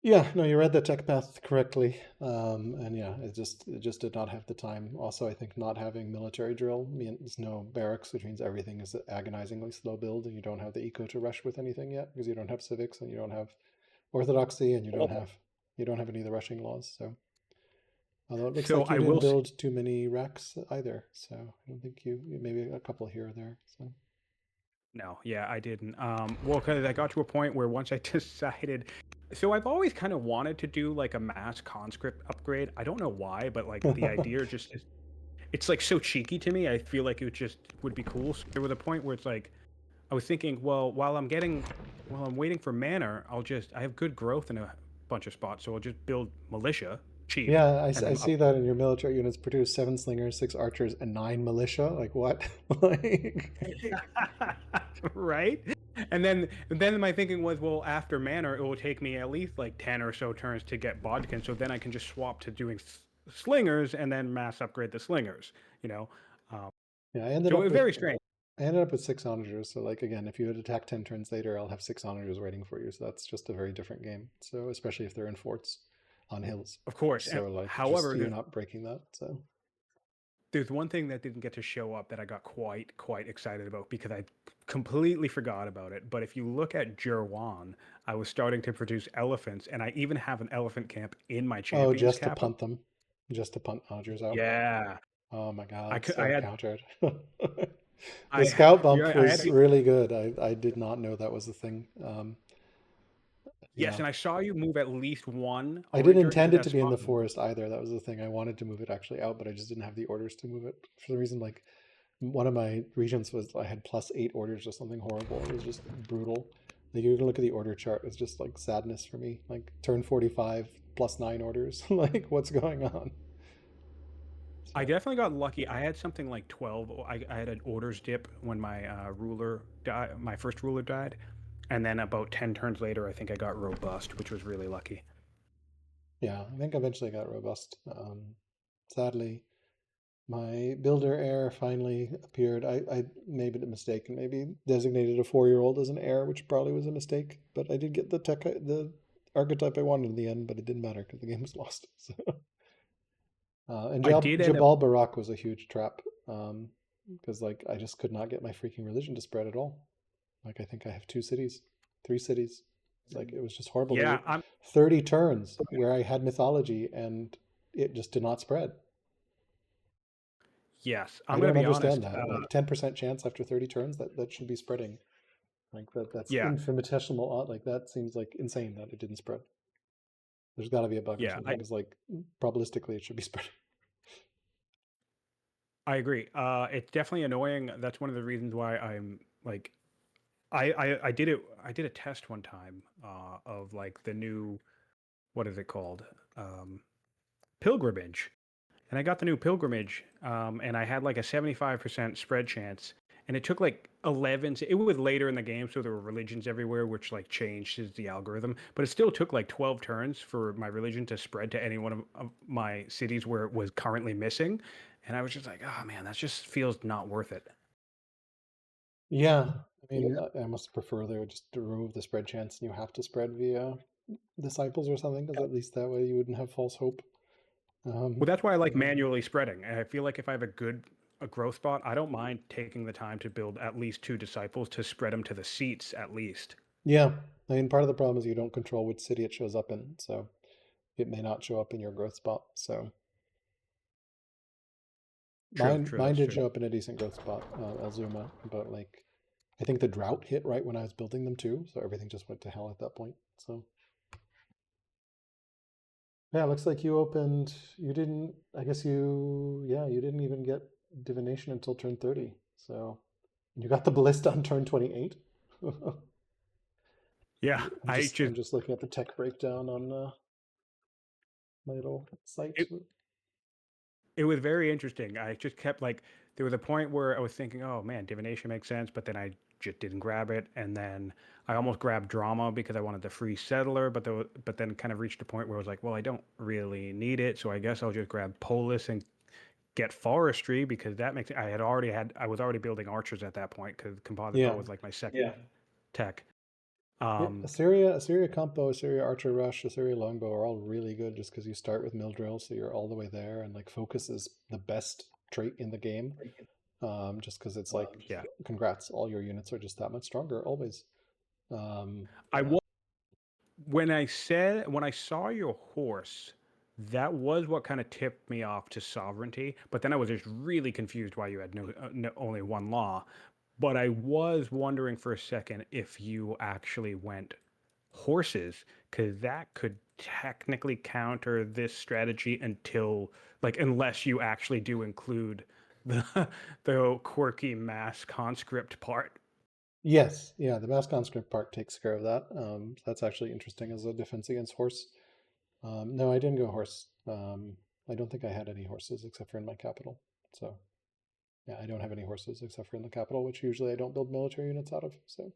Yeah, no, you read the tech path correctly. And yeah, it just did not have the time. Also, I think not having military drill means no barracks, which means everything is agonizingly slow build, and you don't have the eco to rush with anything yet because you don't have civics and you don't have orthodoxy and you don't have any of the rushing laws. So although it looks So like you I didn't will say, build too many racks either, so I don't think maybe a couple here or there. So no, yeah, I didn't. Well, because I got to a point where once I decided, so I've always kind of wanted to do like a mass conscript upgrade. I don't know why, but like the idea just is, it's like so cheeky to me. I feel like it just would be cool. So there was a point where it's like, I was thinking, well, while I'm waiting for manor, I have good growth in a bunch of spots, so I'll just build militia cheap, yeah, and I then see that in your military units produce 7 slingers, 6 archers, and 9 militia. Like what? Like right? And then my thinking was, well, after manor, it will take me at least like 10 or so turns to get bodkin, so then I can just swap to doing slingers and then mass upgrade the slingers. You know, um, yeah, so it was very strange. I ended up with 6 onagers. So like again, if you had attacked 10 turns later, I'll have 6 onagers waiting for you. So that's just a very different game. So especially if they're in forts on hills. Of course, and So like just however, you're not breaking that. So there's one thing that didn't get to show up that I got quite excited about because I completely forgot about it. But if you look at Jerwan, I was starting to produce elephants, and I even have an elephant camp in my oh, champion's just to capital. punt them, just to punt onagers out. Yeah, Oh my God, I so had countered. The I scout bump yeah I had was really good. I did not know that was the thing. yes, Yeah. and I saw you move at least one I didn't onager into intend it that to be in spot. the forest either. That was the thing. I wanted to move it actually out, but I just didn't have the orders to move it. For some reason, like one of my regions was I had +8 orders or something horrible. It was just brutal. Like you can look at the order chart, it's just like sadness for me. Like turn 45 plus 9 orders. Like what's going on? I So definitely got lucky. I had something like 12. I had an orders dip when my ruler died, my first ruler died. And then about 10 turns later, I think I got robust, which was really lucky. yeah, I think eventually got robust. Sadly, my builder heir finally appeared. I made a mistake and maybe designated a 4-year-old as an heir, which probably was a mistake. But I did get the archetype I wanted in the end, but it didn't matter because the game was lost. So, and I did end up, Jabal Barak was a huge trap because like I just could not get my freaking religion to spread at all. Like I think I have 2 cities, 3 cities. It's like it was just horrible. There yeah, were 30 turns where I had mythology and it just did not spread. yes, I I'm going to don't be understand honest. that. Like 10% chance after 30 turns, that should be spreading. Like that's Yeah, infinitesimal odd. Like that seems like insane that it didn't spread. There's got to be a bug or yeah, something because like probabilistically it should be spreading. I agree. It's definitely annoying. That's one of the reasons why I'm like, I did it. I did a test one time of like the new, what is it called? Um, Pilgrimage. And I got the new pilgrimage, and I had like a 75% spread chance. And it took like 11. It was later in the game, so there were religions everywhere, which like changes the algorithm. But it still took like 12 turns for my religion to spread to any one of my cities where it was currently missing. And I was just like, oh man, that just feels not worth it. Yeah, I mean, I must prefer they would just remove the spread chance and you have to spread via disciples or something because at least that way you wouldn't have false hope. Well, Um, that's why I like manually spreading. And I feel like if I have a growth spot, I don't mind taking the time to build at least 2 disciples to spread them to the seats at least. yeah, I mean, part of the problem is you don't control which city it shows up in, so it may not show up in your growth spot. So True, mine true, mine that's did true. show up in a decent growth spot, Elzuma, but like I think the drought hit right when I was building them too, so everything just went to hell at that point. So yeah, looks like you opened. You didn't. I guess you. Yeah, you didn't even get divination until turn 30. So you got the ballista on turn 28. Yeah, I'm just looking at the tech breakdown on my little site. it, it was very interesting. I just kept like there was a point where I was thinking, oh man, divination makes sense, but then I just didn't grab it, and then I almost grabbed drama because I wanted the free settler, but then kind of reached a point where I was like, well, I don't really need it, so I guess I'll just grab polis and get forestry because that makes I was already building archers at that point because composite bow Yeah. was like my second tech. Yeah, Um, Assyria combo, Assyria archer rush, Assyria longbow are all really good just because you start with mill drill, so you're all the way there, and like focus is the best trait in the game. Just because it's like, yeah, congrats, all your units are just that much stronger always. Um, I when I saw your horse, that was what kind of tipped me off to sovereignty. But then I was just really confused why you had only one law. But I was wondering for a second if you actually went horses, because that could technically counter this strategy until unless you actually do include the the quirky mass conscript part. yes, yeah, the mass conscript part takes care of that. That's actually interesting as a defense against horse. No, I didn't go horse. I don't think I had any horses except for in my capital. So yeah, I don't have any horses except for in the capital, which usually I don't build military units out of. So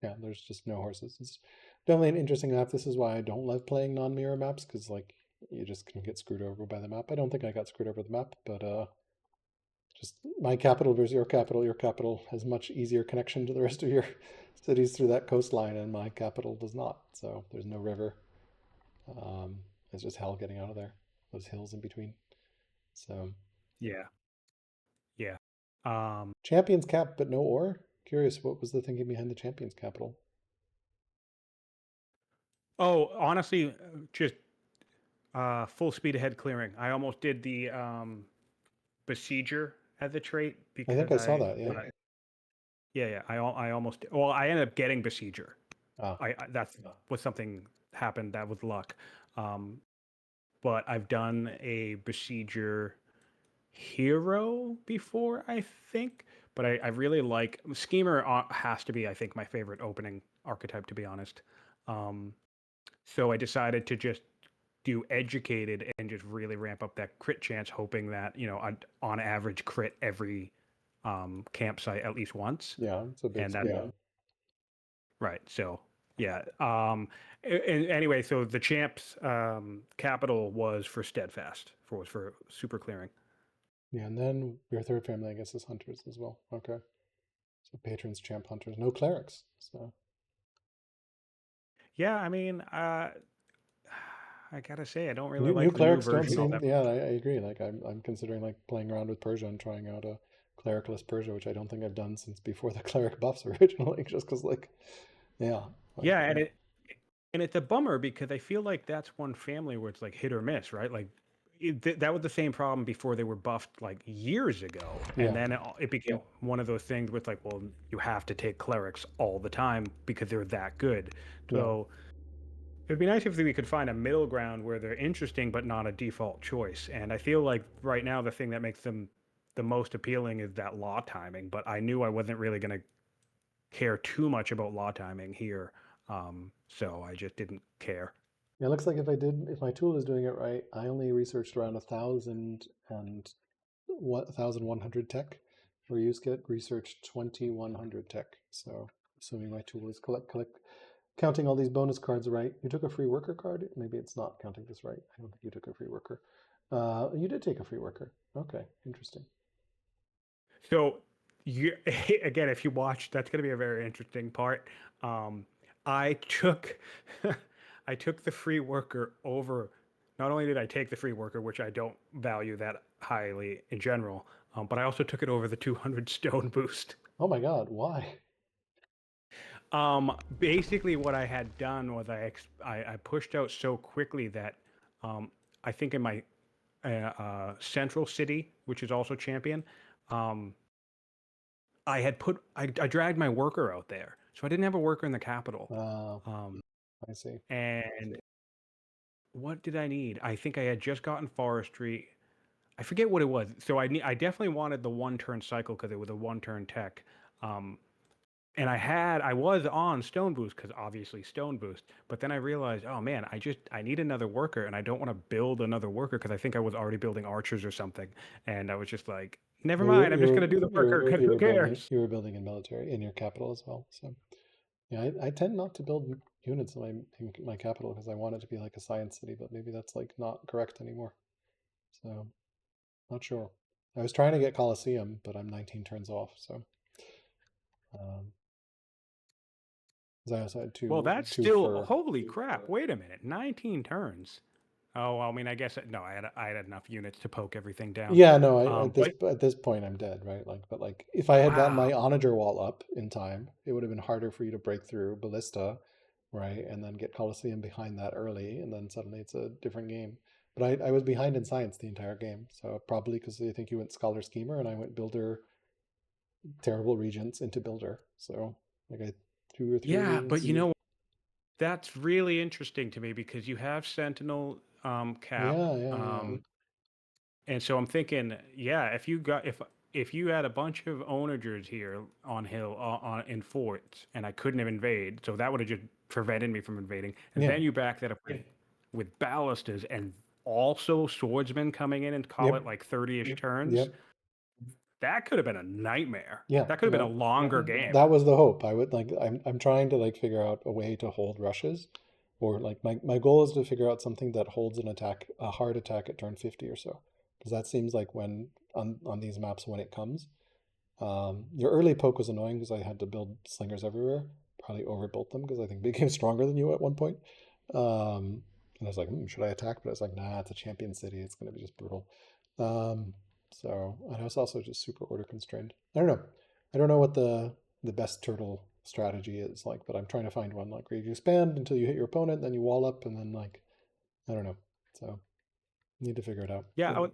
yeah, there's just no horses. It's definitely an interesting map. This is why I don't love playing non-mirror maps because like you just can get screwed over by the map. I don't think I got screwed over the map, but just my capital versus your capital. Your capital has much easier connection to the rest of your cities through that coastline, and my capital does not. So there's no river. Um, it's just hell getting out of there. Those hills in between. So Yeah, yeah. Um, champions cap, but no ore. Curious, what was the thinking behind the champions capital? oh, honestly, just full speed ahead clearing. I almost did the besieger as a trait I think because I saw that. Yeah. yeah, yeah. I almost, well, I ended up getting besieger. Ah, I that's was something happened that was luck. Um, but I've done a besieger hero before, I think. but I really like Schemer has to be, I think, my favorite opening archetype, to be honest. Um, so I decided to just do educated and just really ramp up that crit chance, hoping that, on average crit every campsite at least once. Yeah, it's a big And that, spread. right. So, yeah. And anyway, so the champs capital was for steadfast, for super clearing. Yeah, and then your third family, I guess, is hunters as well. Okay. So patrons, champ, hunters, no clerics. So Yeah, I mean, I gotta say, I don't really new like the new clerics don't version all seem. that Yeah, much. I agree. Like I'm considering like playing around with Persia and trying out a clericless Persia, which I don't think I've done since before the cleric buffs originally. Just because like yeah, like Yeah, and it's a bummer because I feel like that's one family where it's like hit or miss, right? Like that was the same problem before they were buffed like years ago, and yeah, then it became one of those things where it's like, well, you have to take clerics all the time because they're that good. yeah. So it'd be nice if we could find a middle ground where they're interesting but not a default choice. And I feel like right now the thing that makes them the most appealing is that law timing. But I knew I wasn't really going to care too much about law timing here, so I just didn't care. It looks like if my tool is doing it right, I only researched around 1,100 tech. For use get researched 2,100 tech. So assuming my tool is counting all these bonus cards right. You took a free worker card. Maybe it's not counting this right. I don't think you took a free worker. You did take a free worker. Okay, interesting. So you again, if you watch, that's going to be a very interesting part. Um, I took I took the free worker over. Not only did I take the free worker, which I don't value that highly in general, but I also took it over the 200 stone boost. Oh my God, why? Basically, what I had done was I pushed out so quickly that I think in my central city, which is also champion, um, I dragged my worker out there, so I didn't have a worker in the capital. Uh, Um, I see. and what did I need? I think I had just gotten forestry. I forget what it was. So I definitely wanted the one turn cycle because it was a one turn tech. Um, and I was on Stone Boost because obviously Stone Boost, but then I realized, oh man, I need another worker and I don't want to build another worker because I think I was already building archers or something, and I was just like, never Well, you mind, were I'm you just were gonna do the you worker were because you who were building cares? you were building in military in your capital as well. So yeah, I tend not to build units in my capital because I want it to be like a science city, but maybe that's like not correct anymore. So not sure. I was trying to get Colosseum, but I'm 19 turns off. So um, 'cause I also had Well, two that's two still fur. holy crap. Wait a minute, 19 turns. Oh, well, I mean, I guess no, I had enough units to poke everything down. Yeah, no, But at this point I'm dead, right? Like, but like if I had gotten my wow, onager wall up in time, it would have been harder for you to break through ballista, right? And then get Colosseum behind that early, and then suddenly it's a different game. But I was behind in science the entire game, so probably because I think you went scholar schemer and I went builder terrible regents into builder. So like I 2 or 3 yeah, but reasons. that's really interesting to me because you have Sentinel cap. Yeah, yeah, yeah. And so I'm thinking, yeah, if you had a bunch of onagers here on hill on in forts, and I couldn't have invade, so that would have just prevented me from invading. And Yeah. then you back that up with ballistas and also swordsmen coming in and call it Yep. like 30-ish turns. Yep. That could have been a nightmare. Yeah. That could have been a longer game. That was the hope. I would like I'm trying to like figure out a way to hold rushes or like my goal is to figure out something that holds an attack, a hard attack at turn 50 or so. Because that seems like when on these maps when it comes. Your early poke was annoying because I had to build slingers everywhere. Probably overbuilt them because I think became stronger than you at one point. And I was like, should I attack? But I was like, nah, it's a champion city. It's going to be just brutal. Um, so and I was also just super order constrained. I don't know. I don't know what the best turtle strategy is like, but I'm trying to find one like where you expand until you hit your opponent, then you wall up, and then like I don't know. So need to figure it out. Yeah,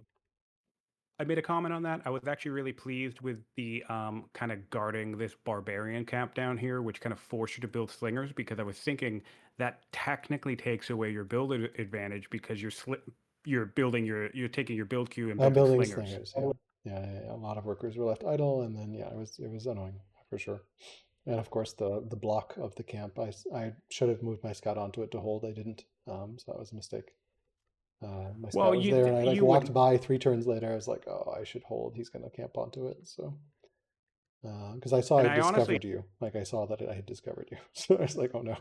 I made a comment on that. I was actually really pleased with the kind of guarding this barbarian camp down here, which kind of forced you to build slingers because I was thinking that technically takes away your build advantage because you're taking your build queue and I'm building building slingers. slingers. Yeah. Yeah, a lot of workers were left idle, and then yeah, it was annoying for sure. And of course, the block of the camp, I should have moved my scout onto it to hold. I didn't, so that was a mistake. My Well, scout was there, and I like you walked wouldn't. by 3 turns later. I was like, oh, I should hold. He's gonna camp onto it. So because I saw And I I honestly. discovered you, like I saw that I had discovered you. So I was like, oh no,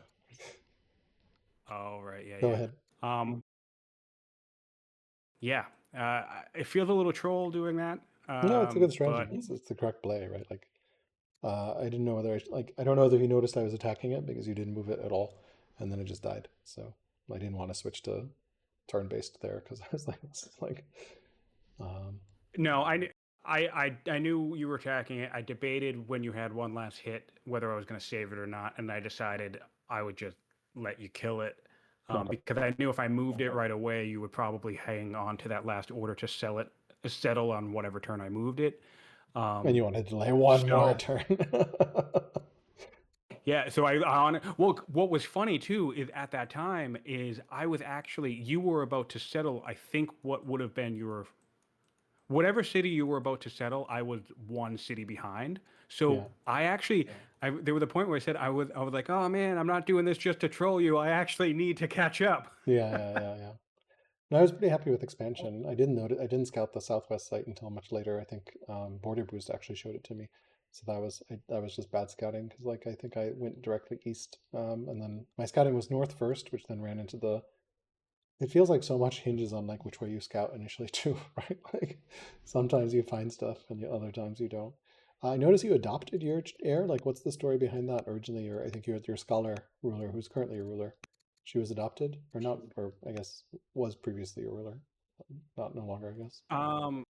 Oh right, yeah, go yeah. ahead. Yeah. It feels a little troll doing that. No, it's a good But strategy. It's the correct play, right? Like I didn't know whether I don't know whether you noticed I was attacking it because you didn't move it at all, and then it just died. So I didn't want to switch to turn-based there because I was like, this is like, um, no, I knew you were attacking it. I debated when you had one last hit whether I was going to save it or not, and I decided I would just let you kill it okay. because I knew if I moved it right away, you would probably hang on to that last order to settle on whatever turn I moved it. And Um, you want to delay one more so turn. yeah, so I on well, what was funny too is at that time is I was actually you were about to settle. I think what would have been your whatever city you were about to settle, I was one city behind. Yeah, So I actually, there was a point where I was like, oh man, I'm not doing this just to troll you. I actually need to catch up. yeah. And I was pretty happy with expansion. I didn't notice, I didn't scout the southwest site until much later. I think Border Boost actually showed it to me. So that was just bad scouting because like I think I went directly east, and then my scouting was north first, which then ran into the. It feels like so much hinges on like which way you scout initially too, right? Like sometimes you find stuff and the other times you don't. I noticed you adopted your heir. Like, what's the story behind that? Originally, I think your scholar ruler, who's currently a ruler, she was adopted or not, or I guess was previously a ruler, not no longer, I guess. Um,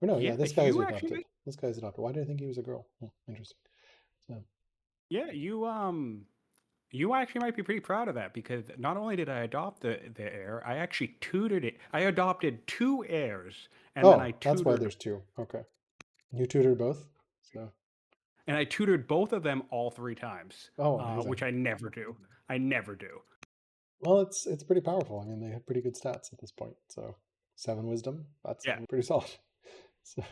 Or no, yeah, yeah, this guy's you adopted. actually, This guy's adopted. Why did I think he was a girl? Hmm, interesting. So, yeah, you actually might be pretty proud of that because not only did I adopt the heir, I actually tutored it. I adopted two heirs, oh, that's why there's two. Okay, you tutored both. So, and I tutored both of them all three times, oh, amazing. which I never do. I never do. Well, it's pretty powerful. I mean, they have pretty good stats at this point. So, 7 wisdom. That's Yeah. pretty solid. So,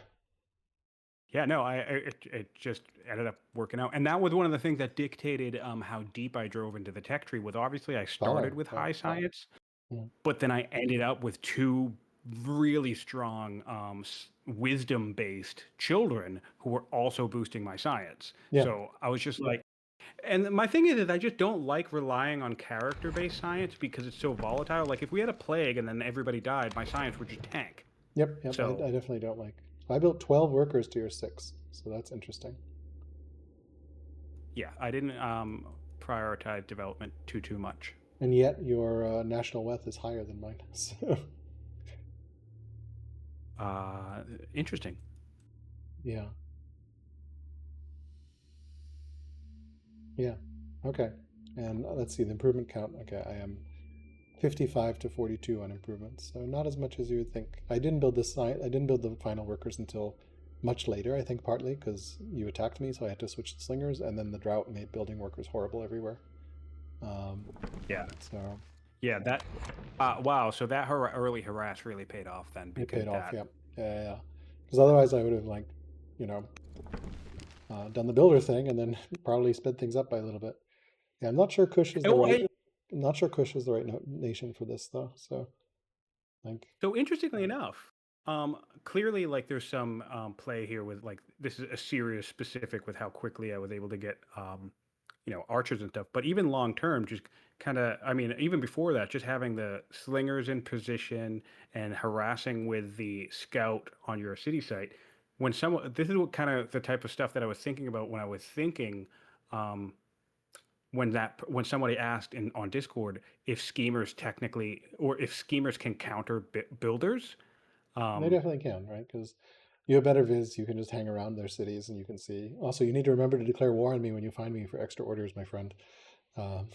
Yeah, no, it just ended up working out, and that was one of the things that dictated how deep I drove into the tech tree. Was obviously I started scholar. with Yeah. high science, Mm. but then I ended up with two really strong wisdom-based children who were also boosting my science. Yeah. So I was just like, and my thing is I just don't like relying on character-based science because it's so volatile. Like if we had a plague and then everybody died, my science would just tank. Yep. I So definitely don't like. I built 12 workers to your 6, so that's interesting. yeah, I didn't prioritize development too much. And yet your national wealth is higher than mine. So, Uh, Interesting. yeah. Yeah. Okay. And let's see the improvement count. Okay, I am 55 to 42 on improvements, so not as much as you would think. I didn't build this site. I didn't build the final workers until much later. I think partly because you attacked me, so I had to switch to slingers, and then the drought made building workers horrible everywhere. Um, Yeah, so yeah. That wow. So that early harass really paid off then it because paid off. that. Yeah, yeah. Because otherwise, I would have like, you know, done the builder thing and then probably sped things up by a little bit. Yeah, I'm not sure Kush is the Oh, right. I'm not sure Kush is the right nation for this though. So like, so interestingly enough, clearly like there's some play here with like this is Assyria specific with how quickly I was able to get archers and stuff. But even long term, just kind of I mean even before that, just having the slingers in position and harassing with the scout on your city site. When someone this is what kind of the type of stuff that I was thinking about when I was thinking. Um, when somebody asked in on Discord if schemers technically or if schemers can counter builders. they Um, definitely can, right? Because you have better viz. You can just hang around their cities and you can see. Also, you need to remember to declare war on me when you find me for extra orders, my friend. Um,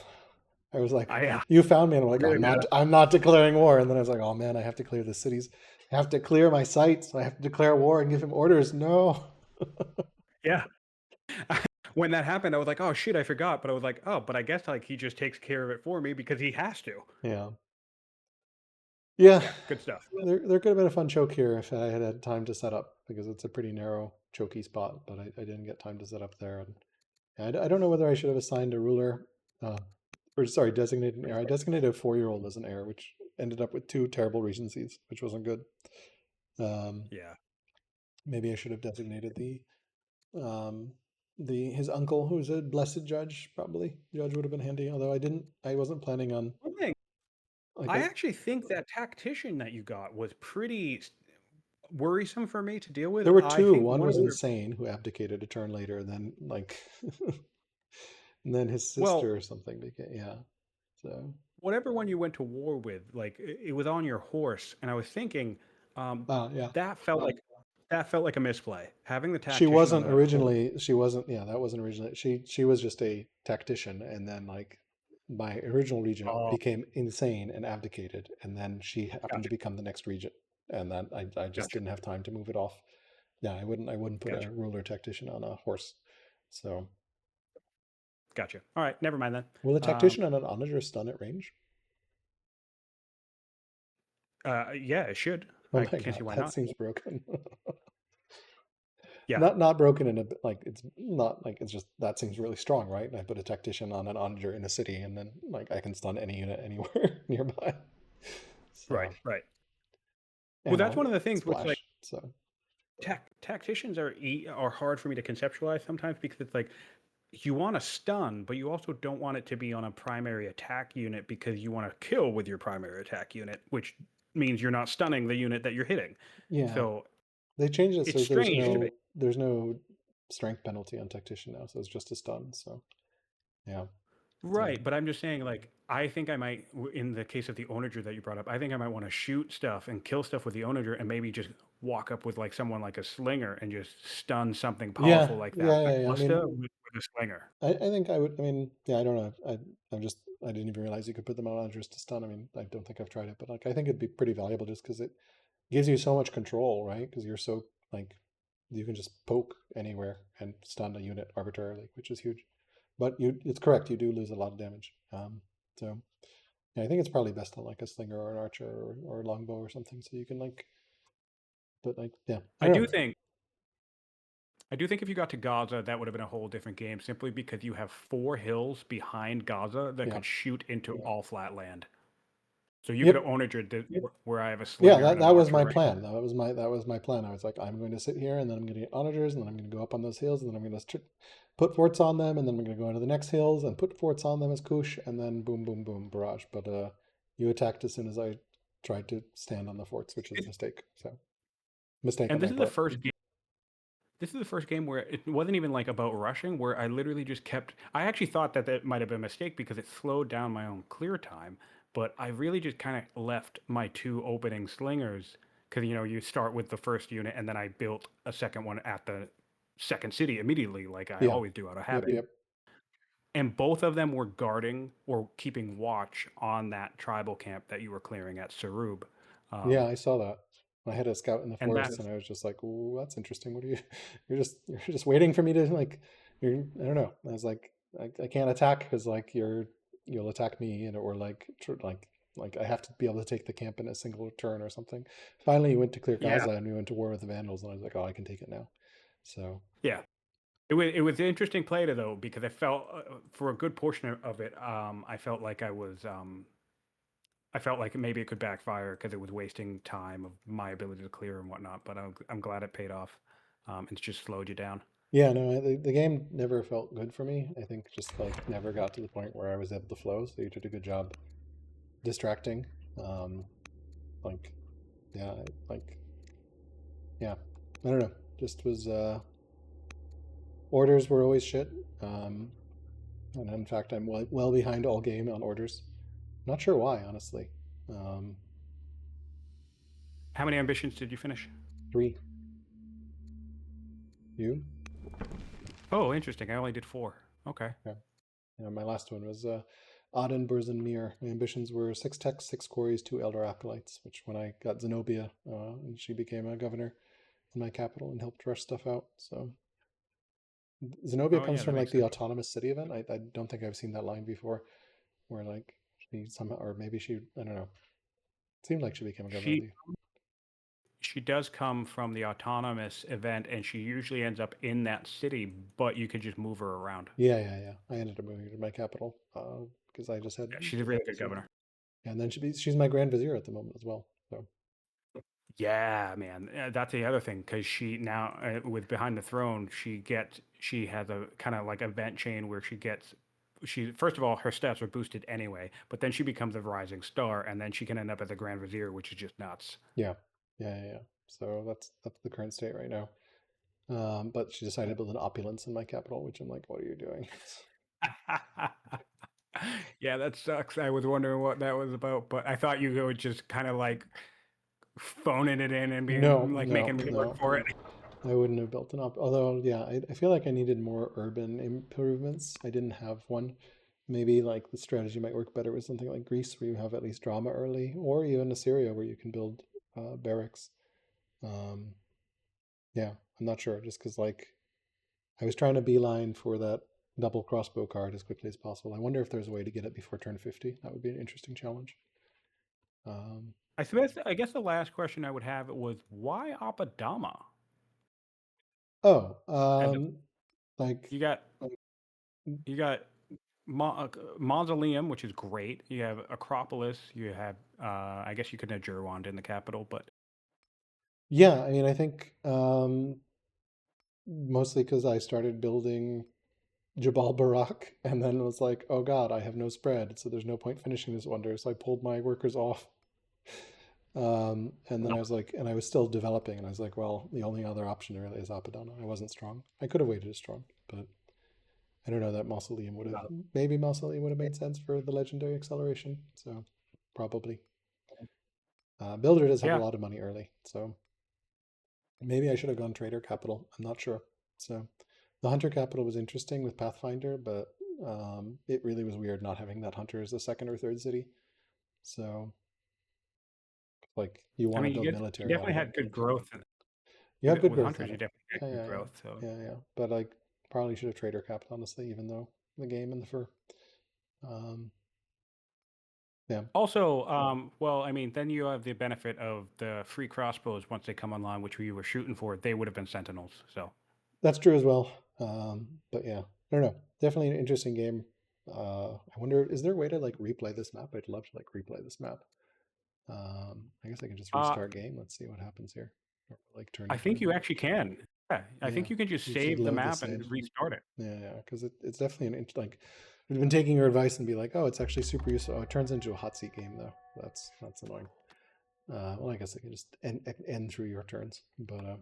I was like, I you found me, and I'm like, really good. I'm not declaring war. And then I was like, oh man, I have to clear the cities. I have to clear my sites. I have to declare war and give him orders. No. Yeah. When that happened, I was like, oh shit, I forgot. But I was like, oh, but I guess like he just takes care of it for me because he has to. Yeah. Yeah, Yeah, good stuff. there could have been a fun choke here if I had had time to set up because it's a pretty narrow choky spot, but I didn't get time to set up there. And I don't know whether I should have assigned a ruler, or sorry, designated an heir. I designated a 4-year-old as an heir, which ended up with 2 terrible regencies, which wasn't good. Um, Yeah. maybe I should have designated um, his uncle, who's a blessed judge. Probably judge would have been handy. Although I didn't, I wasn't planning on One thing, like I actually think that tactician that you got was pretty worrisome for me to deal with. there were I two. think One one of was the insane who abdicated a turn later, and then like, and then his well, sister or something became yeah. So whatever one you went to war with, like it was on your horse, and I was thinking um, yeah. that felt like that felt like a misplay. Having the She tactician on wasn't the horse. originally. She wasn't. Yeah, that wasn't originally. She was just a tactician, and then like my original regent Oh, became insane and abdicated, and then she happened to gotcha, become the next regent, and then I just gotcha, didn't have time to move it off. Yeah, I wouldn't put a gotcha, ruler tactician on a horse. So gotcha. All right, never mind then. will a Um, tactician on an onager stun at range? yeah, it should. Oh I my can't see god, why that not. seems broken. Yeah, Not broken in a like it's not like it's just that seems really strong, right? I put a tactician on an onager in a city, and then like I can stun any unit anywhere nearby. right, So right. Well, and that's I'll one of the things which like splash. So tacticians are hard for me to conceptualize sometimes because it's like you want to stun, but you also don't want it to be on a primary attack unit because you want to kill with your primary attack unit, which means you're not stunning the unit that you're hitting. yeah, So they changed it it's so strange. there's no strength penalty on tactician now, so it's just a stun. So yeah, Right, um, but I'm just saying, like, I think I might, in the case of the onager that you brought up, I think I might want to shoot stuff and kill stuff with the onager and maybe just walk up with like someone like a slinger and just stun something yeah, powerful like that. yeah, The yeah, yeah. I mean, cluster with a slinger. I think I would. I mean, yeah, I don't know. I didn't even realize you could put them on onagers to stun. I mean, I don't think I've tried it, but like I think it'd be pretty valuable just because it gives you so much control, right? Because you're so like you can just poke anywhere and stun a unit arbitrarily, which is huge. But it's correct. You do lose a lot of damage. So yeah, I think it's probably best on like a slinger or an archer or a longbow or something, so you can like. But like, yeah, I I don't do know. think, I do think if you got to Gaza, that would have been a whole different game simply because you have 4 hills behind Gaza that Yeah. could shoot into all flat land. So you could have Yep. onagered where I have a Yeah, slinger that and an that was archer my right. plan. That was my plan. I was like, I'm going to sit here, and then I'm going to get onagers, and then I'm going to go up on those hills, and then I'm going to put forts on them, and then I'm going to go into the next hills and put forts on them as Kush, and then boom, boom, boom, barrage. But you attacked as soon as I tried to stand on the forts, which is a mistake. So mistake And on this my is the part. first game. This is the first game where it wasn't even like about rushing, where I literally just kept. I actually thought that that might have been a mistake because it slowed down my own clear time, but I really just kind of left my 2 opening slingers because you start with the first unit and then I built a second one at the second city immediately, like I Yeah. always do out of Yep. habit. Yep. And both of them were guarding or keeping watch on that tribal camp that you were clearing at Sarub. Yeah, Um, I saw that. I had a scout in the and that forest, and I was just like, "Ooh, that's interesting. What are you? You're just waiting for me to like. I don't know." I was like, I can't attack because like you'll attack me, and or like I have to be able to take the camp in a single turn or something. Finally, we went to clear yeah, Gaza, and we went to war with the Vandals, and I was like, "Oh, I can take it now." So yeah. It was an interesting play though because I felt for a good portion of it I felt like I felt like maybe it could backfire because it was wasting time of my ability to clear and whatnot. But I'm glad it paid off. It's just slowed you down. yeah, no, the game never felt good for me. I think just like never got to the point where I was able to flow. So you did a good job distracting. Um, like yeah, like yeah, I don't know. Just was orders were always shit. Um, and in fact, I'm well behind all game on orders. Not sure why, honestly. Um, How many ambitions did you finish? 3. You? Oh, interesting. I only did 4. Okay. Okay. Yeah, my last one was Aden, Burzin, Mir. My ambitions were 6 techs, 6 quarries, 2 elder acolytes. Which when I got Zenobia, and she became a governor in my capital and helped rush stuff out. So Zenobia Oh comes yeah, that from like makes the sense. autonomous city event. I don't think I've seen that line before, where like she somehow, or maybe she, I don't know, Seemed like she became a governor of She the. she does come from the autonomous event, and she usually ends up in that city, but you could just move her around. Yeah, yeah, yeah. I ended up moving to my capital because I just had Yeah, she's a really Grand good Vizier. governor. And then she's my Grand Vizier at the moment as well. So Yeah, man. That's the other thing because she now with Behind the Throne, she has a kind of like event chain where she first of all her stats are boosted anyway, but then she becomes a rising star, and then she can end up as a Grand Vizier, which is just nuts. yeah, yeah, yeah, yeah. So that's the current state right now. But she decided to build an opulence in my capital, which I'm like, what are you doing? Yeah, that sucks. I was wondering what that was about, but I thought you would just kind of like phoning it in and No, being like no, making me work no. for it. I wouldn't have built an op. Although, yeah, I feel like I needed more urban improvements. I didn't have one. Maybe like the strategy might work better with something like Greece, where you have at least drama early, or even Assyria, where you can build barracks. Um, yeah, I'm not sure, just because like I was trying to beeline for that double crossbow card as quickly as possible. I wonder if there's a way to get it before turn 50. That would be an interesting challenge. Um, I guess the last question I would have was why Apadama? oh, As like you got you got mausoleum, which is great. You have Acropolis. You have I guess you could have Jurwand in the capital, but yeah, I mean, I think mostly because I started building Jabal Barak and then was like, oh God, I have no spread, so there's no point finishing this wonder. So I pulled my workers off. And then I was like, and I was still developing, and I was like, well, the only other option really is Apadana. I wasn't strong. I could have waited as strong, but I don't know that Mausoleum would have, maybe Mausoleum would have made sense for the legendary acceleration. So probably. Builder does have a yeah. lot of money early, so maybe I should have gone Trader Capital. I'm not sure. So the Hunter Capital was interesting with Pathfinder, but it really was weird not having that Hunter as the second or third city. So like you I want to mean, build you military out definitely of had it. good growth You have good with growth hunters. on You it. definitely had Yeah, good yeah, yeah, growth. So yeah, yeah. But like probably should have Trader Capital honestly, even though the game and the fur. Um, yeah, also, well, I mean, then you have the benefit of the free crossbows once they come online, which we were shooting for. They would have been sentinels. So that's true as well. But yeah, I don't know. Definitely an interesting game. I wonder, is there a way to like replay this map? I'd love to like replay this map. I guess I can just uh, restart game. Let's see what happens here. Or like I turning think point. you actually can. Yeah, I Yeah, think you can just you should save the load the map and save. restart it. Yeah, yeah, because it's definitely like we've been taking your advice and be like, oh, it's actually super useful. Oh, it turns into a hot seat game though. That's annoying. Well, I guess I can just end through your turns, but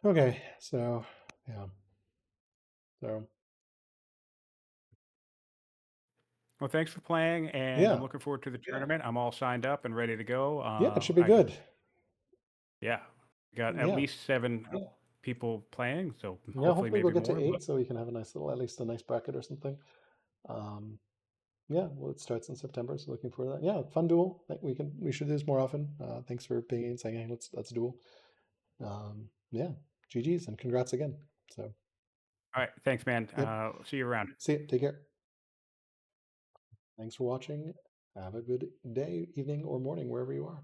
okay. So yeah, so Well, thanks for playing, and I'm yeah, looking forward to the tournament. I'm all signed up and ready to go. yeah, it should be good. Yeah, we got at Yeah, least seven people playing, so yeah. hopefully Hopefully we'll maybe get to more. But 8, so we can have a nice little, at least a nice bracket or something. Um, yeah, well, it starts in September, so looking forward to that. Yeah, fun duel. I think we should do this more often. Thanks for being and saying, hey, let's duel. Yeah, GG's and congrats again. So, all right, thanks, man. yep. See you around. See you. Take care. Thanks for watching. Have a good day, evening, or morning, wherever you are.